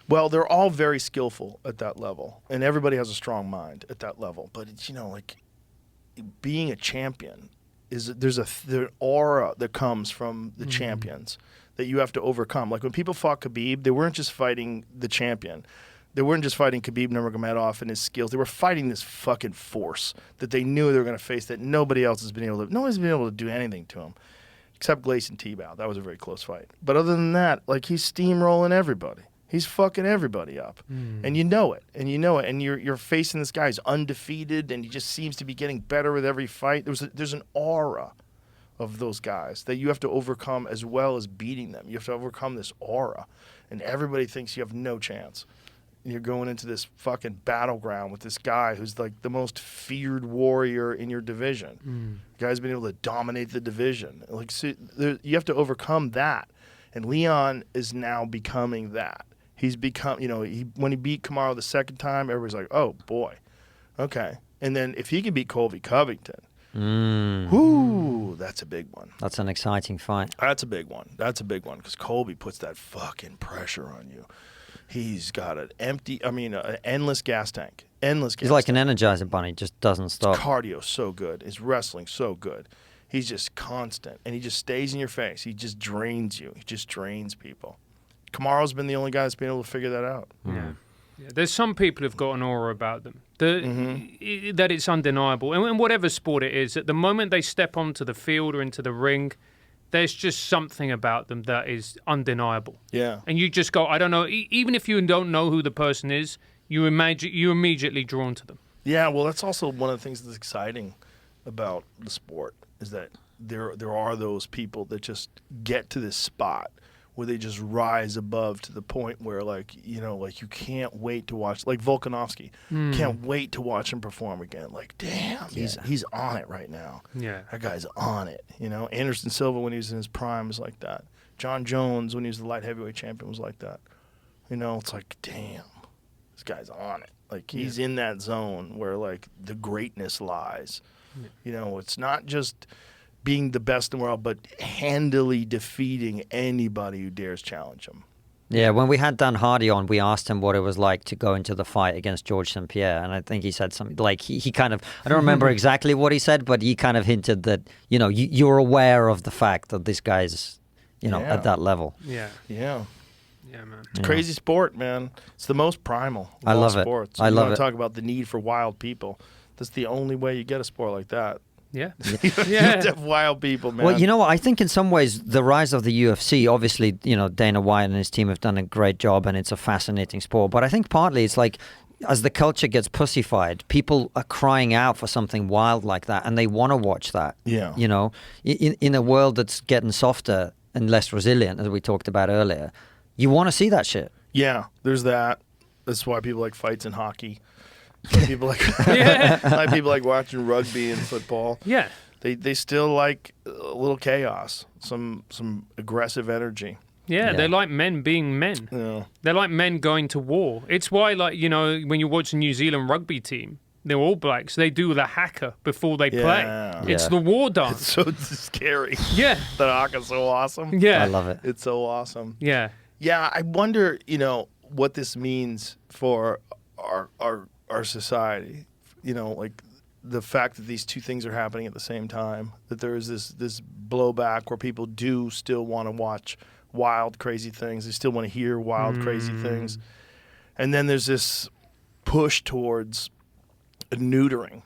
Well, they're all very skillful at that level, and everybody has a strong mind at that level. But it's, like being a champion there's an aura that comes from the champions that you have to overcome. Like when people fought Khabib, they weren't just fighting the champion. They weren't just fighting Khabib Nurmagomedov and his skills. They were fighting this fucking force that they knew they were going to face that nobody's been able to do anything to him except Gleison Tebow. That was a very close fight. But other than that, like he's steamrolling everybody. He's fucking everybody up. And you know it. And you're facing this guy who's undefeated and he just seems to be getting better with every fight. There's an aura of those guys that you have to overcome as well as beating them. You have to overcome this aura. And everybody thinks you have no chance. And you're going into this fucking battleground with this guy who's like the most feared warrior in your division. The guy's been able to dominate the division. Like, so you have to overcome that. And Leon is now becoming that. He's become, when he beat Kamaru the second time, everybody's like, oh, boy. Okay. And then if he can beat Colby Covington, that's a big one. That's an exciting fight. That's a big one because Colby puts that fucking pressure on you. He's got an endless gas tank. He's like an Energizer bunny, just doesn't stop. His cardio so good. His wrestling so good. He's just constant, and he just stays in your face. He just drains you. He just drains people. Kamaru's been the only guy that's been able to figure that out. Yeah. There's some people who've got an aura about them that it's undeniable. And whatever sport it is, at the moment they step onto the field or into the ring, there's just something about them that is undeniable. Yeah. And you just go, I don't know, even if you don't know who the person is, you're immediately drawn to them. Yeah, well, that's also one of the things that's exciting about the sport is that there are those people that just get to this spot where they just rise above to the point where, like, you know, like you can't wait to watch, like Volkanovski, can't wait to watch him perform again. Like, damn, he's on it right now. Yeah. That guy's on it, you know. Anderson Silva, when he was in his prime, was like that. John Jones, when he was the light heavyweight champion, was like that. You know, it's like, damn, this guy's on it. Like, he's in that zone where, like, the greatness lies. Yeah. You know, it's not just being the best in the world, but handily defeating anybody who dares challenge him. Yeah, when we had Dan Hardy on, we asked him what it was like to go into the fight against George St. Pierre. And I think he said something like he kind of, I don't remember exactly what he said, but he kind of hinted that, you know, you're aware of the fact that this guy's, you know, at that level. Yeah. Yeah. Yeah, man. It's a crazy sport, man. It's the most primal of I all love sports. it. I love want it. to talk about the need for wild people. That's the only way you get a sport like that. Yeah. You have to have wild people, man. Well, you know what? I think in some ways the rise of the UFC, obviously, you know, Dana White and his team have done a great job and it's a fascinating sport. But I think partly it's like as the culture gets pussified, people are crying out for something wild like that and they want to watch that. Yeah. You know, in a world that's getting softer and less resilient, as we talked about earlier, you want to see that shit. Yeah, there's that. That's why people like fights in hockey. Some people like like people like watching rugby and football. Yeah. They still like a little chaos, some aggressive energy. Yeah, they're like men being men. Yeah. They're like men going to war. It's why, like, you know, when you watch the New Zealand rugby team, they're All Blacks. They do the haka before they play. It's the war dance. It's so scary. Yeah. The haka's so awesome. Yeah. I love it. It's so awesome. Yeah. Yeah, I wonder, you know, what this means for our society. You know, like the fact that these two things are happening at the same time, that there is this blowback where people do still want to watch wild, crazy things. They still want to hear wild, crazy things. And then there's this push towards a neutering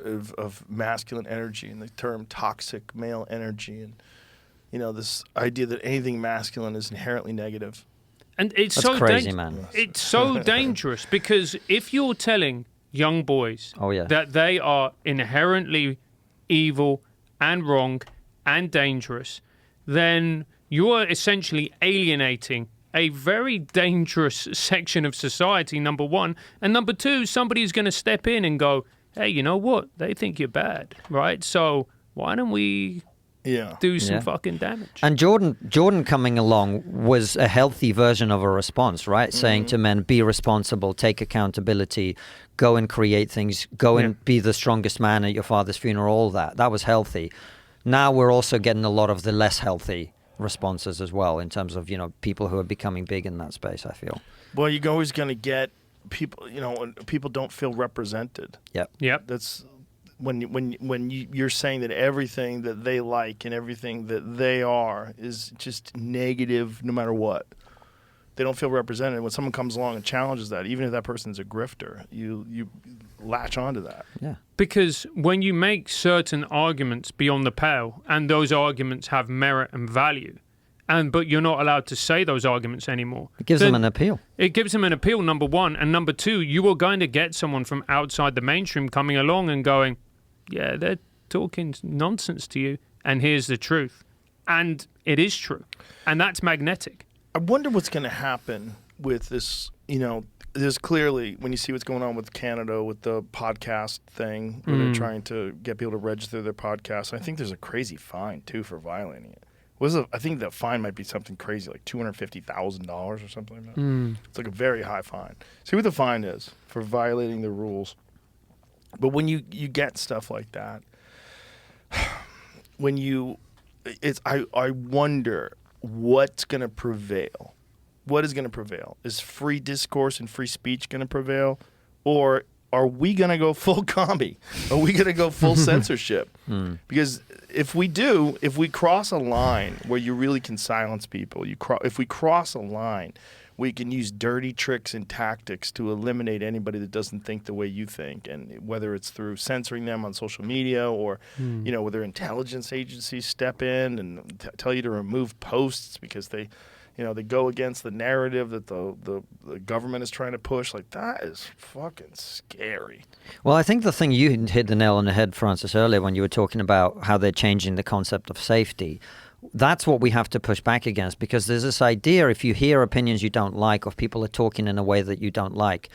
of masculine energy and the term toxic male energy, and, you know, this idea that anything masculine is inherently negative. And it's That's so crazy, man. It's so dangerous because if you're telling young boys that they are inherently evil and wrong and dangerous, then you are essentially alienating a very dangerous section of society, number one. And number two, somebody's going to step in and go, hey, you know what? They think you're bad, right? So why don't we do some fucking damage? And Jordan coming along was a healthy version of a response, right? Saying to men, be responsible, take accountability, go and create things, go and be the strongest man at your father's funeral, all that. That was healthy. Now we're also getting a lot of the less healthy responses as well in terms of, you know, people who are becoming big in that space, I feel. Well, you're always going to get people, you know, people don't feel represented. Yep. That's when you're saying that everything that they like and everything that they are is just negative no matter what. They don't feel represented. When someone comes along and challenges that, even if that person's a grifter, you latch onto that. Yeah. Because when you make certain arguments beyond the pale, and those arguments have merit and value, but you're not allowed to say those arguments anymore. It gives them an appeal. It gives them an appeal, number one. And number two, you are going to get someone from outside the mainstream coming along and going, yeah, they're talking nonsense to you, and here's the truth. And it is true. And that's magnetic. I wonder what's going to happen with this, you know, there's clearly, when you see what's going on with Canada with the podcast thing, where they're trying to get people to register their podcast. I think there's a crazy fine, too, for violating it. I think the fine might be something crazy, like $250,000 or something like that. It's like a very high fine. See what the fine is for violating the rules. But when you get stuff like that, I wonder what's going to prevail. What is going to prevail? Is free discourse and free speech going to prevail? Or are we going to go full commie? Are we going to go full censorship? Because if we cross a line where you really can silence people, if we cross a line, we can use dirty tricks and tactics to eliminate anybody that doesn't think the way you think, and whether it's through censoring them on social media or, you know, whether intelligence agencies step in and tell you to remove posts because they, You know, they go against the narrative that the government is trying to push. Like, that is fucking scary. Well, I think the thing you hit the nail on the head, Francis, earlier when you were talking about how they're changing the concept of safety. That's what we have to push back against, because there's this idea, if you hear opinions you don't like, or people are talking in a way that you don't like,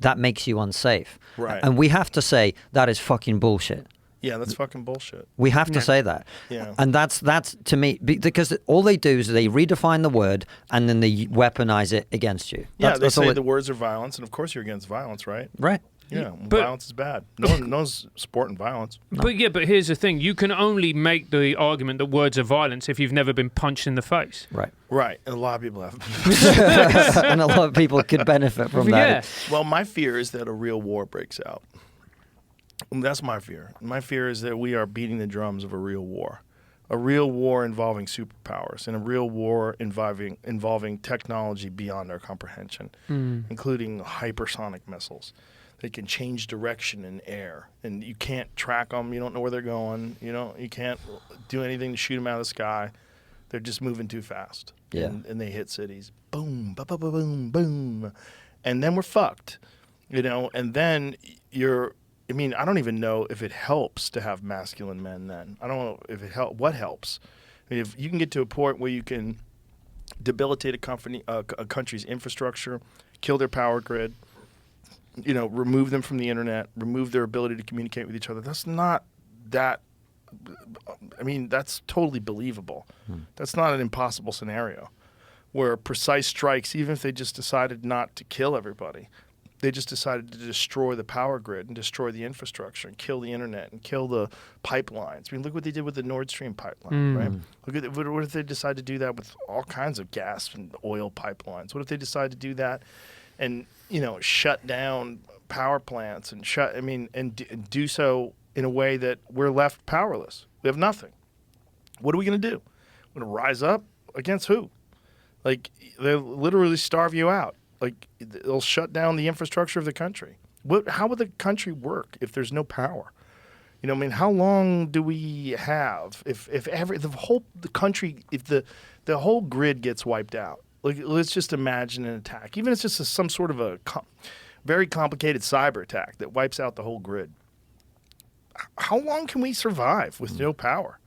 that makes you unsafe. Right. And we have to say that is fucking bullshit. Yeah, that's fucking bullshit. We have to say that. Yeah. And that's to me, because all they do is they redefine the word and then they weaponize it against you. Yeah, That's they all say the words are violence, and of course you're against violence, right? Right. Yeah, But- violence is bad. No one's supporting violence. But here's the thing: you can only make the argument that words are violence if you've never been punched in the face. Right. Right, and a lot of people have. And a lot of people could benefit from that. Yeah. Well, my fear is that a real war breaks out. That's my fear. My fear is that we are beating the drums of a real war involving superpowers, and a real war involving technology beyond our comprehension, including hypersonic missiles. They can change direction in air, and you can't track them. You don't know where they're going. You can't do anything to shoot them out of the sky. They're just moving too fast. Yeah. And they hit cities. Boom, ba ba ba boom, boom, and then we're fucked. And then I don't even know if it helps to have masculine men then. I don't know if it what helps. I mean, if you can get to a point where you can debilitate a country's infrastructure, kill their power grid, remove them from the internet, remove their ability to communicate with each other, that's not that. I mean, that's totally believable. That's not an impossible scenario where precise strikes, even if they just decided not to kill everybody, they just decided to destroy the power grid and destroy the infrastructure and kill the internet and kill the pipelines. I mean, look what they did with the Nord Stream pipeline, right? Look at what if they decide to do that with all kinds of gas and oil pipelines? What if they decide to do that and shut down power plants and do so in a way that we're left powerless? We have nothing. What are we going to do? We're going to rise up against who? Like, they'll literally starve you out. Like, they'll shut down the infrastructure of the country. How would the country work if there's no power? How long do we have if the whole grid gets wiped out? Like, let's just imagine an attack, even if it's just some sort of a very complicated cyber attack that wipes out the whole grid. How long can we survive with no power?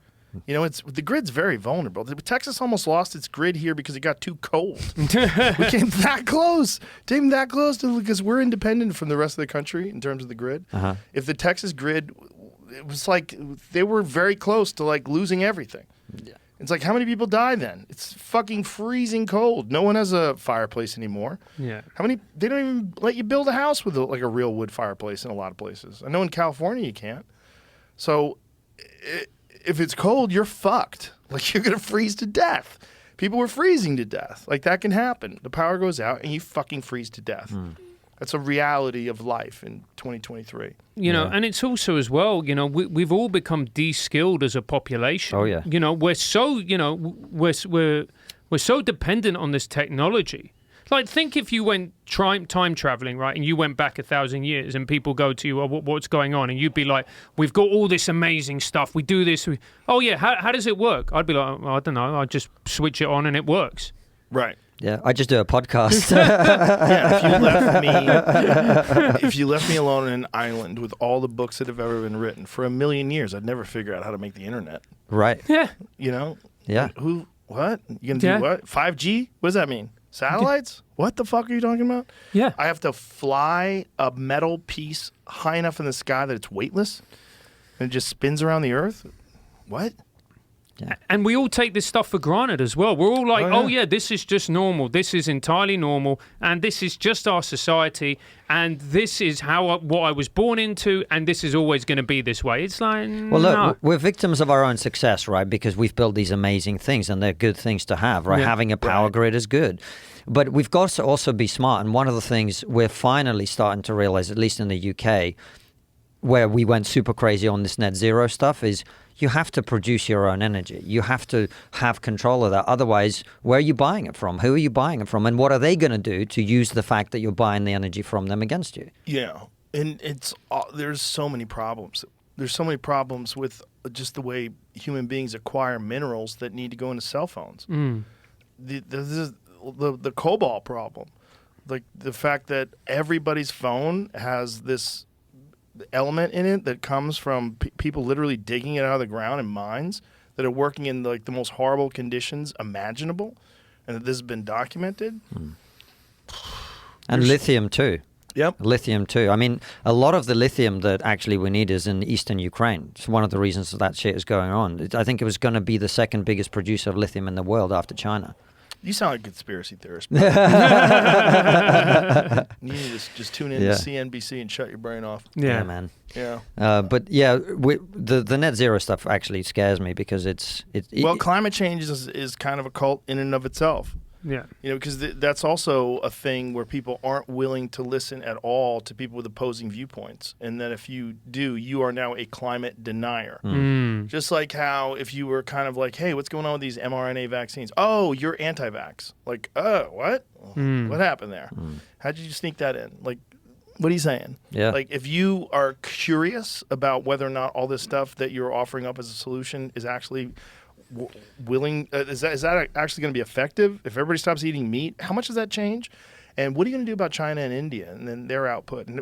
The grid's very vulnerable. Texas almost lost its grid here because it got too cold. We came that close. Because we're independent from the rest of the country in terms of the grid. Uh-huh. If the Texas grid, it was like they were very close to like losing everything. Yeah. It's like, how many people die then? It's fucking freezing cold. No one has a fireplace anymore. Yeah. They don't even let you build a house with a real wood fireplace in a lot of places. I know in California you can't. So if it's cold, you're fucked. Like, you're going to freeze to death. People were freezing to death. Like, that can happen. The power goes out and you fucking freeze to death. That's a reality of life in 2023. And it's also as well, we've all become de-skilled as a population. Oh, yeah. We're so, we're so dependent on this technology. Like, think if you went time traveling, right, and you went back 1,000 years and people go to you, oh, what's going on? And you'd be like, we've got all this amazing stuff. We do this. Oh, yeah, how does it work? I'd be like, I don't know. I just switch it on and it works. Right. Yeah, I just do a podcast. If you left me alone in an island with all the books that have ever been written for 1,000,000 years, I'd never figure out how to make the internet. Right. Yeah. Yeah. What? You gonna do what? 5G? What does that mean? Satellites? What the fuck are you talking about? Yeah. I have to fly a metal piece high enough in the sky that it's weightless and it just spins around the earth? What? And we all take this stuff for granted as well. We're all like, oh yeah, this is just normal. This is entirely normal. And this is just our society. And this is what I was born into. And this is always going to be this way. It's like, well, look, no. we're victims of our own success, right? Because we've built these amazing things and they're good things to have, right? Yeah. Having a power grid is good. But we've got to also be smart. And one of the things we're finally starting to realize, at least in the UK, where we went super crazy on this net zero stuff, is you have to produce your own energy. You have to have control of that. Otherwise, where are you buying it from? Who are you buying it from? And what are they going to do to use the fact that you're buying the energy from them against you? Yeah. And there's so many problems. There's so many problems with just the way human beings acquire minerals that need to go into cell phones. this is the cobalt problem. Like the fact that everybody's phone has this element in it that comes from people literally digging it out of the ground in mines that are working in like the most horrible conditions imaginable, and that this has been documented. And lithium too. Yep. Lithium too. I mean, a lot of the lithium that actually we need is in eastern Ukraine. It's one of the reasons that shit is going on. I think it was going to be the second biggest producer of lithium in the world after China. You sound like a conspiracy theorist. You need to just tune in to CNBC and shut your brain off. Yeah, man. Yeah. But yeah, the net zero stuff actually scares me because well, climate change is kind of a cult in and of itself. Yeah. You know, because that's also a thing where people aren't willing to listen at all to people with opposing viewpoints. And that if you do, you are now a climate denier. Just like how if you were kind of like, hey, what's going on with these mRNA vaccines? Oh, you're anti-vax. Like, what? What happened there? How did you sneak that in? Like, what are you saying? Yeah. Like, if you are curious about whether or not all this stuff that you're offering up as a solution is actually willing, is that actually going to be effective? If everybody stops eating meat, how much does that change? And what are you going to do about China and India and then their output? And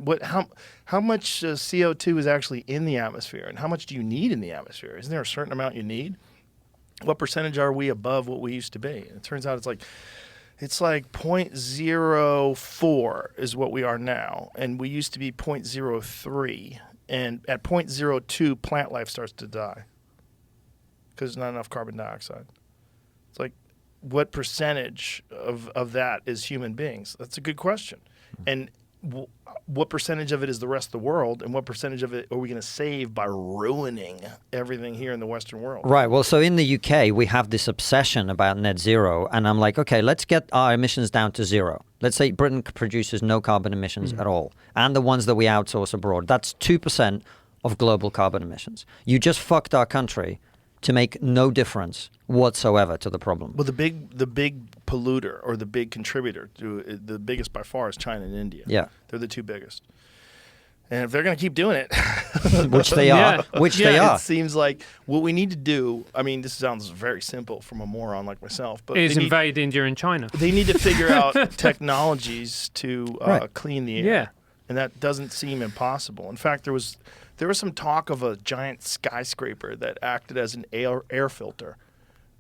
how much CO2 is actually in the atmosphere? And how much do you need in the atmosphere? Isn't there a certain amount you need? What percentage are we above what we used to be? And it turns out it's like 0.04 is what we are now. And we used to be 0.03. And at 0.02, plant life starts to die because there's not enough carbon dioxide. It's like, what percentage of that is human beings? That's a good question. And what percentage of it is the rest of the world, and what percentage of it are we going to save by ruining everything here in the Western world? Right. Well, so in the UK, we have this obsession about net zero, and I'm like, okay, let's get our emissions down to zero. Let's say Britain produces no carbon emissions at all, and the ones that we outsource abroad. That's 2% of global carbon emissions. You just fucked our country to make no difference whatsoever to the problem. Well, the big polluter or the big contributor to the biggest by far is China and India. Yeah, they're the two biggest. And if they're going to keep doing it, which they are, it seems like what we need to do. I mean, this sounds very simple from a moron like myself, but invade India and China. They need to figure out technologies to clean the air. Yeah, and that doesn't seem impossible. In fact, there was some talk of a giant skyscraper that acted as an air filter,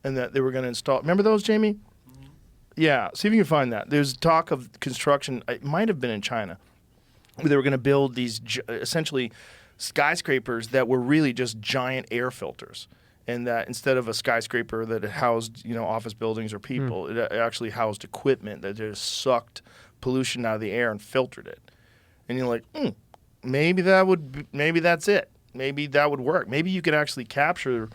and that they were going to install. Remember those, Jamie? Yeah. See if you can find that. There's talk of construction. It might have been in China. Where they were going to build these essentially skyscrapers that were really just giant air filters, and that instead of a skyscraper that housed office buildings or people, it actually housed equipment that just sucked pollution out of the air and filtered it. And you're like, maybe that's it. Maybe that would work. Maybe you could actually capture.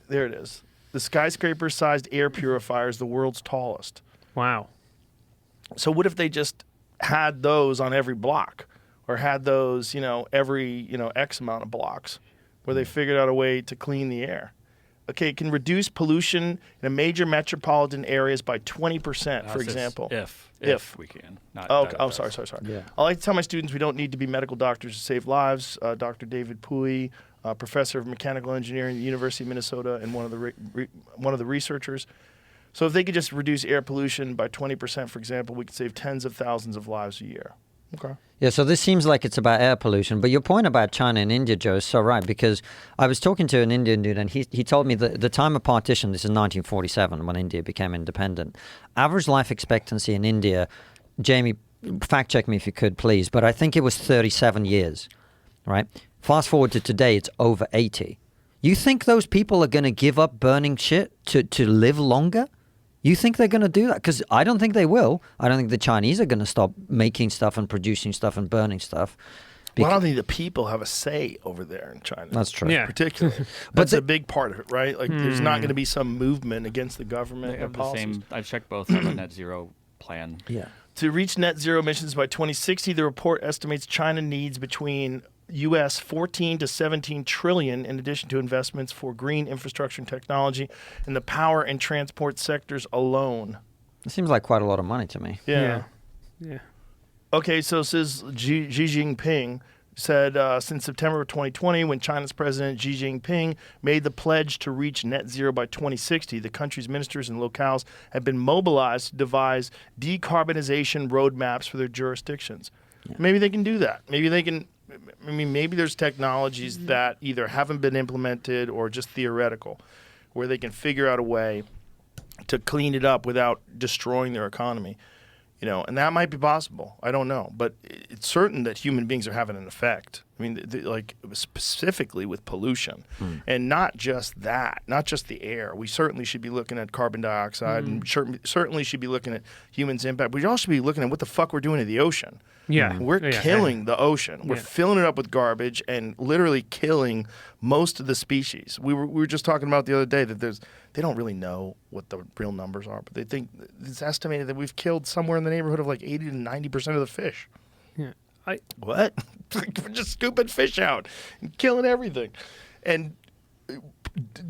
There it is. The skyscraper-sized air purifier is the world's tallest. Wow. So what if they just had those on every block, or had those, every X amount of blocks, where they figured out a way to clean the air? Okay, it can reduce pollution in major metropolitan areas by 20%, for example. If we can. Not sorry. Yeah. I like to tell my students we don't need to be medical doctors to save lives. Dr. David Puy, professor of mechanical engineering at the University of Minnesota, and one of the researchers. So if they could just reduce air pollution by 20%, for example, we could save tens of thousands of lives a year. Okay. Yeah, so this seems like it's about air pollution, but your point about China and India, Joe, is so right, because I was talking to an Indian dude, and he told me that the time of partition, this is 1947, when India became independent, average life expectancy in India, Jamie, fact check me if you could, please, but I think it was 37 years, right? Fast forward to today, it's over 80. You think those people are going to give up burning shit to live longer? You think they're going to do that? Because I don't think they will. I don't think the Chinese are going to stop making stuff and producing stuff and burning stuff. Well, I don't think the people have a say over there in China. That's true. Yeah. Particularly. That's a big part of it, right? Like, there's not going to be some movement against the government. They have the policies. same. I've checked both of the net zero plan. Yeah. To reach net zero emissions by 2060, the report estimates China needs between U.S. 14 to 17 trillion in addition to investments for green infrastructure and technology in the power and transport sectors alone. It seems like quite a lot of money to me. Yeah. Yeah. Okay, so it says Xi Jinping said since September of 2020, when China's President Xi Jinping made the pledge to reach net zero by 2060, the country's ministers and locales have been mobilized to devise decarbonization roadmaps for their jurisdictions. Yeah. Maybe they can do that. Maybe they can. I mean, maybe there's technologies that either haven't been implemented or just theoretical, where they can figure out a way to clean it up without destroying their economy. You know, and that might be possible. I don't know. But it's certain that human beings are having an effect. I mean, like specifically with pollution. And not just that, not just the air. We certainly should be looking at carbon dioxide and certainly should be looking at humans' impact. We also should be looking at what the fuck we're doing to the ocean. Yeah. We're killing the ocean. We're filling it up with garbage and literally killing most of the species. We were just talking about the other day that they don't really know what the real numbers are, but they think it's estimated that we've killed somewhere in the neighborhood of like 80 to 90% of the fish. Yeah. What? We're just scooping fish out and killing everything. And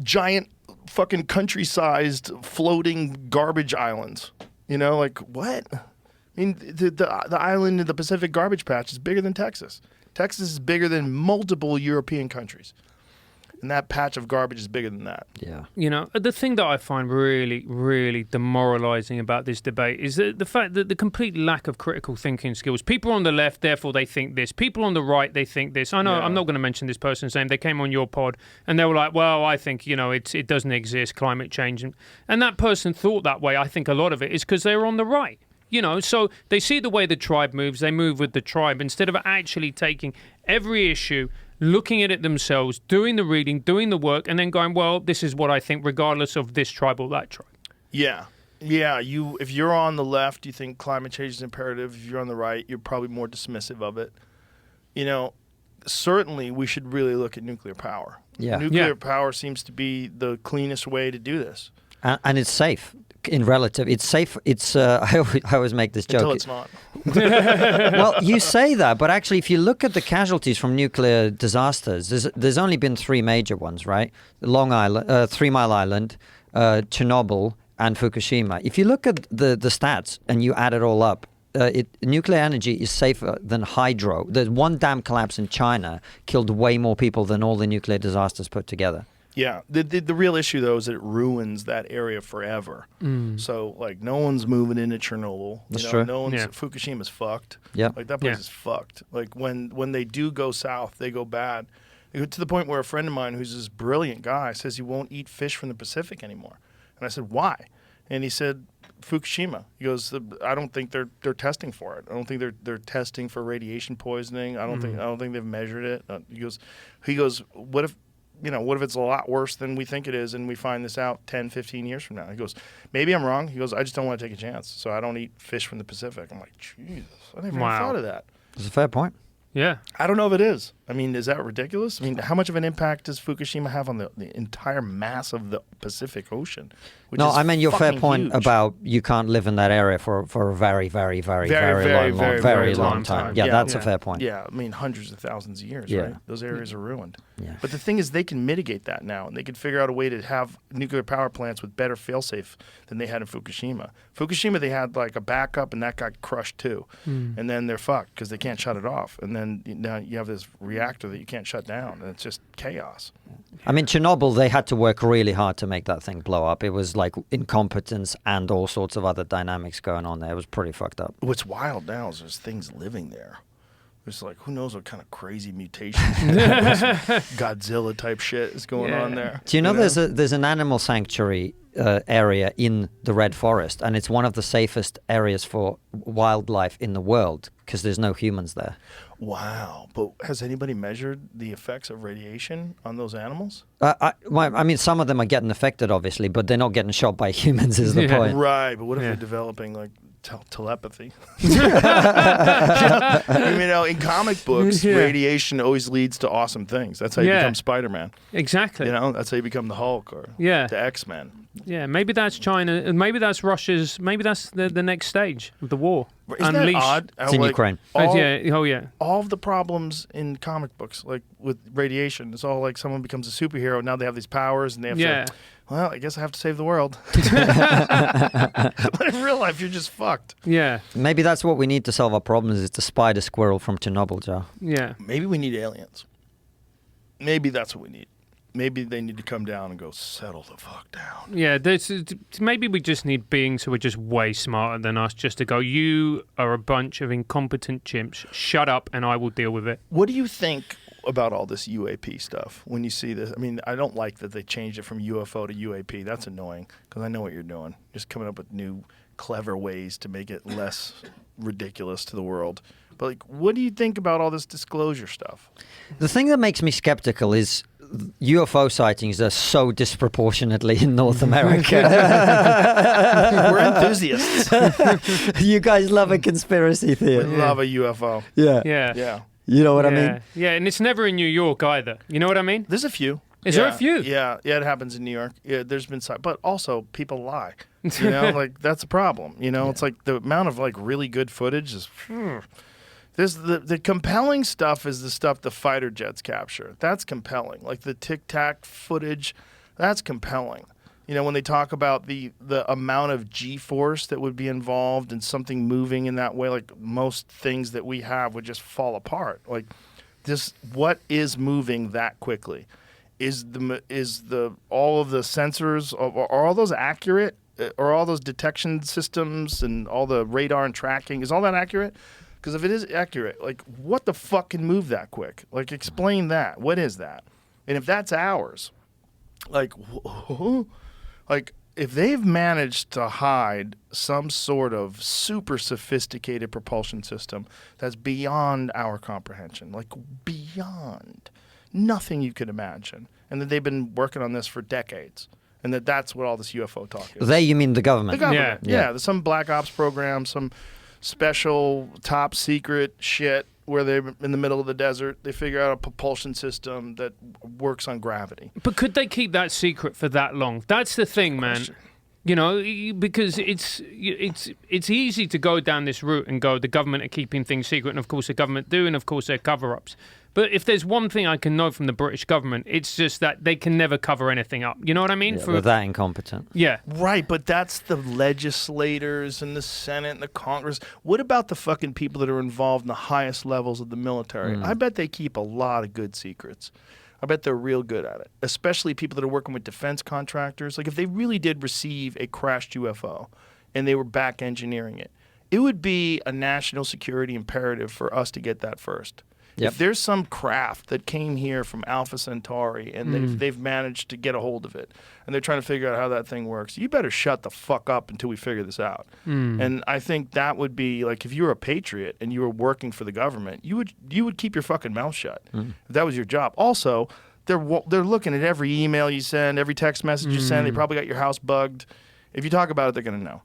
giant fucking country-sized floating garbage islands. You know, like what? I mean, the island in the Pacific Garbage Patch is bigger than Texas. Texas is bigger than multiple European countries. And that patch of garbage is bigger than that. Yeah. You know, the thing that I find really, really demoralizing about this debate is the fact that the complete lack of critical thinking skills. People on the left, therefore they think this. People on the right, they think this. I know I'm not going to mention this person's name. They came on your pod and they were like, well, I think, you know, it doesn't exist, climate change. And that person thought that way. I think a lot of it is because they were on the right. You know, so they see the way the tribe moves, they move with the tribe instead of actually taking every issue, looking at it themselves, doing the reading, doing the work, and then going, well, this is what I think regardless of this tribe or that tribe. Yeah. Yeah, if you're on the left, you think climate change is imperative. If you're on the right, you're probably more dismissive of it. You know, certainly we should really look at nuclear power. Yeah. Nuclear power seems to be the cleanest way to do this. And it's safe. In relative, it's safe. It's I always make this joke. Until it's not. Well, you say that, but actually, if you look at the casualties from nuclear disasters, there's only been three major ones, right? Long Island, 3 Mile Island, Chernobyl, and Fukushima. If you look at the stats and you add it all up, nuclear energy is safer than hydro. The one dam collapse in China killed way more people than all the nuclear disasters put together. Yeah, the real issue though is that it ruins that area forever. So like no one's moving into Chernobyl. That's true. No one's Fukushima's fucked. Yeah, like that place is fucked. Like when they do go south, they go bad. To the point where a friend of mine who's this brilliant guy says he won't eat fish from the Pacific anymore. And I said, why? And he said, Fukushima. He goes, I don't think they're testing for it. I don't think they're testing for radiation poisoning. I don't think they've measured it. He goes, what if it's a lot worse than we think it is and we find this out 10, 15 years from now? He goes, maybe I'm wrong. He goes, I just don't want to take a chance. So I don't eat fish from the Pacific. I'm like, Jesus, I never even thought of that. It's a fair point. Yeah. I don't know if it is. I mean, is that ridiculous? I mean, how much of an impact does Fukushima have on the entire mass of the Pacific Ocean? No, I mean your fair point huge. About you can't live in that area for a very, very, very, very long time. Yeah, that's a fair point. Yeah, I mean hundreds of thousands of years, Yeah. right? Those areas are ruined. Yeah. But the thing is, they can mitigate that now, and they can figure out a way to have nuclear power plants with better fail-safe than they had in Fukushima. Fukushima, they had like a backup, and that got crushed too. And then they're fucked because they can't shut it off. And then now you have this reactor that you can't shut down, and it's just chaos. I mean, Chernobyl, they had to work really hard to make that thing blow up. It was like incompetence and all sorts of other dynamics going on there. It was pretty fucked up. What's wild now is there's things living there. There's like, who knows what kind of crazy mutations, Godzilla type shit is going on there. Do you know there's an animal sanctuary area in the Red Forest, and it's one of the safest areas for wildlife in the world because there's no humans there. Wow. But has anybody measured the effects of radiation on those animals? I mean, some of them are getting affected, obviously, but they're not getting shot by humans is the point. Right. But what if they're developing like telepathy? In comic books, radiation always leads to awesome things. That's how you become Spider-Man. Exactly. That's how you become the Hulk or the X-Men. Yeah, maybe that's China, and maybe that's Russia's, maybe that's the next stage of the war. Isn't that odd? It's in Ukraine. All of the problems in comic books, like with radiation, it's all like someone becomes a superhero, now they have these powers, and they have to well, I guess I have to save the world. But in real life, you're just fucked. Yeah. Maybe that's what we need to solve our problems, is the spider squirrel from Chernobyl, Joe. Yeah. Maybe we need aliens. Maybe that's what we need. Maybe they need to come down and go, settle the fuck down. Yeah, maybe we just need beings who are just way smarter than us just to go, you are a bunch of incompetent chimps. Shut up and I will deal with it. What do you think about all this UAP stuff when you see this? I mean, I don't like that they changed it from UFO to UAP. That's annoying because I know what you're doing. Just coming up with new, clever ways to make it less ridiculous to the world. But, like, what do you think about all this disclosure stuff? The thing that makes me skeptical is UFO sightings are so disproportionately in North America. We're enthusiasts. You guys love a conspiracy We theory. love a UFO. Yeah. Yeah. Yeah. You know what I Yeah. mean? Yeah, and it's never in New York either. You know what I mean? There's a few. Is there a few? Yeah, it happens in New York. Yeah, there's been some, but also people lie. You know, like that's a problem. You know, it's like the amount of like really good footage is. There's the compelling stuff is the stuff the fighter jets capture. That's compelling. Like the Tic Tac footage, that's compelling. You know, when they talk about the amount of G-force that would be involved in something moving in that way, like most things that we have would just fall apart. Like this, what is moving that quickly? Is the all of the sensors are all those accurate? Are all those detection systems and all the radar and tracking, is all that accurate? Because if it is accurate, like, what the fuck can move that quick? Like, explain that. What is that? And if that's ours, like, like, if they've managed to hide some sort of super sophisticated propulsion system that's beyond our comprehension, like, beyond nothing you could imagine, and that they've been working on this for decades, and that's what all this UFO talk is. They, you mean the government? The government. Yeah. Yeah, there's some black ops program, some special top secret shit where they're in the middle of the desert. They figure out a propulsion system that works on gravity. But could they keep that secret for that long? That's the thing, man. You know, because it's easy to go down this route and go, the government are keeping things secret, and of course the government do, and of course they're cover-ups. But if there's one thing I can know from the British government, it's just that they can never cover anything up. You know what I mean? Yeah, they're that incompetent. Yeah. Right, but that's the legislators and the Senate and the Congress. What about the fucking people that are involved in the highest levels of the military? I bet they keep a lot of good secrets. I bet they're real good at it, especially people that are working with defense contractors. Like if they really did receive a crashed UFO and they were back engineering it, it would be a national security imperative for us to get that first. Yep. If there's some craft that came here from Alpha Centauri and they've managed to get a hold of it and they're trying to figure out how that thing works, you better shut the fuck up until we figure this out. And I think that would be like if you were a patriot and you were working for the government, you would keep your fucking mouth shut if that was your job. Also, they're looking at every email you send, every text message you send. They probably got your house bugged. If you talk about it, they're going to know.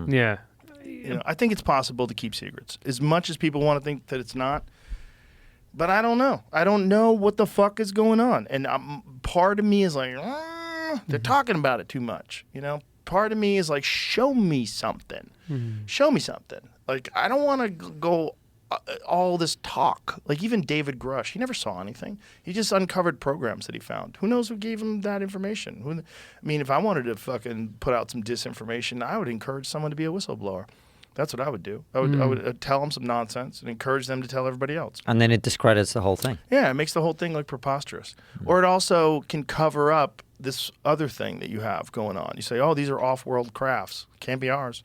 Yeah. You know, I think it's possible to keep secrets as much as people want to think that it's not. But I don't know. I don't know what the fuck is going on. And part of me is like, they're talking about it too much. You know, part of me is like, show me something. Show me something. Like, I don't want to go all this talk. Like, even David Grush, he never saw anything. He just uncovered programs that he found. Who knows who gave him that information? I mean, if I wanted to fucking put out some disinformation, I would encourage someone to be a whistleblower. That's what I would do. I would tell them some nonsense and encourage them to tell everybody else. And then it discredits the whole thing. Yeah, it makes the whole thing look preposterous. Or it also can cover up this other thing that you have going on. You say, oh, these are off-world crafts. Can't be ours.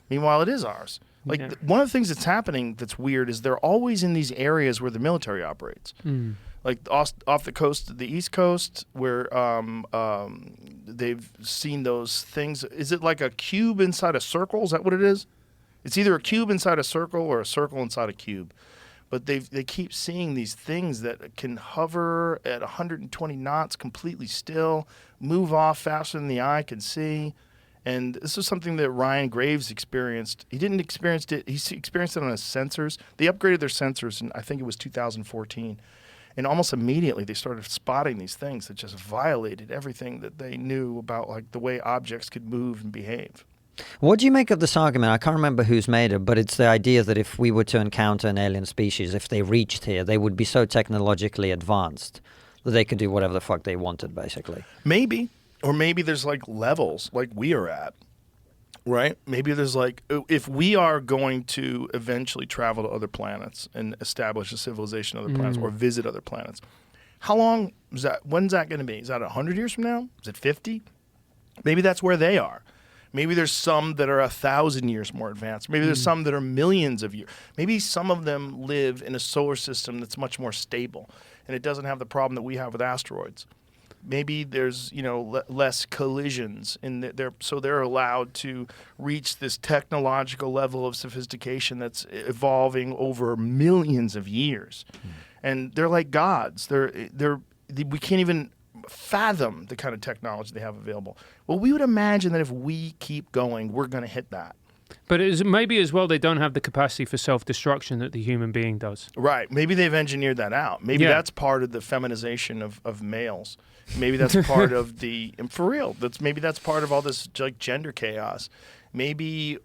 Meanwhile, it is ours. Like, one of the things that's happening that's weird is they're always in these areas where the military operates. Like off the coast of the East Coast where they've seen those things. Is it like a cube inside a circle? Is that what it is? It's either a cube inside a circle or a circle inside a cube. But they keep seeing these things that can hover at 120 knots completely still, move off faster than the eye can see. And this is something that Ryan Graves experienced. He didn't experience it. He experienced it on his sensors. They upgraded their sensors in, I think it was 2014. And almost immediately they started spotting these things that just violated everything that they knew about like the way objects could move and behave. What do you make of this argument? I can't remember who's made it, but it's the idea that if we were to encounter an alien species, if they reached here, they would be so technologically advanced that they could do whatever the fuck they wanted, basically. Maybe. Or maybe there's like levels like we are at, right? Maybe there's like, if we are going to eventually travel to other planets and establish a civilization on other planets or visit other planets, how long is that? When's that going to be? Is that 100 years from now? Is it 50? Maybe that's where they are. Maybe there's some that are 1,000 years more advanced. Maybe there's some that are millions of years. Maybe some of them live in a solar system that's much more stable, and it doesn't have the problem that we have with asteroids. Maybe there's less collisions, so they're allowed to reach this technological level of sophistication that's evolving over millions of years, and they're like gods. We can't even fathom the kind of technology they have available. Well, we would imagine that if we keep going, we're going to hit that. But maybe as well they don't have the capacity for self-destruction that the human being does. Right. Maybe they've engineered that out. Maybe that's part of the feminization of males. Maybe that's part of and for real, maybe that's part of all this like gender chaos. Maybe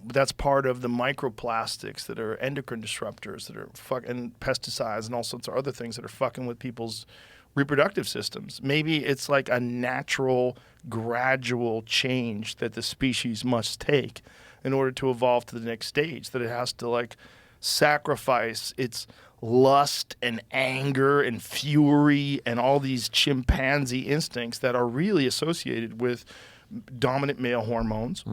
that's part of the microplastics that are endocrine disruptors that are and pesticides and all sorts of other things that are fucking with people's reproductive systems. Maybe it's like a natural, gradual change that the species must take in order to evolve to the next stage, that it has to like sacrifice its lust and anger and fury and all these chimpanzee instincts that are really associated with dominant male hormones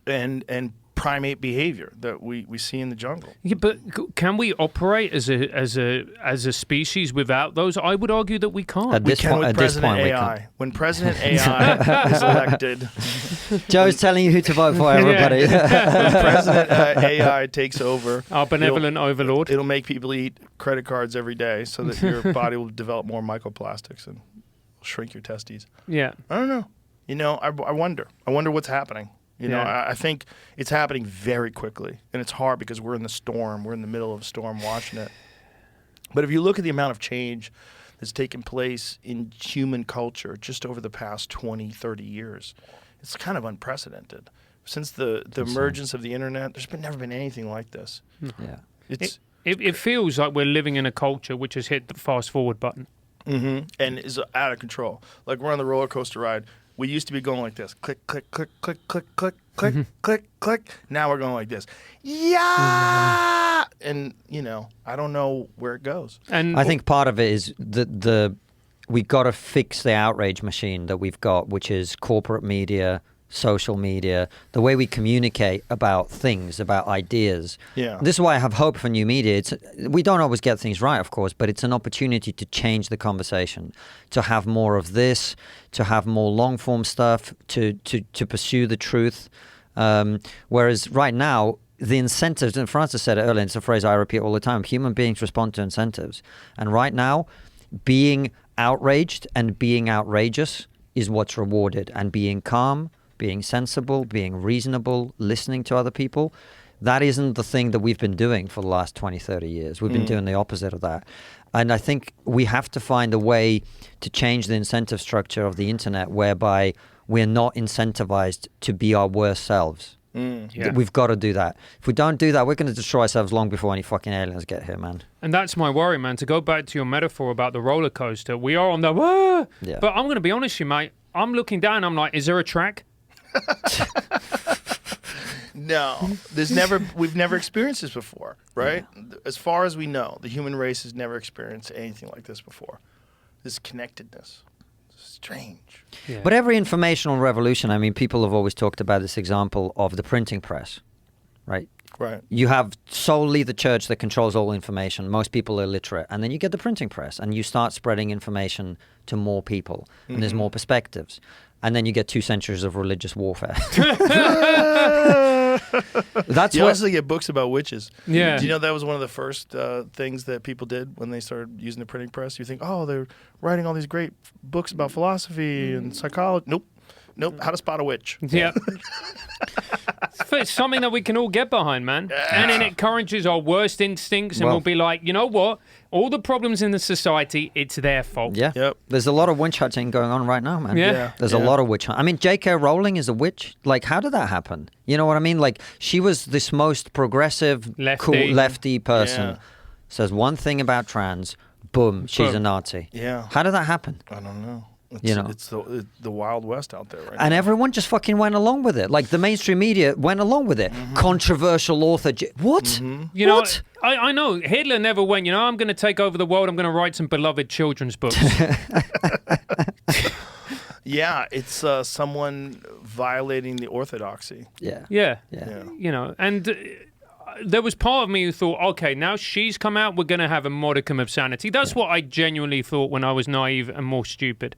and primate behavior that we see in the jungle. Yeah, but can we operate as a species without those? I would argue that we can't. We can with President AI. When President AI is elected, Joe's telling you who to vote for, everybody. when President AI takes over, our benevolent overlord, it'll make people eat credit cards every day so that your body will develop more microplastics and shrink your testes. Yeah, I don't know. I wonder. I wonder what's happening. I think it's happening very quickly, and it's hard because we're in the storm. We're in the middle of a storm watching it. But if you look at the amount of change that's taken place in human culture just over the past 20, 30 years, it's kind of unprecedented. Since the emergence of the internet, there's never been anything like this. Yeah, it feels like we're living in a culture which has hit the fast forward button. And is out of control. Like we're on the roller coaster ride. We used to be going like this. Click, click, click, click, click, click, click, click, click. Now we're going like this. Yeah! And, I don't know where it goes. And I think part of it is we got to fix the outrage machine that we've got, which is corporate media, social media, the way we communicate about things, about ideas. Yeah. This is why I have hope for new media. We don't always get things right, of course, but it's an opportunity to change the conversation, to have more of this, to have more long-form stuff, to pursue the truth. Whereas right now, the incentives, and Francis said it earlier, it's a phrase I repeat all the time, human beings respond to incentives. And right now, being outraged and being outrageous is what's rewarded, and being calm, being sensible, being reasonable, listening to other people, that isn't the thing that we've been doing for the last 20, 30 years. We've been doing the opposite of that. And I think we have to find a way to change the incentive structure of the internet whereby we're not incentivized to be our worst selves. We've got to do that. If we don't do that, we're going to destroy ourselves long before any fucking aliens get here, man. And that's my worry, man. To go back to your metaphor about the roller coaster, we are on the but I'm going to be honest with you, mate. I'm looking down, I'm like, is there a track? No, we've never experienced this before, right? Yeah. As far as we know, the human race has never experienced anything like this before. This connectedness. Strange. Yeah. But every informational revolution, I mean, people have always talked about this example of the printing press, right? Right. You have solely the church that controls all information. Most people are illiterate. And then you get the printing press and you start spreading information to more people. And there's more perspectives. And then you get 2 centuries of religious warfare. You also get books about witches. Yeah. Do you know that was one of the first things that people did when they started using the printing press? You think, oh, they're writing all these great books about philosophy and psychology. Nope. How to spot a witch. Yeah. It's something that we can all get behind, man. Yeah. And it encourages our worst instincts, and we'll be like, you know what? All the problems in the society, it's their fault. Yeah. Yep. There's a lot of witch hunting going on right now, man. Yeah. There's a lot of witch hunting. I mean, J.K. Rowling is a witch. Like, how did that happen? You know what I mean? Like, she was this most progressive, cool lefty person. Yeah. Says one thing about trans, boom, she's a Nazi. Yeah. How did that happen? I don't know. It's the Wild West out there right and now. everyone just fucking went along with it. Like the mainstream media went along with it. Controversial author. What? You know, What? I know Hitler never went, I'm going to take over the world. I'm going to write some beloved children's books. Yeah, it's someone violating the orthodoxy. Yeah. Yeah. Yeah. And there was part of me who thought, okay, now she's come out, we're going to have a modicum of sanity. That's what I genuinely thought when I was naive and more stupid.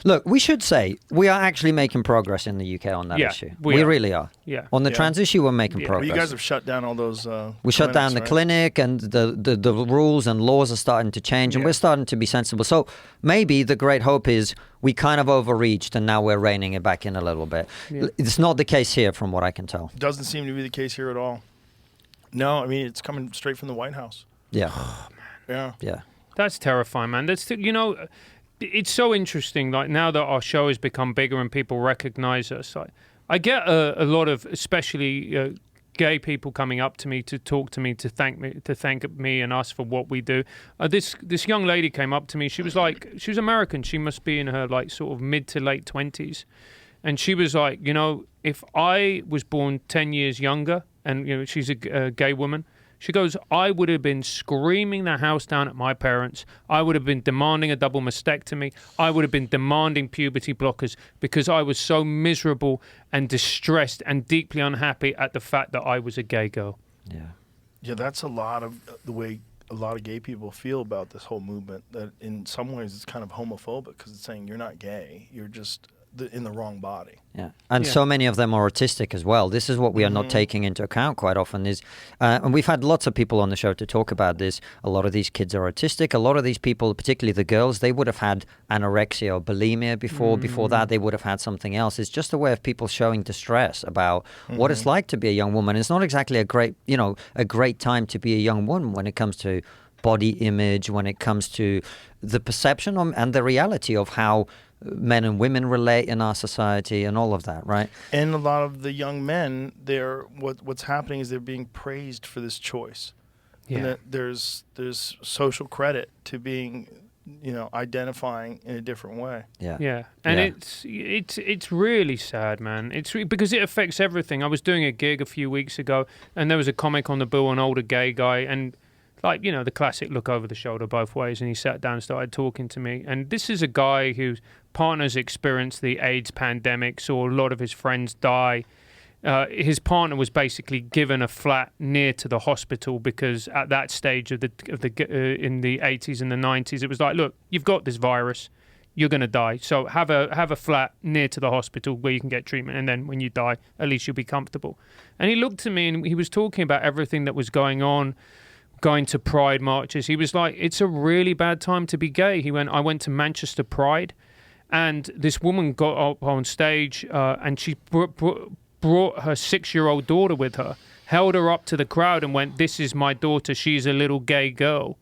Look, we should say we are actually making progress in the UK on that Yeah, issue. we are. Really are. Yeah. On the Yeah. trans issue, we're making Yeah. Well, progress. you guys have shut down all those. We shut down the right? clinic, and the rules and laws are starting to change, and Yeah. we're starting to be sensible. So maybe the great hope is we kind of overreached, and now we're reining it back in a little bit. Yeah. It's not the case here, from what I can tell. Doesn't seem to be the case here at all. No, I mean it's coming straight from the White House. Yeah, Yeah. yeah, That's terrifying, man. That's it's so interesting. Like now that our show has become bigger and people recognize us, I get a lot of, especially gay people coming up to me to talk to me to thank me and us for what we do. This young lady came up to me. She was American. She must be in her like sort of mid to late 20s, and she was like, if I was born 10 years younger, and she's a gay woman. She goes, I would have been screaming the house down at my parents. I would have been demanding a double mastectomy. I would have been demanding puberty blockers because I was so miserable and distressed and deeply unhappy at the fact that I was a gay girl. yeah. Yeah, that's a lot of the way a lot of gay people feel about this whole movement. That in some ways it's kind of homophobic because it's saying you're not gay, you're just in the wrong body. Yeah, and Yeah. so many of them are autistic as well. This is what we are not taking into account quite often. And we've had lots of people on the show to talk about this. A lot of these kids are autistic. A lot of these people, particularly the girls, they would have had anorexia or bulimia before. Before that, they would have had something else. It's just a way of people showing distress about what it's like to be a young woman. It's not exactly a great time to be a young woman when it comes to body image, when it comes to the perception and the reality of how men and women relate in our society and all of that, right? And a lot of the young men, what's happening is they're being praised for this choice. Yeah. And that there's social credit to being, identifying in a different way. Yeah. Yeah, and Yeah. it's really sad, man. Because it affects everything. I was doing a gig a few weeks ago, and there was a comic on the bill, an older gay guy, and the classic look over the shoulder both ways, and he sat down and started talking to me. And this is a guy whose partner's experienced the AIDS pandemic, saw a lot of his friends die. His partner was basically given a flat near to the hospital because at that stage in the 80s and the 90s, it was like, look, you've got this virus, you're going to die. So have a flat near to the hospital where you can get treatment, and then when you die, at least you'll be comfortable. And he looked at me and he was talking about everything that was going on, going to Pride marches. He was like, it's a really bad time to be gay. He went, I went to Manchester Pride, and this woman got up on stage and she brought her 6-year-old daughter with her, held her up to the crowd and went, this is my daughter, she's a little gay girl.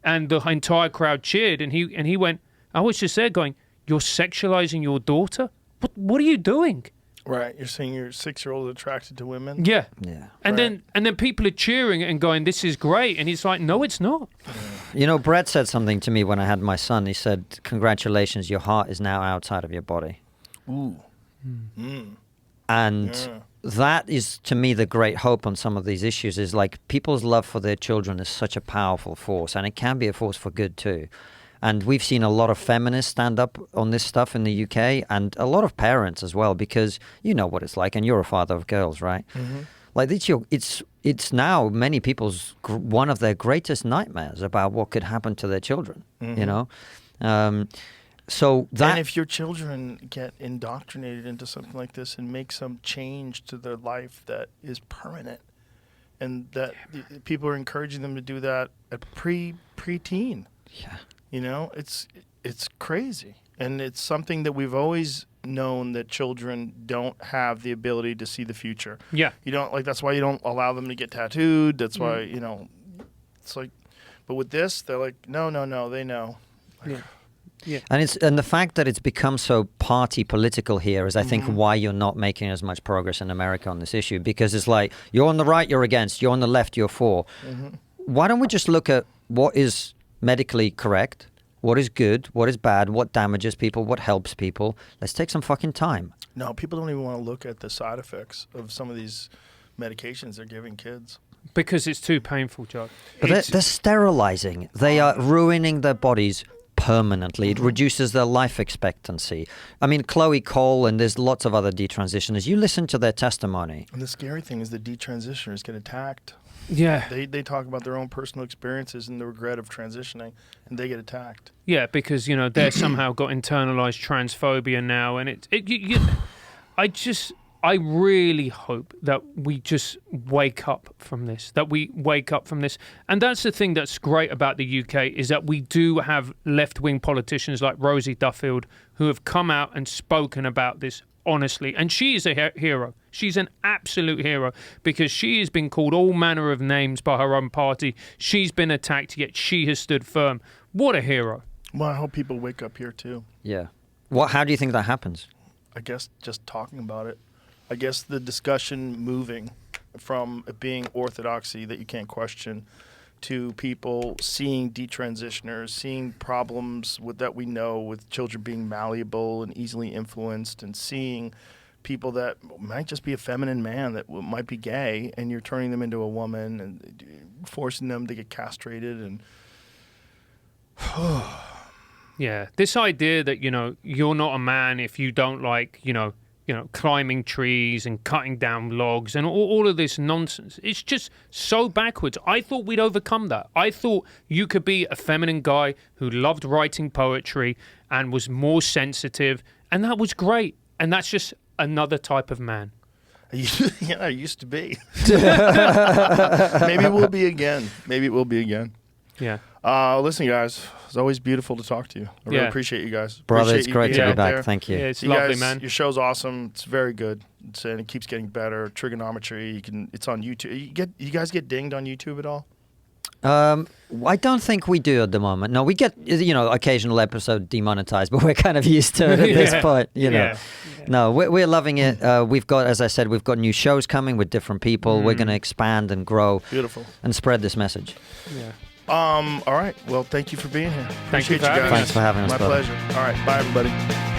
And the entire crowd cheered, and he went, I was just there going, you're sexualizing your daughter? What are you doing? Right. You're saying your 6-year-old attracted to women? Yeah. Yeah. And Right. then people are cheering and going, this is great. And he's like, no, it's not. Brett said something to me when I had my son. He said, congratulations, your heart is now outside of your body. Ooh. And Yeah. that is, to me, the great hope on some of these issues is like people's love for their children is such a powerful force, and it can be a force for good too. And we've seen a lot of feminists stand up on this stuff in the UK, and a lot of parents as well, because you know what it's like, and you're a father of girls, right? Like it's now many people's one of their greatest nightmares about what could happen to their children. So that, And if your children get indoctrinated into something like this and make some change to their life that is permanent, and that people are encouraging them to do that at preteen, yeah. It's crazy. And it's something that we've always known that children don't have the ability to see the future. Yeah. That's why you don't allow them to get tattooed. That's why, it's like, but with this, they're like, no, they know. Yeah. And the fact that it's become so party political here is, I think, why you're not making as much progress in America on this issue, because it's like, you're on the right, you're against, you're on the left, you're for. Why don't we just look at what is medically correct what is good, what is bad, what damages people, what helps people. Let's take some fucking time. No, people don't even want to look at the side effects of some of these medications they're giving kids. Because it's too painful, Joe. But they're sterilizing. They are ruining their bodies permanently. It reduces their life expectancy. I mean, Chloe Cole and there's lots of other detransitioners. You listen to their testimony. And the scary thing is the detransitioners get attacked. Yeah. They talk about their own personal experiences and the regret of transitioning, and they get attacked. Yeah, because, they're somehow got internalized transphobia now. And I really hope that we just wake up from this, And that's the thing that's great about the UK is that we do have left-wing politicians like Rosie Duffield who have come out and spoken about this honestly. And she is a hero. She's an absolute hero because she has been called all manner of names by her own party. She's been attacked, yet she has stood firm. What a hero. Well, I hope people wake up here too. Yeah. How do you think that happens? I guess just talking about it. I guess the discussion moving from it being orthodoxy that you can't question to people seeing detransitioners, seeing problems that we know with children being malleable and easily influenced, and seeing people that might just be a feminine man that might be gay, and you're turning them into a woman and forcing them to get castrated. And yeah, this idea that, you're not a man if you don't like, climbing trees and cutting down logs and all of this nonsense. It's just so backwards. I thought we'd overcome that. I thought you could be a feminine guy who loved writing poetry and was more sensitive, and that was great. And that's just another type of man. Yeah, I used to be. Maybe it will be again. Yeah. Listen, guys, it's always beautiful to talk to you. I really appreciate you guys. Brother, Appreciate it's you great being to be out back. there. Thank you. Yeah, it's You lovely, guys, man. Your show's awesome. It's very good. And it keeps getting better. Trigonometry. It's on YouTube. You guys get dinged on YouTube at all? I don't think we do at the moment. No, we get, occasional episode demonetized, but we're kind of used to it at this point, Yeah. No, we're loving it. We've got, as I said, we've got new shows coming with different people. We're going to expand and grow. Beautiful. And spread this message. Yeah. All right. Well, thank you for being here. Thank you Appreciate for having guys. us. Thanks for having us, My brother. pleasure. All right. Bye, everybody.